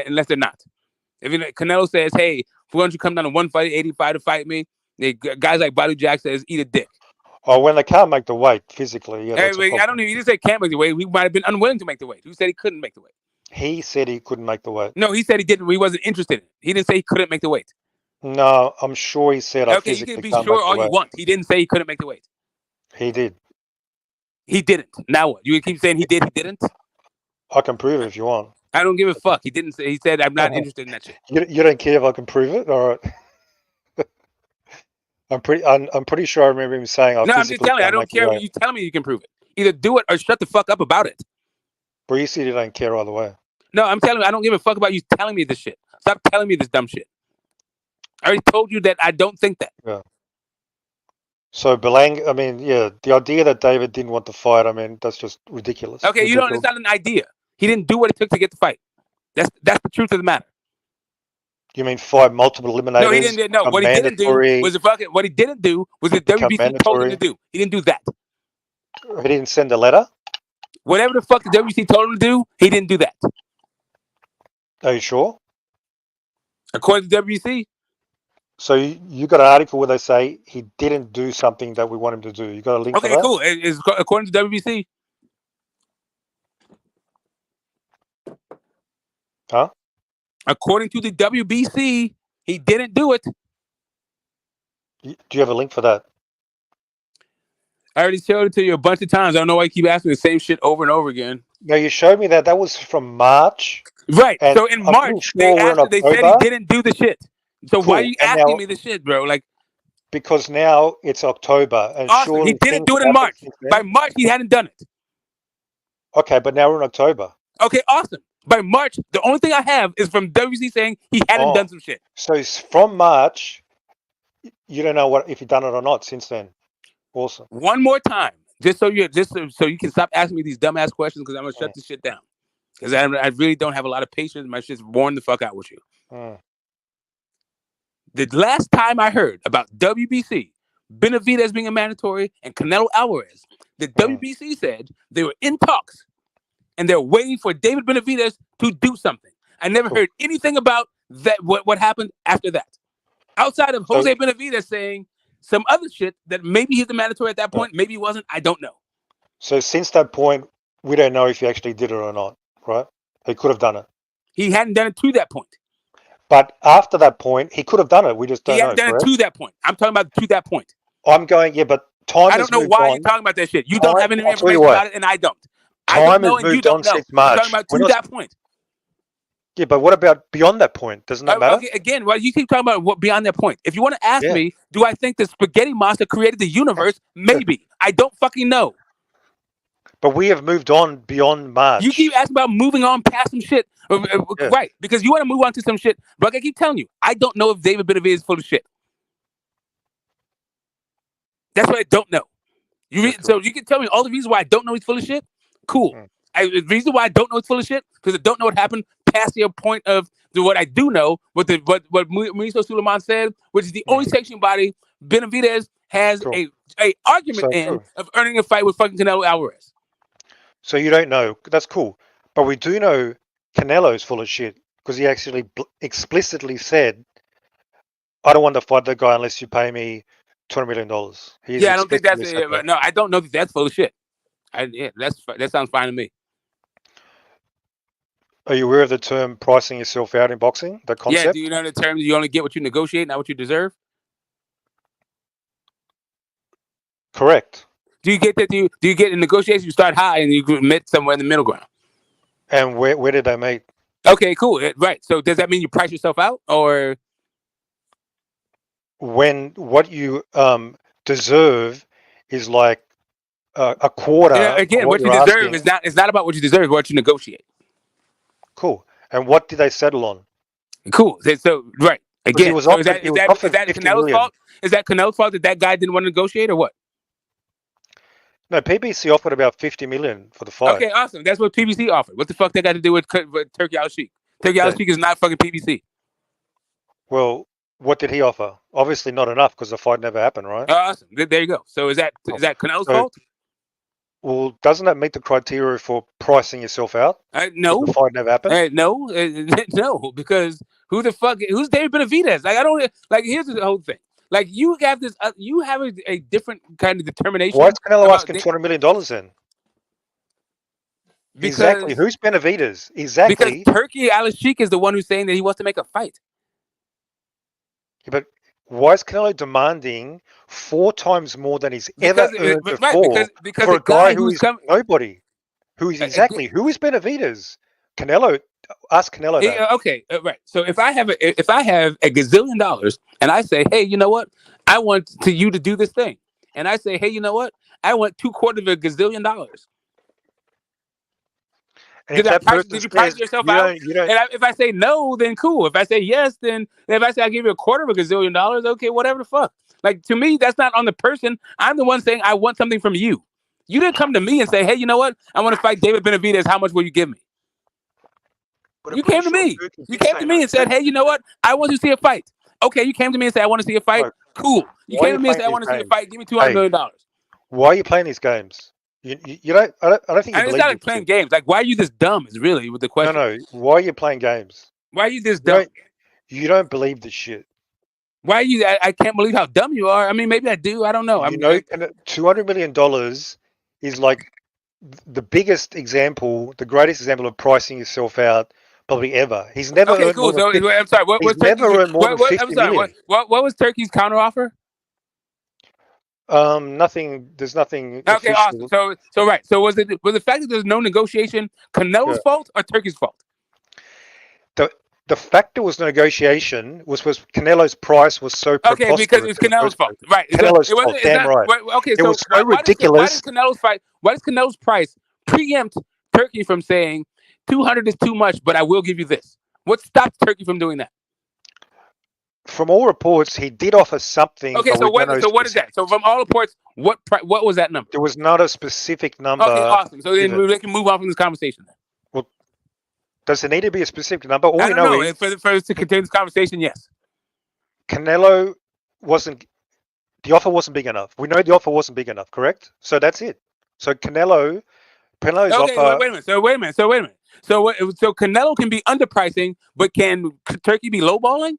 unless they're not. If Canelo says, "Hey, why don't you come down to 185 to fight me?" Guys like Badu Jack says, "Eat a dick." Oh, when they can't make the weight physically, yeah. I don't even. He didn't say can't make the weight. He might have been unwilling to make the weight. Who said he couldn't make the weight? He said he couldn't make the weight. No, he said he didn't. He wasn't interested in it. He didn't say he couldn't make the weight. No, I'm sure he said. Okay, you can be sure all you want. He didn't say he couldn't make the weight. He did. He didn't. Now what? You keep saying he did. He didn't. I can prove it if you want. I don't give a fuck. He didn't say. He said, "I'm not interested in that shit." You don't care if I can prove it, all right? I'm pretty sure I remember him saying. No, I'm just telling you. I don't care. You tell me you can prove it. Either do it or shut the fuck up about it. But you said you don't care either way. No, I'm telling you. I don't give a fuck about you telling me this shit. Stop telling me this dumb shit. I already told you that I don't think that. Yeah. So Belang, I mean, yeah, the idea that David didn't want the fight, I mean, that's just ridiculous. Okay, you don't. It's not an idea. He didn't do what it took to get the fight. That's the truth of the matter. You mean fight multiple eliminators? No, he didn't. No, what he didn't do was what he didn't do was the WBC told him to do. He didn't do that. He didn't send a letter? Whatever the fuck the WBC told him to do, he didn't do that. Are you sure? According to WBC. So you got an article where they say he didn't do something that we want him to do. You got a link for that? Okay, cool. It's according to WBC. Huh? According to the WBC, he didn't do it. Do you have a link for that? I already showed it to you a bunch of times. I don't know why you keep asking the same shit over and over again. No, you showed me that. That was from March. Right. So in March, they said he didn't do the shit. So why are you asking me the shit, bro? Like, because now it's October, and awesome. surely He didn't do it in March. By March, he hadn't done it. Okay, but now we're in October. Okay, awesome. By March, the only thing I have is from WC saying he hadn't done some shit. So it's from March. You don't know if he done it or not since then. Awesome. One more time, just so you can stop asking me these dumbass questions, because I'm gonna shut this shit down. Because I really don't have a lot of patience. My shit's worn the fuck out with you. The last time I heard about WBC, Benavidez being a mandatory, and Canelo Alvarez, the WBC said they were in talks and they're waiting for David Benavidez to do something. I never heard anything about that. What happened after that, outside of Jose Benavidez saying some other shit that maybe he's the mandatory at that point, maybe he wasn't. I don't know. So since that point, we don't know if he actually did it or not, right? He could have done it. He hadn't done it to that point. But after that point, he could have done it. We just don't know. He hadn't done it to that point. I'm talking about to that point. I'm going, yeah, but time. I don't know why you're talking about that shit. You don't have any information about it, and I don't. Time has moved on since March. I'm talking about to that point. Yeah, but what about beyond that point? Doesn't that matter? Okay, again, well, you keep talking about what beyond that point. If you want to ask me, do I think the spaghetti monster created the universe? Maybe. I don't fucking know. But we have moved on beyond March. You keep asking about moving on past some shit. Right, because you want to move on to some shit. But I keep telling you, I don't know if David Benavidez is full of shit. That's what I don't know. So you can tell me all the reasons why I don't know he's full of shit? Cool. The reason why I don't know he's full of shit, because I don't know what happened past the point of what I do know, what Mauricio Suleiman said, which is the only sanctioning body Benavidez has a argument of earning a fight with fucking Canelo Alvarez. So you don't know. That's cool. But we do know Canelo's full of shit, because he actually explicitly said, I don't want to fight that guy unless you pay me $20 million. I don't think that's it. No, I don't know that that's full of shit. That sounds fine to me. Are you aware of the term pricing yourself out in boxing? The concept? Yeah, do you know the term you only get what you negotiate, not what you deserve? Correct. Do you get that? Do you get in negotiations, you start high and you meet somewhere in the middle ground? And where did they meet? Okay, cool. Right. So does that mean you price yourself out, or when what you deserve is like a quarter? Again, what you deserve is not about what you deserve, it's what you negotiate. Cool. And what did they settle on? Cool. So right. Again, is that Canelo's fault? Is that Canelo's fault that guy didn't want to negotiate, or what? No, PBC offered about $50 million for the fight. Okay, awesome. That's what PBC offered. What the fuck that got to do with Turkey Al-Sheikh? Turkey Al-Sheikh is not fucking PBC. Well, what did he offer? Obviously not enough, because the fight never happened, right? Awesome. There you go. So is that Canelo's fault? Well, doesn't that meet the criteria for pricing yourself out? No. The fight never happened? No, because who's David Benavidez? Like, I don't, like, here's the whole thing. Like, you have this, you have a different kind of determination. Why is Canelo asking $200 million then? Exactly. Who's Benavidez? Exactly. Because Turkey Al-Sheikh is the one who's saying that he wants to make a fight. Yeah, but why is Canelo demanding 4 times more than he's ever earned before for a guy who is nobody? Who is Benavidez? Canelo. Ask Canelo that. Okay, right. So if I have a gazillion dollars and I say, hey, you know what? I want you to do this thing, and I say, hey, you know what? I want $2/4 of a gazillion dollars. And if that person Did you price says yourself out? you don't, And if I say no, then cool. If I say yes, then if I say I give you $250 million, okay, whatever the fuck. Like, to me, that's not on the person. I'm the one saying I want something from you. You didn't come to me and say, hey, you know what? I want to fight David Benavidez. How much will you give me? but I'm You pretty came to sure me. Turkey You did came say to no. me and said, hey, you know what? I want to see a fight. Okay, you came to me and said, I want to see a fight. Look, Cool. You why are came you to me and playing said, I these want to see a games? fight. Give me $200 Hey, million. why are you playing these games? You don't. I don't think you And it's believe not this like playing shit. games. Like, why are you this dumb is really the question. No. Why are you playing games? Why are you this You dumb? don't believe this shit. Why are you? I can't believe how dumb you are. I mean, maybe I do. I don't know. You know, and $200 million is like the biggest example, the greatest example of pricing yourself out probably ever. He's never Okay, earned cool. more than So I'm sorry. What was he's Turkey's? never earned more than I'm 50 sorry. million. What was Turkey's counter offer? Nothing. There's nothing Okay, awesome. official. So right. So was the fact that there's no negotiation Canelo's Yeah. fault or Turkey's fault? The fact there was negotiation was Canelo's price was so Okay, because preposterous. it's Canelo's fault, right? Canelo's It wasn't. fault. It's Damn not. right. Okay, It so was so why does ridiculous. Canelo's fight? Why does Canelo's price preempt Turkey from saying 200 is too much, but I will give you this? What stops Turkey from doing that? From all reports, he did offer something, Okay, but so we don't know what is that? So from all reports, what was that number? There was not a specific number. Okay, awesome. So then given. we can move on from this conversation. Well, does there need to be a specific number? All I we don't know know. is For us to continue this conversation, yes. Canelo wasn't. The offer wasn't big enough. We know the offer wasn't big enough, correct? So that's it. So Canelo's Okay, offer. wait a minute. So wait a minute. So Canelo can be underpricing, but can Turkey be lowballing?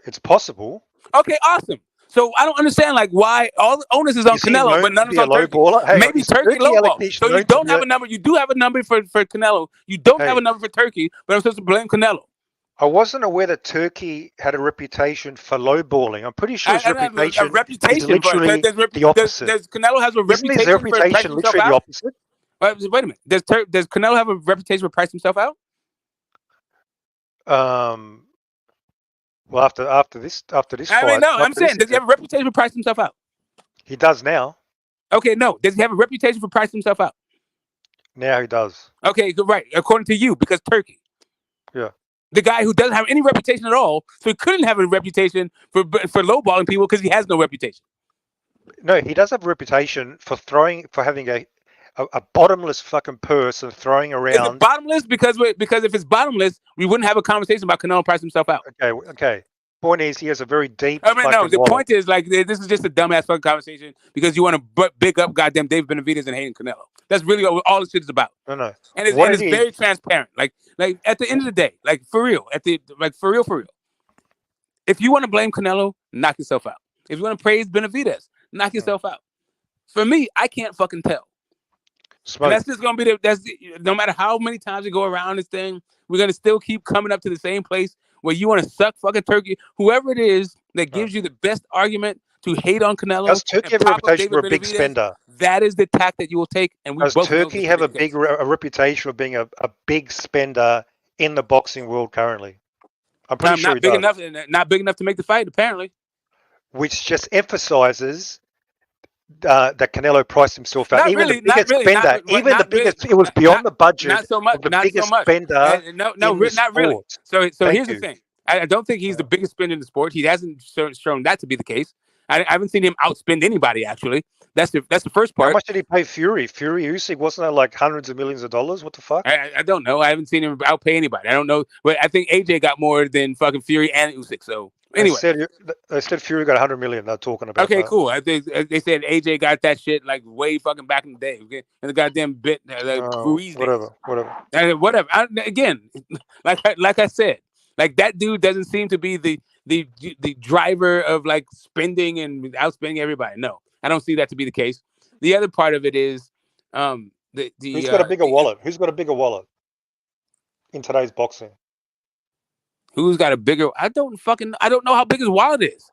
It's possible. Okay, awesome. So I don't understand like why all the onus is on Is he Canelo, but known none to is be a on low Turkey. baller? Hang on, Maybe is Turkey Turkey lowball. Alexish So you known to don't be have a number. You do have a number for Canelo. You don't have Hey, a number for Turkey, but I'm supposed to blame Canelo. I wasn't aware that Turkey had a reputation for lowballing. I'm pretty sure his A reputation is reputation for literally the opposite. does Canelo has a Isn't his reputation for pricing reputation himself literally the out? opposite? Wait a minute. Does Canelo have a reputation for pricing himself out? Well, after this I mean, fight, no. I'm after this saying, does he have a reputation for pricing himself out? he does now. Okay, no. Does he have a reputation for pricing himself out? Now he does. Okay, good, right. According to you, because Turkey. Yeah. The guy who doesn't have any reputation at all, so he couldn't have a reputation for lowballing people because he has no reputation. No, he does have a reputation for having a bottomless fucking purse and throwing around. Is it bottomless? Because if it's bottomless, we wouldn't have a conversation about Canelo pricing himself out. Okay. Point is, he has a very deep. I mean, no. The wallet. point is, like, this is just a dumbass fucking conversation because you want to big up goddamn David Benavidez and hating Canelo. That's really what all this shit is about. No. And it's very transparent. Like at the end of the day, like for real, for real. If you want to blame Canelo, knock yourself out. If you want to praise Benavidez, knock yourself out. For me, I can't fucking tell. And that's just gonna be no matter how many times we go around this thing, we're gonna still keep coming up to the same place where you want to suck fucking Turkey. Whoever it is that gives you the best argument to hate on Canelo. Does Turkey have a reputation for a big spender? That is the tack that you will take. And does Turkey have a reputation of being a big spender in the boxing world currently? I'm pretty sure not big enough to make the fight, apparently. Which just emphasizes that Canelo priced himself out. The biggest spender, the biggest, it was beyond the budget. Not so much. Of the biggest spender. Not really. So here's the thing. I don't think he's the biggest spender in the sport. He hasn't shown that to be the case. I haven't seen him outspend anybody. Actually, that's the first part. How much did he pay Fury? Fury Usyk, wasn't that like hundreds of millions of dollars? What the fuck? I don't know. I haven't seen him outpay anybody. I don't know, but I think AJ got more than fucking Fury and Usyk. So anyway, they said Fury got 100 million. They're talking about. Okay, cool. I think they said AJ got that shit like way fucking back in the day. Okay, and the goddamn bit Ruiz. Whatever. Again, like I said, like that dude doesn't seem to be the driver of like spending and outspending everybody. No, I don't see that to be the case. The other part of it is who's got a bigger wallet? Who's got a bigger wallet in today's boxing? Who's got a bigger? I don't know how big his wallet is.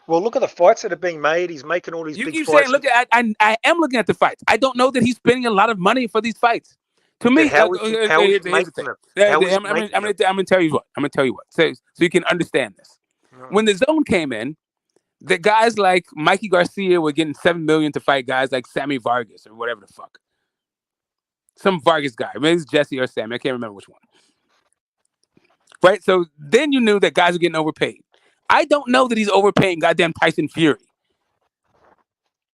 Well, look at the fights that are being made. He's making all these big fights. You keep saying, look, I am looking at the fights. I don't know that he's spending a lot of money for these fights. To me, how is he making them? I'm gonna tell you what. So you can understand this. When the zone came in, The guys like Mikey Garcia were getting $7 million to fight guys like Sammy Vargas or whatever the fuck. Some Vargas guy. Maybe it's Jesse or Sammy. I can't remember which one. Right? So then you knew that guys were getting overpaid. I don't know that he's overpaying goddamn Tyson Fury.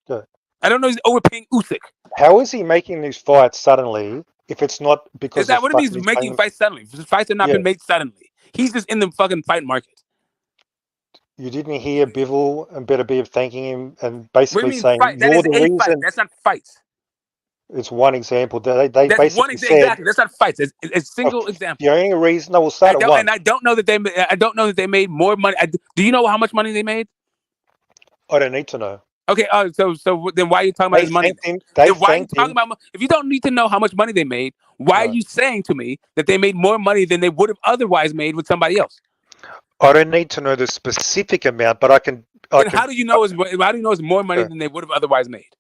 Good. I don't know he's overpaying Usyk. How is he making these fights suddenly if it's not because Is that what it means? Making fights suddenly. Fights have not been made suddenly. He's just in the fucking fight market. You didn't hear Bivol and Better Beav thanking him and basically saying, fight? That you're is the a reason. fight. That's not fights. It's one example. They That's basically one said, exactly. That's not fights. It's a single example. The only reason I will start at one. And I don't know that they made more money. Do you know how much money they made? I don't need to know. Okay. So then why are you talking about his money? If you don't need to know how much money they made, why are you saying to me that they made more money than they would have otherwise made with somebody else? I don't need to know the specific amount, but I can. How do you know it's more money than they would have otherwise made?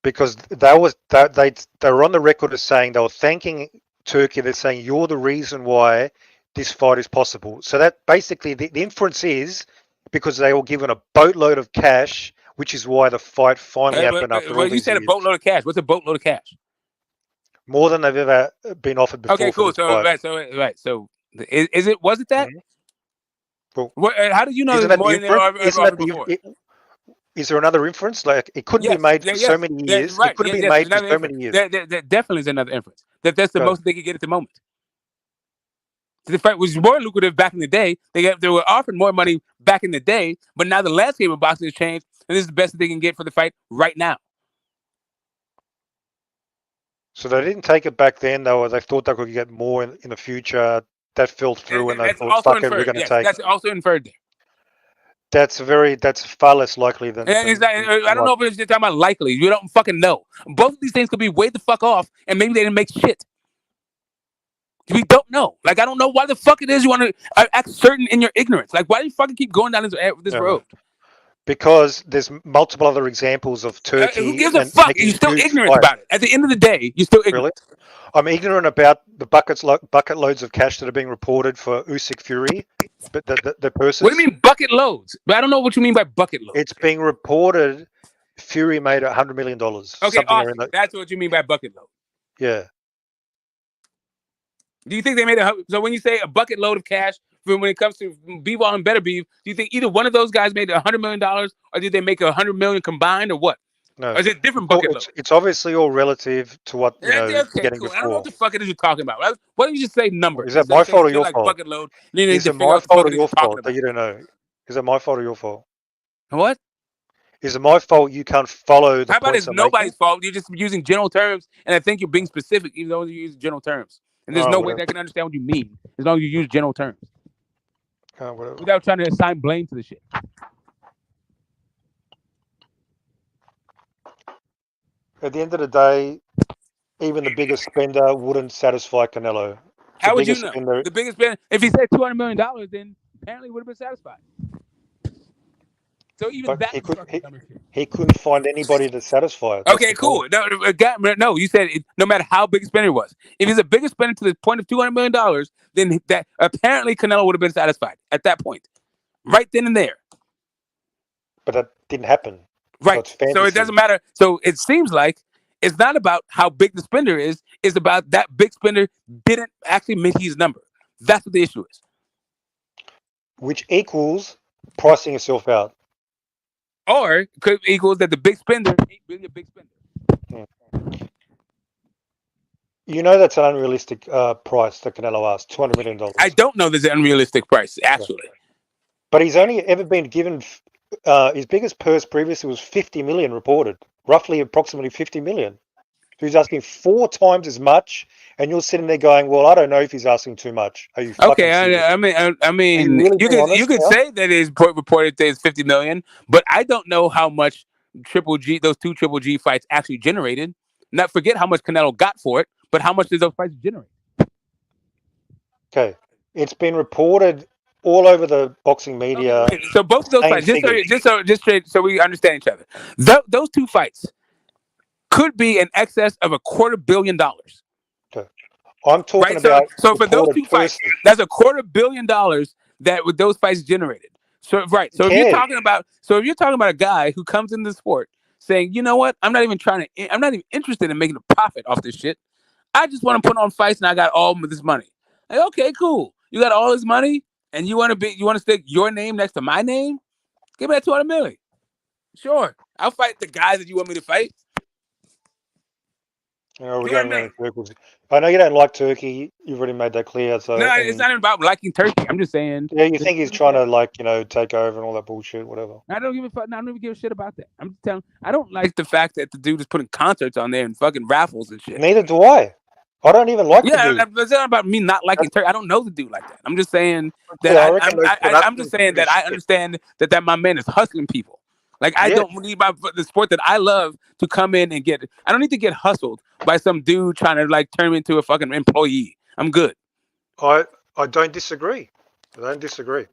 Because they were on the record as saying they were thanking Turkey. They're saying you're the reason why this fight is possible. So that basically the inference is because they were given a boatload of cash, which is why the fight finally happened after all these years. You said a boatload of cash. What's a boatload of cash? More than they've ever been offered before. Okay, cool. So was it that? Mm-hmm. Well, how do you know there's more than they ever offered before? Is there another inference? Like it couldn't be made for so many years. It couldn't be made for so many years. There definitely is another inference. That's the most they could get at the moment. The fight was more lucrative back in the day. They were offered more money back in the day, but now the landscape of boxing has changed, and this is the best that they can get for the fight right now. So they didn't take it back then, though. They thought they could get more in the future. That fell through, and they thought, "Fuck it, we're going to take." That's also inferred there. That's far less likely than. I don't know if it's just talking about likely. You don't fucking know. Both of these things could be way the fuck off, and maybe they didn't make shit. We don't know. Like, I don't know why the fuck it is you want to act certain in your ignorance. Like, why do you fucking keep going down this road? Because there's multiple other examples of Turkey. Who gives a fuck? You're still ignorant about it. At the end of the day, you're still ignorant. Really? I'm ignorant about the bucket loads of cash that are being reported for Usyk Fury, but the person. What do you mean bucket loads? But I don't know what you mean by bucket loads. It's being reported Fury made $100 million. Okay, awesome. That's what you mean by bucket load. Yeah. Do you think they made so when you say a bucket load of cash when it comes to Bivol and Better Beav, do you think either one of those guys made $100 million or did they make $100 million combined or what? No. Or is it different bucket load? It's obviously all relative to what getting cool. before. I don't know what the fuck it is you're talking about. Why don't you just say numbers? Is that my fault or your fault? Bucket load. Is it my fault or your fault that you don't know? Is it my fault or your fault? What? Is it my fault you can't follow the How about points it's nobody's fault? You're just using general terms, and I think you're being specific even though you use general terms. And there's no way they can understand what you mean as long as you use general terms. Without trying to assign blame to the shit. At the end of the day, even the biggest spender wouldn't satisfy Canelo. How would you know? The biggest spender, if he said $200 million, then apparently he would have been satisfied. So even that he couldn't find anybody to satisfy it. Okay, cool. No, you said no matter how big a spender was. If he's a bigger spender to the point of $200 million, then that apparently Canelo would have been satisfied at that point. Right then and there. But that didn't happen. Right. So it doesn't matter. So it seems like it's not about how big the spender is. It's about that big spender didn't actually meet his number. That's what the issue is. Which equals pricing yourself out. Or could equals that the big spender ain't really a big spender. You know that's an unrealistic price that Canelo asked, $200 million. I don't know there's an unrealistic price, actually. Yeah. But he's only ever been given his biggest purse previously was $50 million reported, approximately $50 million. So he's asking 4 times as much, and you're sitting there going, "Well, I don't know if he's asking too much." Are you okay? I mean, really you could say that it's reported that it's $50 million, but I don't know how much those 2 Triple G fights actually generated. Not forget how much Canelo got for it, but how much did those fights generate? Okay, it's been reported all over the boxing media. Okay, so both of those fights, just so we understand each other, those 2 fights could be in excess of $250 million. Okay. I'm talking about so for those 2 fights, that's $250 million that with those fights generated. So right. So if you're talking about a guy who comes into the sport saying, you know what, I'm not even interested in making a profit off this shit. I just want to put on fights and I got all of this money. Like, okay, cool. You got all this money and you want to stick your name next to my name? Give me that 200 million. Sure. I'll fight the guys that you want me to fight. We're going around in circles. I know you don't like Turkey. You've already made that clear. So no, it's not even about liking Turkey. I'm just saying. Yeah, you think he's trying to take over and all that bullshit, whatever. I don't give a fuck. I don't even give a shit about that. I'm just telling. I don't like the fact that the dude is putting concerts on there and fucking raffles and shit. Neither do I. I don't even like the dude. It's not about me not liking Turkey. I don't know the dude like that. I'm just saying that I'm just saying that I understand that my man is hustling people. Like I don't need the sport that I love to come in and get. I don't need to get hustled by some dude trying to like turn me into a fucking employee. I'm good. I don't disagree. I don't disagree.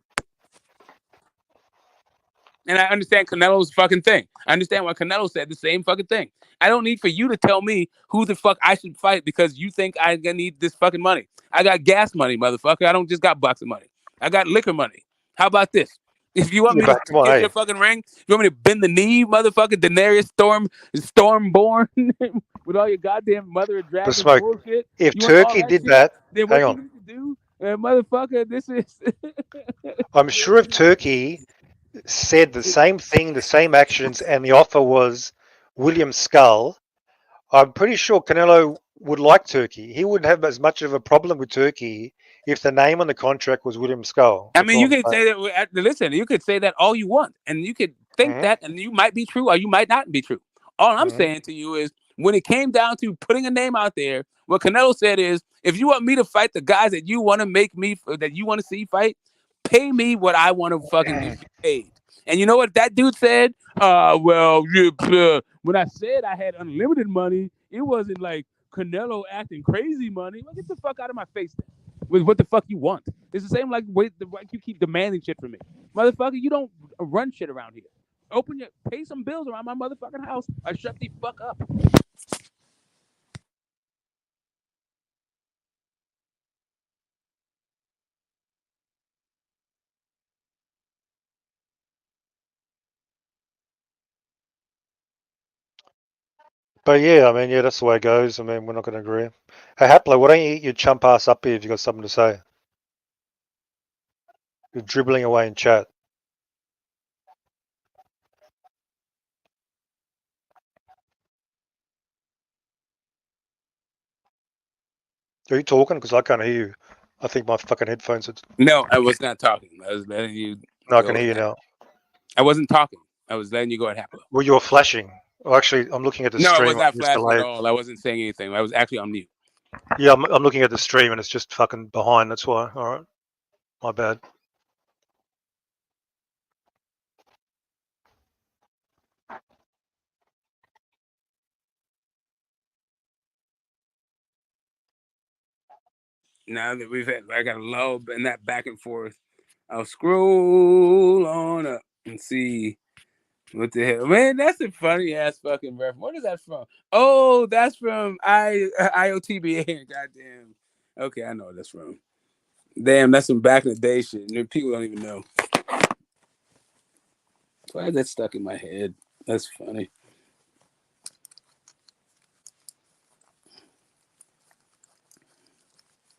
And I understand Canelo's fucking thing. I understand why Canelo said the same fucking thing. I don't need for you to tell me who the fuck I should fight because you think I need this fucking money. I got gas money, motherfucker. I don't just got boxing money. I got liquor money. How about this? If you want me to get your fucking ring, if you want me to bend the knee, motherfucker, Daenerys Stormborn, with all your goddamn mother of dragons bullshit. If Turkey did that, then what you need to do, motherfucker, this is... I'm sure if Turkey said the same thing, the same actions, and the offer was William Skull, I'm pretty sure Canelo would like Turkey. He wouldn't have as much of a problem with Turkey if the name on the contract was William Skull. I mean, you could say that. Listen, you could say that all you want, and you could think that, and you might be true, or you might not be true. All I'm saying to you is, when it came down to putting a name out there, what Canelo said is, if you want me to fight the guys that you want to that you want to see fight, pay me what I want to fucking be paid. And you know what that dude said? When I said I had unlimited money, it wasn't like Canelo acting crazy money. Well, get the fuck out of my face then. With what the fuck you want. It's the same like you keep demanding shit from me. Motherfucker, you don't run shit around here. Pay some bills around my motherfucking house or shut the fuck up. But yeah, I mean, that's the way it goes. I mean, we're not going to agree. Hey, Hapler, why don't you eat your chump ass up here if you've got something to say? You're dribbling away in chat. Are you talking? Because I can't hear you. I think my fucking headphones are... No, I was not talking. I was letting you... No, I can hear you now. I wasn't talking. I was letting you go at Hapler. Well, you were flashing. Well, actually, I'm looking at the stream. No, I was not flashing at all. I wasn't saying anything. I was actually on mute. Yeah, I'm looking at the stream and it's just fucking behind. That's why. All right. My bad. Now that I got a lull in that back and forth, I'll scroll on up and see what the hell. Man, that's a funny ass fucking reference. What is that from? Oh, that's from IOTBA. Goddamn. Okay, I know what that's from. Damn, that's some back in the day shit. People don't even know. Why is that stuck in my head? That's funny.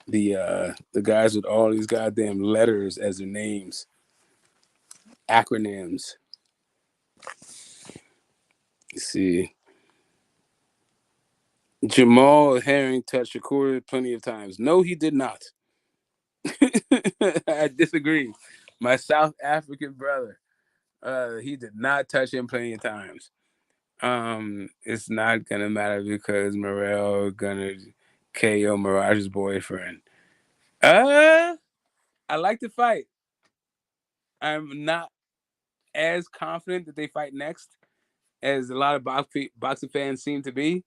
The guys with all these goddamn letters as their names, acronyms. You see, Jamal Herring touched Shakur plenty of times. No, he did not. I disagree. My South African brother, he did not touch him plenty of times. It's not gonna matter because Morel gonna KO Mirage's boyfriend. I like to fight. I'm not as confident that they fight next as a lot of boxing fans seem to be.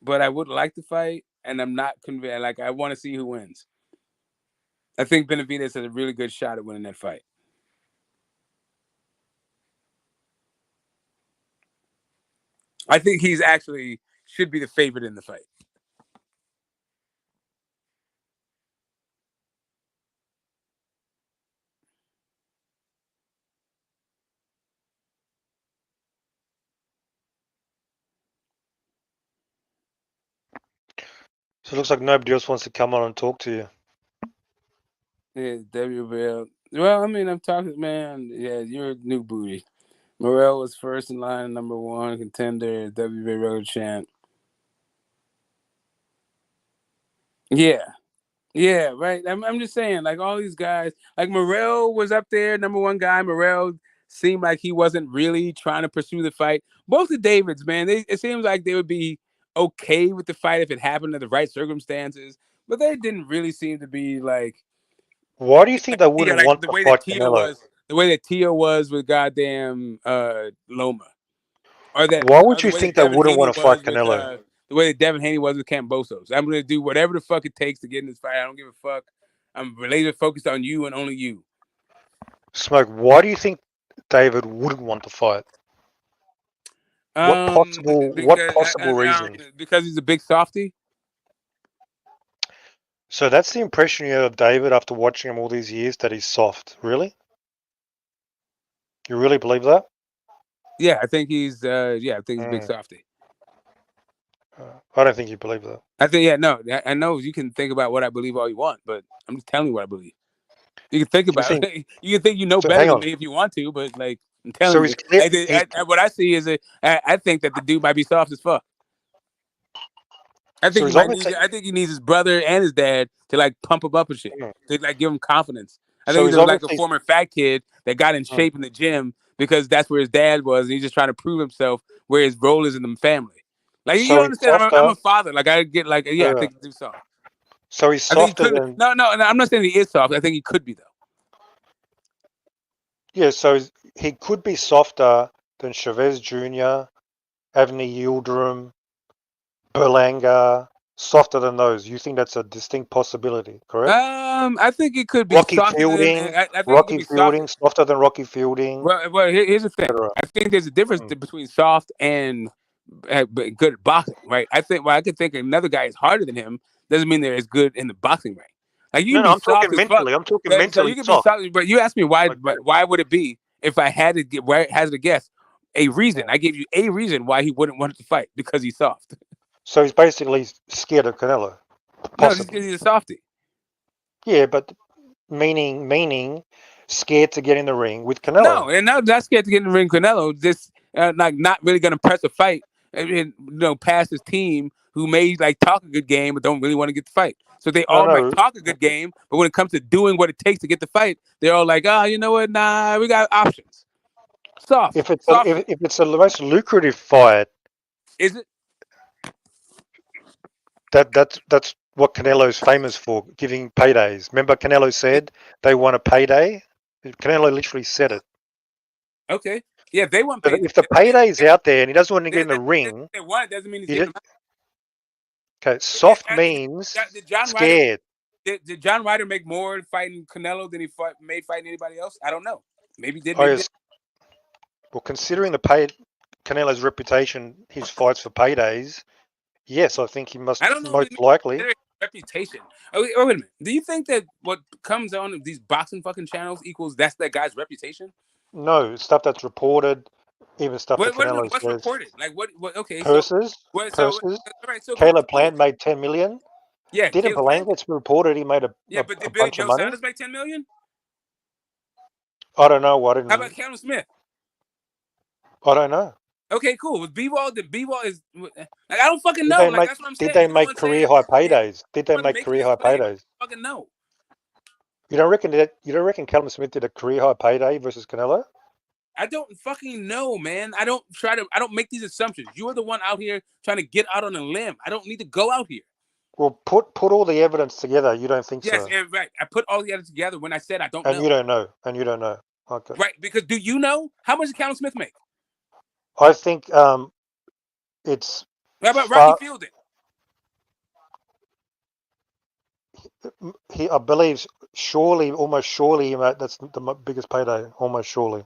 But I would like to fight, and I'm not convinced. Like, I want to see who wins. I think Benavidez has a really good shot at winning that fight. I think he's actually should be the favorite in the fight. So it looks like nobody else wants to come on and talk to you. Yeah, WBL. Well, I mean, I'm talking, man. Yeah, you're a new booty. Morrell was first in line, number one contender, WBL champ. Yeah. Yeah, right. I'm just saying, like all these guys, like Morrell was up there, number one guy. Morrell seemed like he wasn't really trying to pursue the fight. Both the Davids, man, it seems like they would be okay with the fight if it happened in the right circumstances, but they didn't really seem to be like Why do you think they wouldn't like want the to way that fight Tio Canelo? was, the way that Tio was with goddamn Loma, or that Why would the you way that think they Devin wouldn't Haney want to fight was with Canelo? the way that Devin Haney was with Cambosos. I'm gonna do whatever the fuck it takes to get in this fight. I don't give a fuck. I'm laser focused on you and only you. Smoke, why do you think David wouldn't want to fight? What possible reason? Because he's a big softy. So that's the impression you have of David after watching him all these years, that he's soft. Really? You really believe that? Yeah, I think he's I think he's a big softy. I don't think you believe that. I think I know you can think about what I believe all you want, but I'm just telling you what I believe. You can think about it. You can think you know better than me if you want to, but like I'm telling you, what I see is I think that the dude might be soft as fuck. I think I think he needs his brother and his dad to like pump him up and shit. To like give him confidence. I think he's like a former fat kid that got in shape in the gym because that's where his dad was, and he's just trying to prove himself where his role is in the family. Like you understand, I'm a father. Like I get like I think he's soft. So he's softer than. No, I'm not saying he is soft. I think he could be though. Yeah, so he could be softer than Chavez Jr., Avni Yildirim, Berlanga, softer than those. You think that's a distinct possibility, correct? I think it could be Rocky softer Fielding, than. I think Rocky it could be Fielding, softer than Rocky Fielding. Well, here's the thing. I think there's a difference between soft and good at boxing, right? I think I could think another guy is harder than him doesn't mean they're as good in the boxing ring. Like you can be I'm soft talking as fuck. mentally. I'm talking mentally. So you can be soft, but you asked me why. Why would it be if I had to get? Where has to guess a reason? I gave you a reason why he wouldn't want to fight because he's soft. So he's basically scared of Canelo. Possibly. No, he's a softie. Yeah, but meaning scared to get in the ring with Canelo. No, and not scared to get in the ring with Canelo. Just like not really going to press a fight and past his team who may like talk a good game but don't really want to get the fight. So they all might talk a good game, but when it comes to doing what it takes to get the fight, they're all like, you know what? Nah, we got options. Soft. If it's the most lucrative fight, is it? That's what Canelo's famous for, giving paydays. Remember, Canelo said they want a payday. Canelo literally said it. Okay. Yeah, they want payday. If the payday's out there and he doesn't want to get in the ring, they want it doesn't mean he's getting them out. Okay, soft means scared. Did John Ryder make more fighting Canelo than he made fighting anybody else? I don't know. Maybe did. Well, considering Canelo's reputation, his fights for paydays, yes, I think he must. I don't know. Most likely. Reputation. Oh, wait a minute. Do you think that what comes on these boxing fucking channels equals that's that guy's reputation? No, stuff that's reported, even stuff that Canelo what's says. reported? Like what? Okay, purses. Purses. Right, so Caleb Plant made $10 million. Yeah, didn't Berlanga reported he made a but did a Billy bunch Joe of money? Saunders make $10 million? I don't know. I didn't. How about Callum Smith? I don't know. Okay, cool. With B-Wall, the B-Wall is like, I don't fucking know. Like that's what I'm saying. Did they make career high paydays? Did they make career high paydays? I fucking know. You don't reckon Callum Smith did a career high payday versus Canelo? I don't fucking know, man. I don't make these assumptions. You're the one out here trying to get out on a limb. I don't need to go out here. Well, put all the evidence together. You don't think so? Yes, and right. I put all the evidence together when I said I don't know. And you don't know. And you don't know. Okay. Right, because do you know how much did Callum Smith make? I think it's. How about Rocky Fielding? I believe almost surely, that's the biggest payday. Almost surely.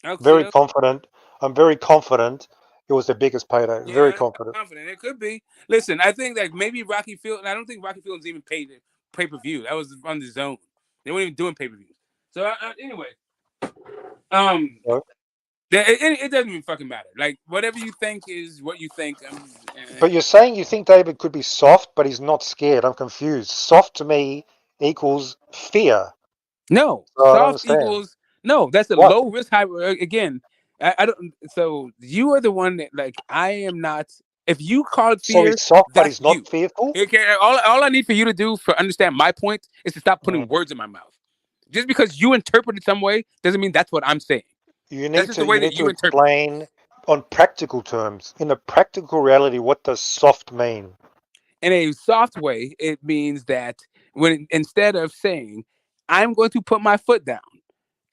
Okay. Very confident. I'm very confident it was the biggest payday. Yeah, very confident. It could be. Listen, I think that maybe Rocky Fielding. I don't think Rocky Fielding's even paid pay-per-view. That was on the zone. They weren't even doing pay-per-views. So anyway, It doesn't even fucking matter. Like whatever you think is what you think. But you're saying you think David could be soft, but he's not scared. I'm confused. Soft to me equals fear. No, So I don't soft understand. equals no. That's a What? low risk. High again. I don't. So you are the one that like I am not. If you call it So fear, he's soft, but that's he's you. not fearful? Okay, all I need for you to do for understand my point is to stop putting Mm. words in my mouth. Just because you interpret it some way doesn't mean that's what I'm saying. That's just the way You that need to you interpret it. explain on practical terms. In the practical reality, what does soft mean? In a soft way, it means that when instead of saying, I'm going to put my foot down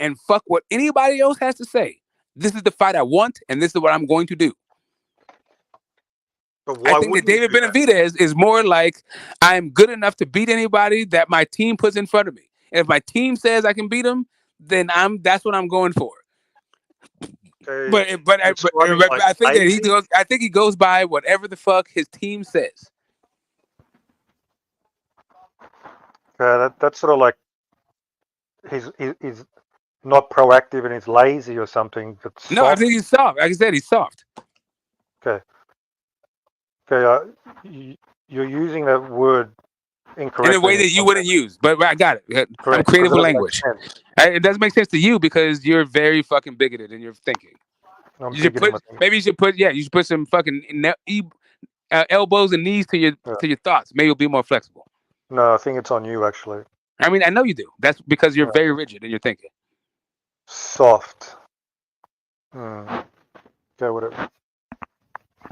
and fuck what anybody else has to say, this is the fight I want and this is what I'm going to do. But I why think that wouldn't you David do that? Benavidez is more like I'm good enough to beat anybody that my team puts in front of me. And if my team says I can beat him, then that's what I'm going for. Okay, But describing like I think that lazy. he goes by whatever the fuck his team says. That's sort of like he's not proactive and he's lazy or something. But No, I soft. think he's soft. Like I said, he's soft. Okay, okay. You're using that word In a incorrectly way in this that you wouldn't context. use. But I got it. I'm Correct, because creative it with doesn't make language. sense. It doesn't make sense to you because you're very fucking bigoted in your thinking. I'm You should bigoted. put maybe you should put some fucking elbows and knees to Yeah. your thoughts. Maybe you'll be more flexible. No, I think it's on you actually. I mean, I know you do. That's because you're Yeah. very rigid in your thinking. Soft. Okay, whatever.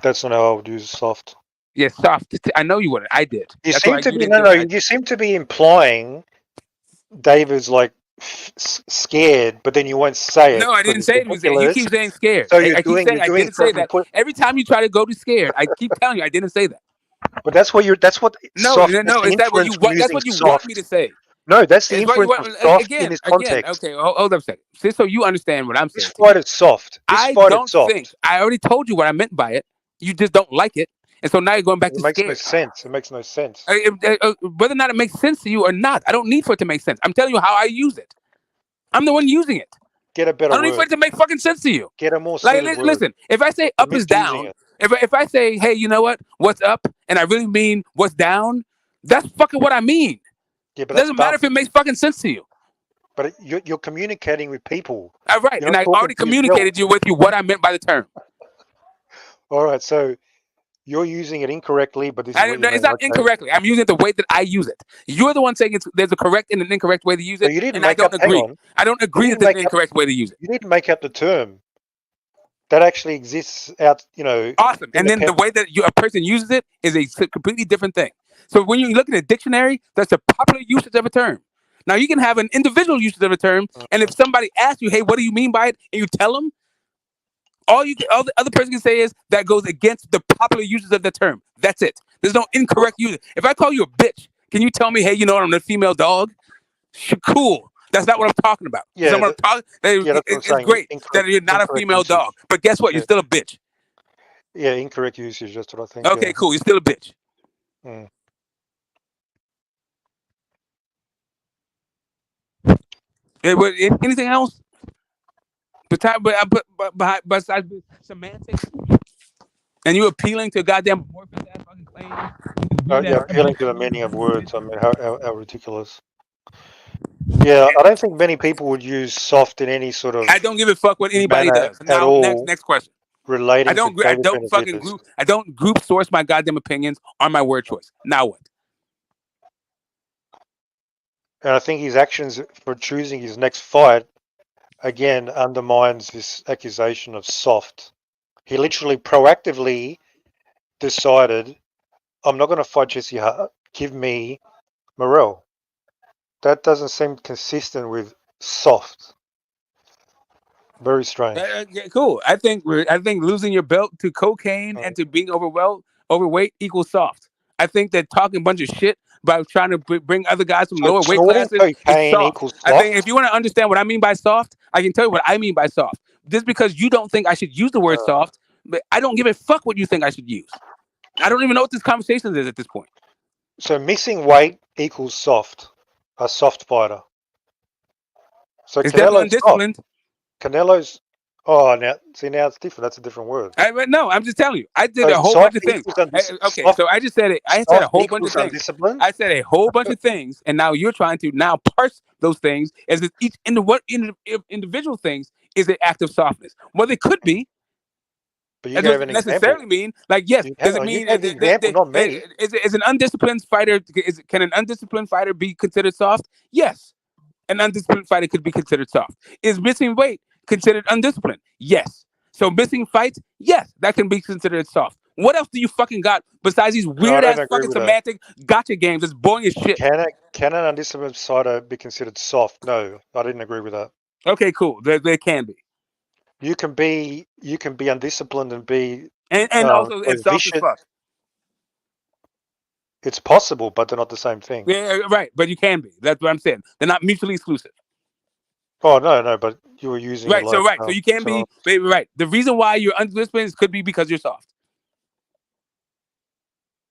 That's not how I would use soft. Yeah, soft. I know you wouldn't. I did. You That's why seem to you be didn't do it. You seem to be implying David's like scared, but then you won't say it No, I because didn't it's say it was that. You ridiculous. keep saying scared. So I keep saying you're I doing didn't say certain that. Every time you try to go to scared, I keep telling you I didn't say that. but that's what No, soft. That's no. the Is that what inference you from want? That's using what you want me to soft. say. No, that's the It's what you inference want. of soft in Again. this context. Okay, hold up a second. Just so you understand what I'm This saying to you. fight is soft. This I fight is don't think soft. I already told you what I meant by it. You just don't like it, and so now you're going back It to makes no scared. sense. It makes no sense. Whether or not it makes sense to you or not, I don't need for it to make sense. I'm telling you how I use it. I'm the one using it. Get a better I don't need for word. it to make fucking sense to you. Get a more Like, suited word. listen, if I say You're up is misusing down, it. if I say, hey, you know what, what's up, and I really mean what's down, that's fucking what I mean. Yeah, but It that's doesn't matter dumb. if it makes fucking sense to you. But you're communicating with people. All right, You're and not I talking already to yourself. communicated with you what I meant by the term. All right, so you're using it incorrectly, but this is what you It's mean. not Okay. incorrectly. I'm using it the way that I use it. You're the one saying there's a correct and an incorrect way to use So it, you didn't and I make up. don't Hang agree. on. I don't You agree that didn't there's an make up. incorrect way to use it. You didn't make up the term. That actually exists out. Awesome. And then the way that a person uses it is a completely different thing. So when you look at a dictionary, that's a popular usage of a term. Now you can have an individual usage of a term, and if somebody asks you, "Hey, what do you mean by it?" and you tell them, all the other person can say is that goes against the popular uses of the term. That's it. There's no incorrect use. If I call you a bitch, can you tell me, "Hey, you know what? I'm a female dog." Cool. That's not what I'm talking about. Yeah, That's what I'm it's saying. great that you're not a Incorrect female usage. dog, but guess what? Yeah. You're still a bitch. Yeah, incorrect usage. That's what I think. Okay, Yeah. cool. You're still a bitch. Mm. Anything else? Besides semantics, and you appealing to goddamn amorphous ass fucking claims. Yeah, appealing to the meaning of words. I mean, how ridiculous. Yeah, I don't think many people would use soft in any sort of I don't give a fuck what anybody manner does. at Now, all next question. relating to I David don't fucking Benavidez. group source my goddamn opinions on my word choice. Now what? And I think his actions for choosing his next fight again undermines this accusation of soft. He literally proactively decided, I'm not going to fight Jesse Hart. Give me Morrell. That doesn't seem consistent with soft. Very strange. Yeah, cool. I think losing your belt to cocaine and to being overweight equals soft. I think that talking a bunch of shit about trying to bring other guys from So lower weight snorting classes is cocaine soft. equals I think if soft? you want to understand what I mean by soft, I can tell you what I mean by soft. Just because you don't think I should use the word soft, but I don't give a fuck what you think I should use. I don't even know what this conversation is at this point. So missing weight equals soft. A soft fighter. So It's definitely Canelo's soft. undisciplined. Canelo's Oh, now it's different. That's a different word. No, I'm just telling you. I did So a whole bunch of things. Okay, soft, so I just said it. I said a soft whole bunch of equals things. undisciplined. I said a whole bunch of things, and now you're trying to now parse those things as if each individual things is an act of softness. Well, they could be. But you That gave doesn't an example. necessarily mean like yes. Does Hang it on, you mean gave the example, not me. is an undisciplined fighter? Can an undisciplined fighter be considered soft? Yes, an undisciplined fighter could be considered soft. Is missing weight considered undisciplined? Yes. So missing fights, yes, that can be considered soft. What else do you fucking got besides these No, I weird don't ass agree fucking with that. semantic gotcha games that's boring as shit? Can an undisciplined fighter be considered soft? No, I didn't agree with that. Okay, cool. There can be. You can be undisciplined and be And also it's soft as vicious. fuck. It's possible, but they're not the same thing. Yeah, right. But you can be. That's what I'm saying. They're not mutually exclusive. Oh no, but you were using it Right. like So you can be right. The reason why you're undisciplined could be because you're soft.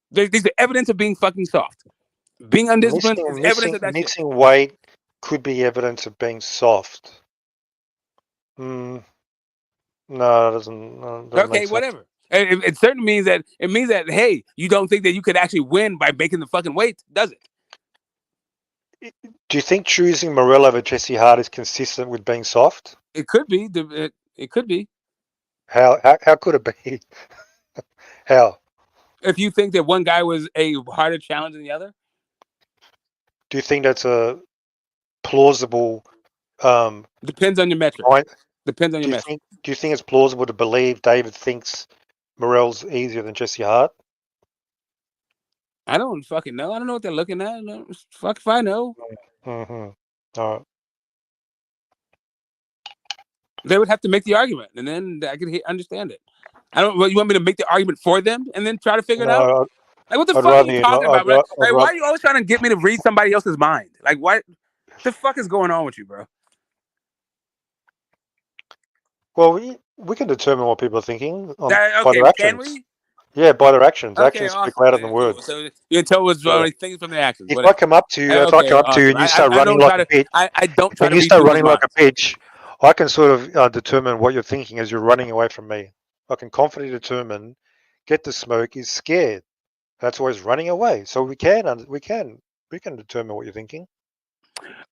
There's the evidence of being fucking soft. Being undisciplined is evidence of that shit. missing weight could be evidence of being soft. No, it doesn't Okay, make sense. whatever. It certainly means that hey, you don't think that you could actually win by making the fucking weight, does it? Do you think choosing Morel over Jesse Hart is consistent with being soft? It could be. It could be. How could it be? How? If you think that one guy was a harder challenge than the other, Do you think that's a plausible? depends on your metric. Point? Depends on your metric. Do you think it's plausible to believe David thinks Morel's easier than Jesse Hart? I don't fucking know. I don't know what they're looking at. No, fuck if I know. Mm-hmm. All right. They would have to make the argument, and then I could understand it. I don't. You want me to make the argument for them and then try to figure it out? Like, what the fuck are you talking about, bro? Like, why are you always trying to get me to read somebody else's mind? Like, what the fuck is going on with you, bro? Well, we can determine what people are thinking by Okay, their actions. can we? Yeah, by their actions. Okay, Actions speak awesome. louder than Cool. words. So you can tell what's things from their actions. If Whatever. I come up to you, and you start I running don't like a bitch, I don't try and to you read start people's running like minds. a bitch, I can sort of determine what you're thinking as you're running away from me. I can confidently determine, get the smoke is scared. That's why he's running away. So we can determine what you're thinking.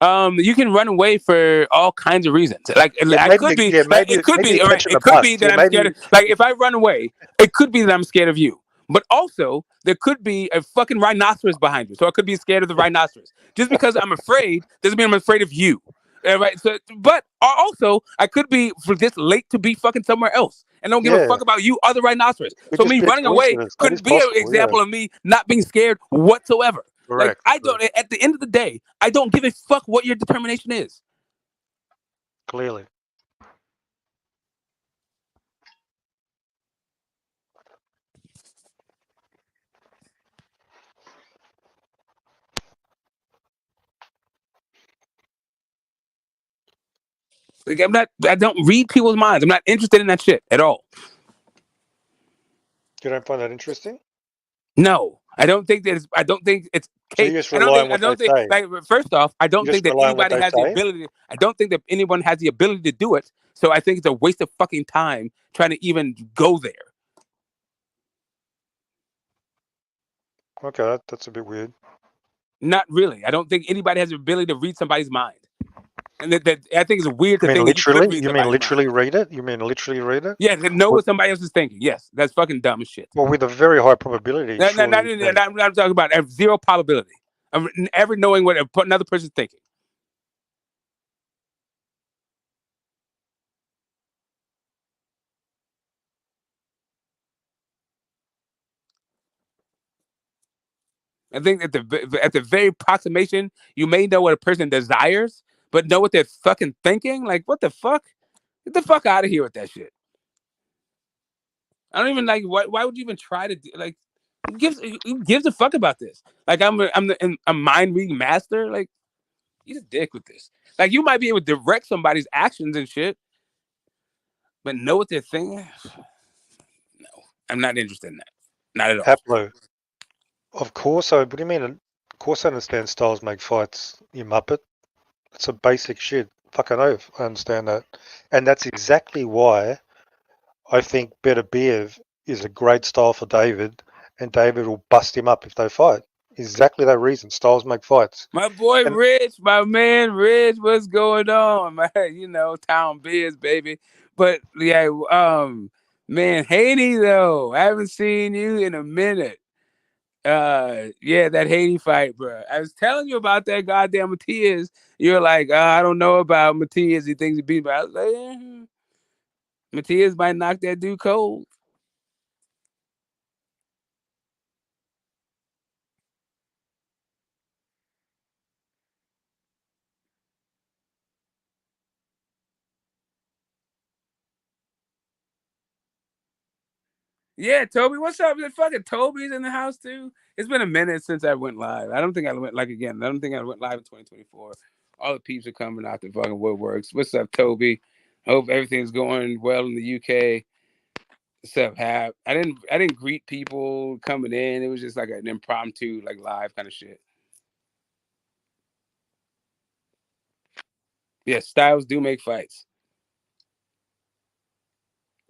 You can run away for all kinds of reasons. Like it could be that I'm scared. Like if I run away, it could be that I'm scared of you. But also, there could be a fucking rhinoceros behind you, so I could be scared of the rhinoceros. Just because I'm afraid doesn't mean I'm afraid of you. Right? So, but also, I could be for this late to be fucking somewhere else, and don't give a fuck about you or the rhinoceros. So me running away could be an example of me not being scared whatsoever. Correct. Like I don't. At the end of the day, I don't give a fuck what your determination is. Clearly. Like I don't read people's minds. I'm not interested in that shit at all. You don't find that interesting? No, I don't think that. I don't think it's. So you just rely on what they say. Like first off, I don't think that anybody has the ability. I don't think that anyone has the ability to do it. So I think it's a waste of fucking time trying to even go there. Okay, that's a bit weird. Not really. I don't think anybody has the ability to read somebody's mind. And that I think it's weird to think literally? that you mean literally read it? You mean literally read it? Yeah, know what somebody else is thinking. Yes, that's fucking dumb as shit. Well, with a very high probability. I'm talking about zero probability of ever knowing what another person's thinking. I think at the very approximation, you may know what a person desires, but know what they're fucking thinking. Like, what the fuck? Get the fuck out of here with that shit. I don't even like. Why would you even try to like? Who gives a fuck about this? Like, I'm a mind reading master. Like, he's a dick with this. Like, you might be able to direct somebody's actions and shit, but know what they're thinking. No, I'm not interested in that. Not at all. Haplo. Of course, what do you mean? Of course, I understand styles make fights. You muppet. It's a basic shit. Fucking oath, I understand that. And that's exactly why I think Beterbiev is a great style for David, and David will bust him up if they fight. Exactly that reason. Styles make fights. My boy And Rich, my man Rich, what's going on, man? You know, town biz, baby. But yeah, man, Haiti though, I haven't seen you in a minute. Yeah, that Haiti fight, bro. I was telling you about that goddamn Matias. You're like, I don't know about Matias. He thinks he beat me. I was like, Matias might knock that dude cold. Yeah, Toby, what's up? Fucking Toby's in the house too. It's been a minute since I went live. I don't think I went again. I don't think I went live in 2024. All the peeps are coming out the fucking woodworks. What's up, Toby? Hope everything's going well in the UK. What's up, Hap? I didn't greet people coming in. It was just like an impromptu, like live kind of shit. Yeah, styles do make fights.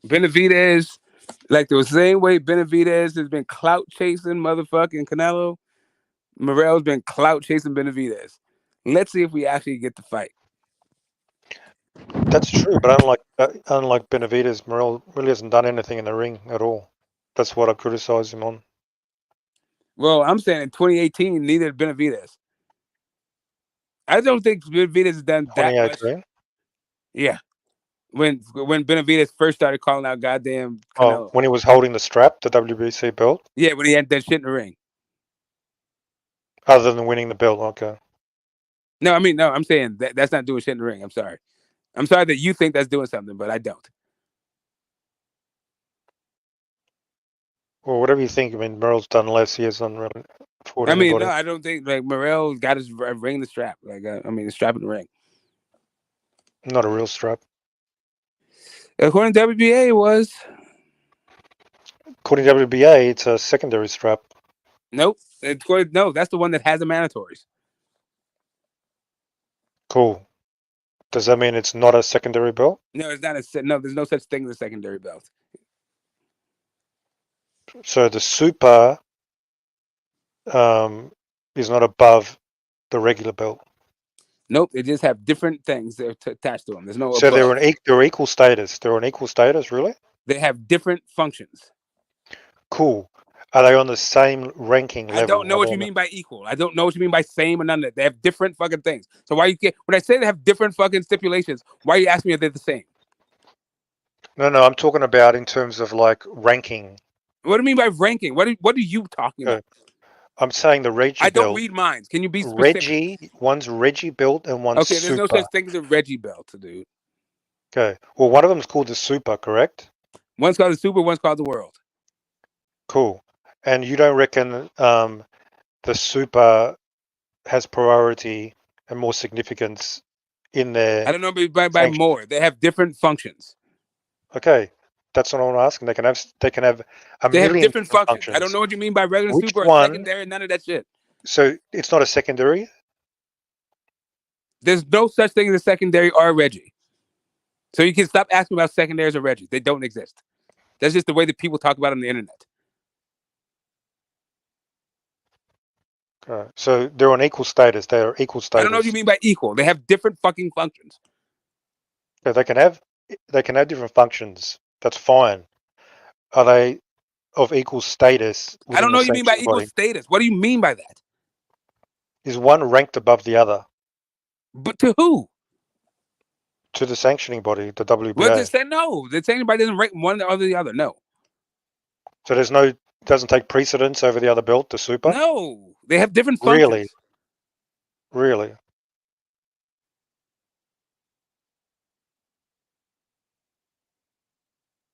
Benavidez, like the same way Benavidez has been clout chasing motherfucking Canelo, Morrell's been clout chasing Benavidez. Let's see if we actually get the fight. that's true, but unlike Benavidez, Morel really hasn't done anything in the ring at all. That's what I criticize him on. Well, I'm saying in 2018, neither did Benavidez. I don't think Benavidez has done that much. 2018. Yeah. When Benavidez first started calling out goddamn Canelo. Oh, when he was holding the strap, the WBC belt, Yeah, when he had that shit in the ring. other than winning the belt. Okay. No, I mean, no, I'm saying that's not doing shit in the ring. I'm sorry. I'm sorry that you think that's doing something, but I don't. Well, whatever you think. I mean, Morel's done less. He hasn't really fought I mean, anybody. no, I don't think like Morrell got his ring the strap. Like, the strap in the ring. Not a real strap. According to WBA, it was. According to WBA, it's a secondary strap. Nope. No, that's the one that has the mandatories. Cool. Does that mean it's not a secondary belt? No, it's not no. There's no such thing as a secondary belt. So the super is not above the regular belt. Nope. They just have different things attached to them. There's no. So above. they're equal status. They're on equal status, really? They have different functions. Cool. Are they on the same ranking level? I don't know what you mean by equal. I don't know what you mean by same or none of that. They have different fucking things. So why when I say they have different fucking stipulations, why you ask me if they're the same? No, I'm talking about in terms of like ranking. What do you mean by ranking? What are you talking about? I'm saying the Reggie belt. I don't read minds. Can you be specific? One's Reggie belt and one's okay, there's super. no such thing as a Reggie belt, dude. Okay. Well, one of them is called the super, correct? One's called the super, one's called the world. Cool. And you don't reckon the super has priority and more significance in there? I don't know by more. They have different functions. Okay. That's what I'm asking. They can have they have million different functions. I don't know what you mean by regular Which super one? or secondary, none of that shit. So it's not a secondary? There's no such thing as a secondary or a Reggie. So you can stop asking about secondaries or Reggies. They don't exist. That's just the way that people talk about it on the internet. So they're on equal status. They are equal status. I don't know what you mean by equal. They have different fucking functions. Yeah, they can have different functions. That's fine. Are they of equal status? I don't know what you mean by equal status. What do you mean by that? Is one ranked above the other? But to who? To the sanctioning body, the WBA. Well, they said no. The sanctioning body doesn't rank one or the other. No. So doesn't take precedence over the other belt, the super? No. They have different functions. Really?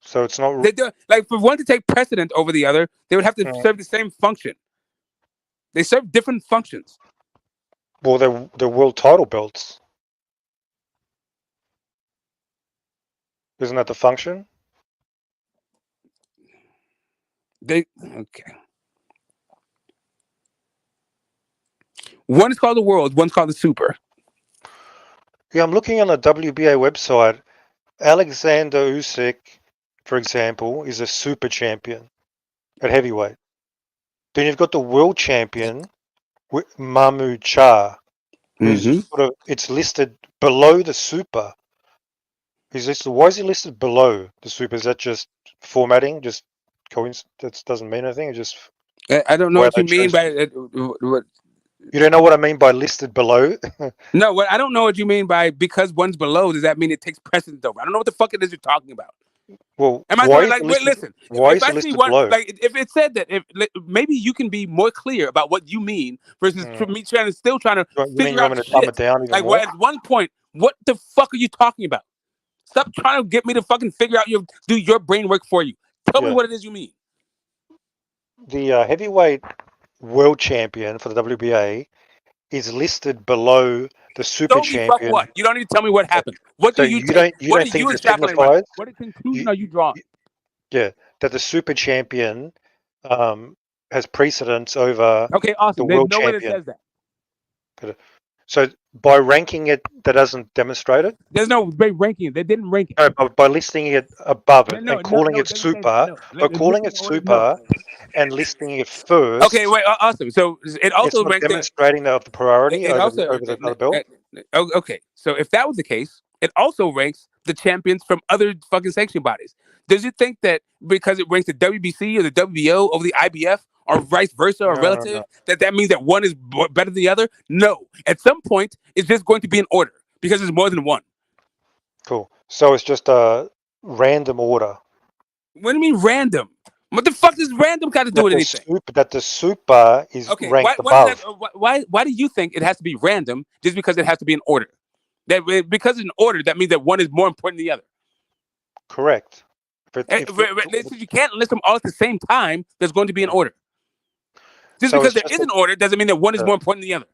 So it's not. They do, like for one to take precedent over the other, they would have to serve the same function. They serve different functions. Well, they're world title belts. Isn't that the function? Okay. One is called the world. One's called the super. Yeah, I'm looking on the WBA website. Alexander Usyk, for example, is a super champion at heavyweight. Then you've got the world champion, Mamu Cha, who's it's listed below the super. Why is he listed below the super? Is that just formatting? Just coincidence? That doesn't mean anything. It's just I don't know why what they you mean chose. by what. You don't know what I mean by listed below? No, what I don't know what you mean by because one's below. Does that mean it takes precedence over? I don't know what the fuck it is you're talking about. Well, Am I why saying is like? it Wait, listed? listen. Why If is I it see listed one, below? like if it said that, if maybe you can be more clear about what you mean versus me still trying to You mean figure you want out me to dumb it shit. down even Like, more? at one point, what the fuck are you talking about? Stop trying to get me to fucking figure out do your brain work for you. Tell me what it is you mean. The heavyweight world champion for the WBA is listed below the super Don't me fuck champion. what? You don't need to tell me what happened. What So do you you take? What don't are think you that extrapolating from? signifies? What conclusion are you drawing? Yeah, that the super champion has precedence over Okay, awesome. the There's world nowhere that champion. says that. So by ranking it, that doesn't demonstrate it. There's no ranking. They didn't rank it. No, by listing it above it No, and calling it it doesn't say that. super, No, by calling it order, no. super and listing it first. Okay, wait, awesome. So it also It's not ranks demonstrating the priority it over also the other belt. okay. So if that was the case, it also ranks the champions from other fucking sanction bodies. Does it think that because it ranks the WBC or the WBO over the IBF or vice versa or relative, that means that one is better than the other? No. At some point, it's just going to be in order because there's more than one. Cool. So it's just a random order. What do you mean random? What the fuck does random got to do with anything? That the super is ranked above. Why do you think it has to be random just because it has to be in order? Because it's in order, that means that one is more important than the other. Correct. Since you can't list them all at the same time, there's going to be an order. Just because there is an order doesn't mean that one is more important than the other.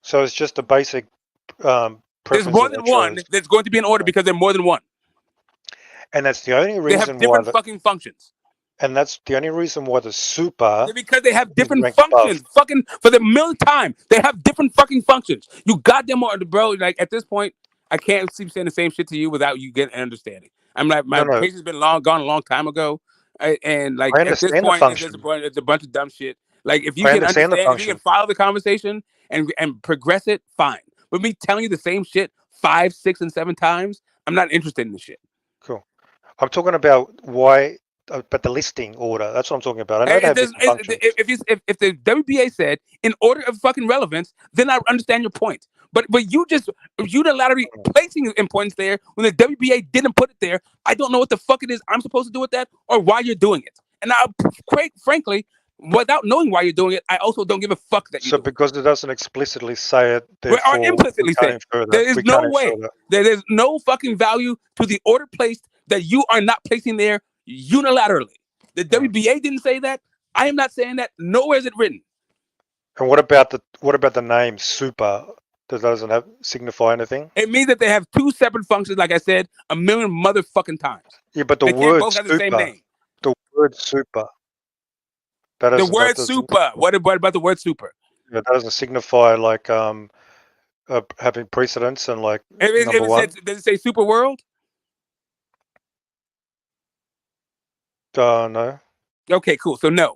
So it's just a basic there's more than one. There's going to be an order because there's more than one. And that's the only reason they have different fucking functions. And that's the only reason why the super because they have different functions. Fucking for the millionth time, they have different fucking functions. You goddamn bro. Like at this point, I can't keep saying the same shit to you without you getting an understanding. I'm like my patience has been gone a long time ago, and like at this point, it's a bunch of dumb shit. Like if you can understand, if you can follow the conversation and progress it, fine. But me telling you the same shit 5, 6, and 7 times, I'm not interested in the shit. Cool. I'm talking about why. But the listing order, that's what I'm talking about. I know if the WBA said in order of fucking relevance, then I understand your point. But you just unilaterally placing importance there when the WBA didn't put it there. I don't know what the fuck it is I'm supposed to do with that or why you're doing it. And quite frankly, without knowing why you're doing it, I also don't give a fuck that you do it. So because it doesn't explicitly say it, or implicitly say it. There is no way. There's no fucking value to the order placed that you are not placing there unilaterally. The WBA didn't say that. I am not saying that. Nowhere is it written. And what about the name super? That doesn't signify anything. It means that they have two separate functions, like I said, a million motherfucking times. Yeah, but the word both super. Have the same name. The word super. The word super. What about the word super? Yeah, that doesn't signify like having precedence and like number one. Does it say super world? No. Okay, cool. So no,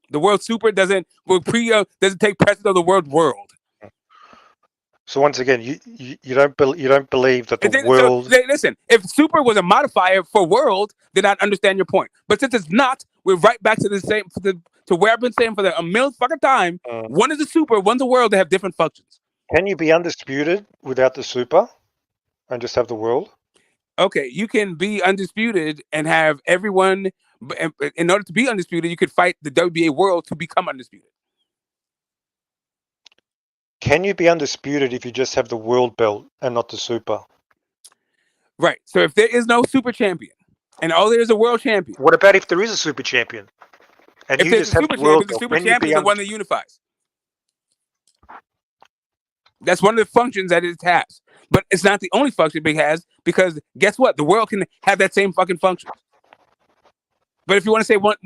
the word super doesn't take precedence of the word world. So once again, you don't believe that the world. So, listen, if super was a modifier for world, then I'd understand your point. But since it's not, we're right back to the same to where I've been saying for a million fucking time. One is a super, one's a world. They have different functions. Can you be undisputed without the super, and just have the world? Okay, you can be undisputed and have everyone. In order to be undisputed, you could fight the WBA world to become undisputed. Can you be undisputed if you just have the world belt and not the super? Right. So if there is no super champion and all there is a world champion. What about if there is a super champion? And if you just have the world belt, the super champion is the one that unifies. That's one of the functions that it has. But it's not the only function it has because guess what? The world can have that same fucking function. But if you want to say in what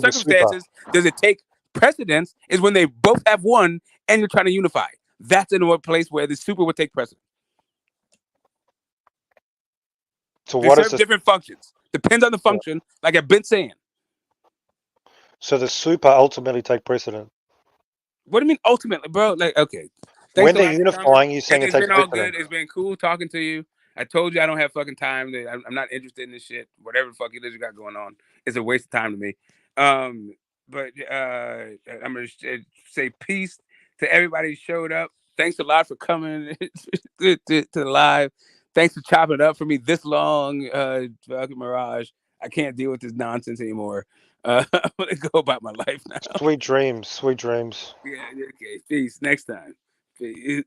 circumstances does it take precedence is when they both have one and you're trying to unify. That's in a place where the super would take precedent. So They what is serve the different functions. Depends on the function, like I've been saying. so the super ultimately take precedent? What do you mean ultimately, bro? Like, okay. When Thanks a they're lot for coming. unifying, you're saying it It's takes been all precedent. good. It's been cool talking to you. I told you I don't have fucking time. I'm not interested in this shit. Whatever the fuck it is you got going on, it's a waste of time to me. But I'm gonna say peace to everybody who showed up. Thanks a lot for coming to the live. Thanks for chopping it up for me this long, fucking Mirage. I can't deal with this nonsense anymore. I'm gonna go about my life now. Sweet dreams, sweet dreams. Yeah, okay. Peace. Next time. Peace.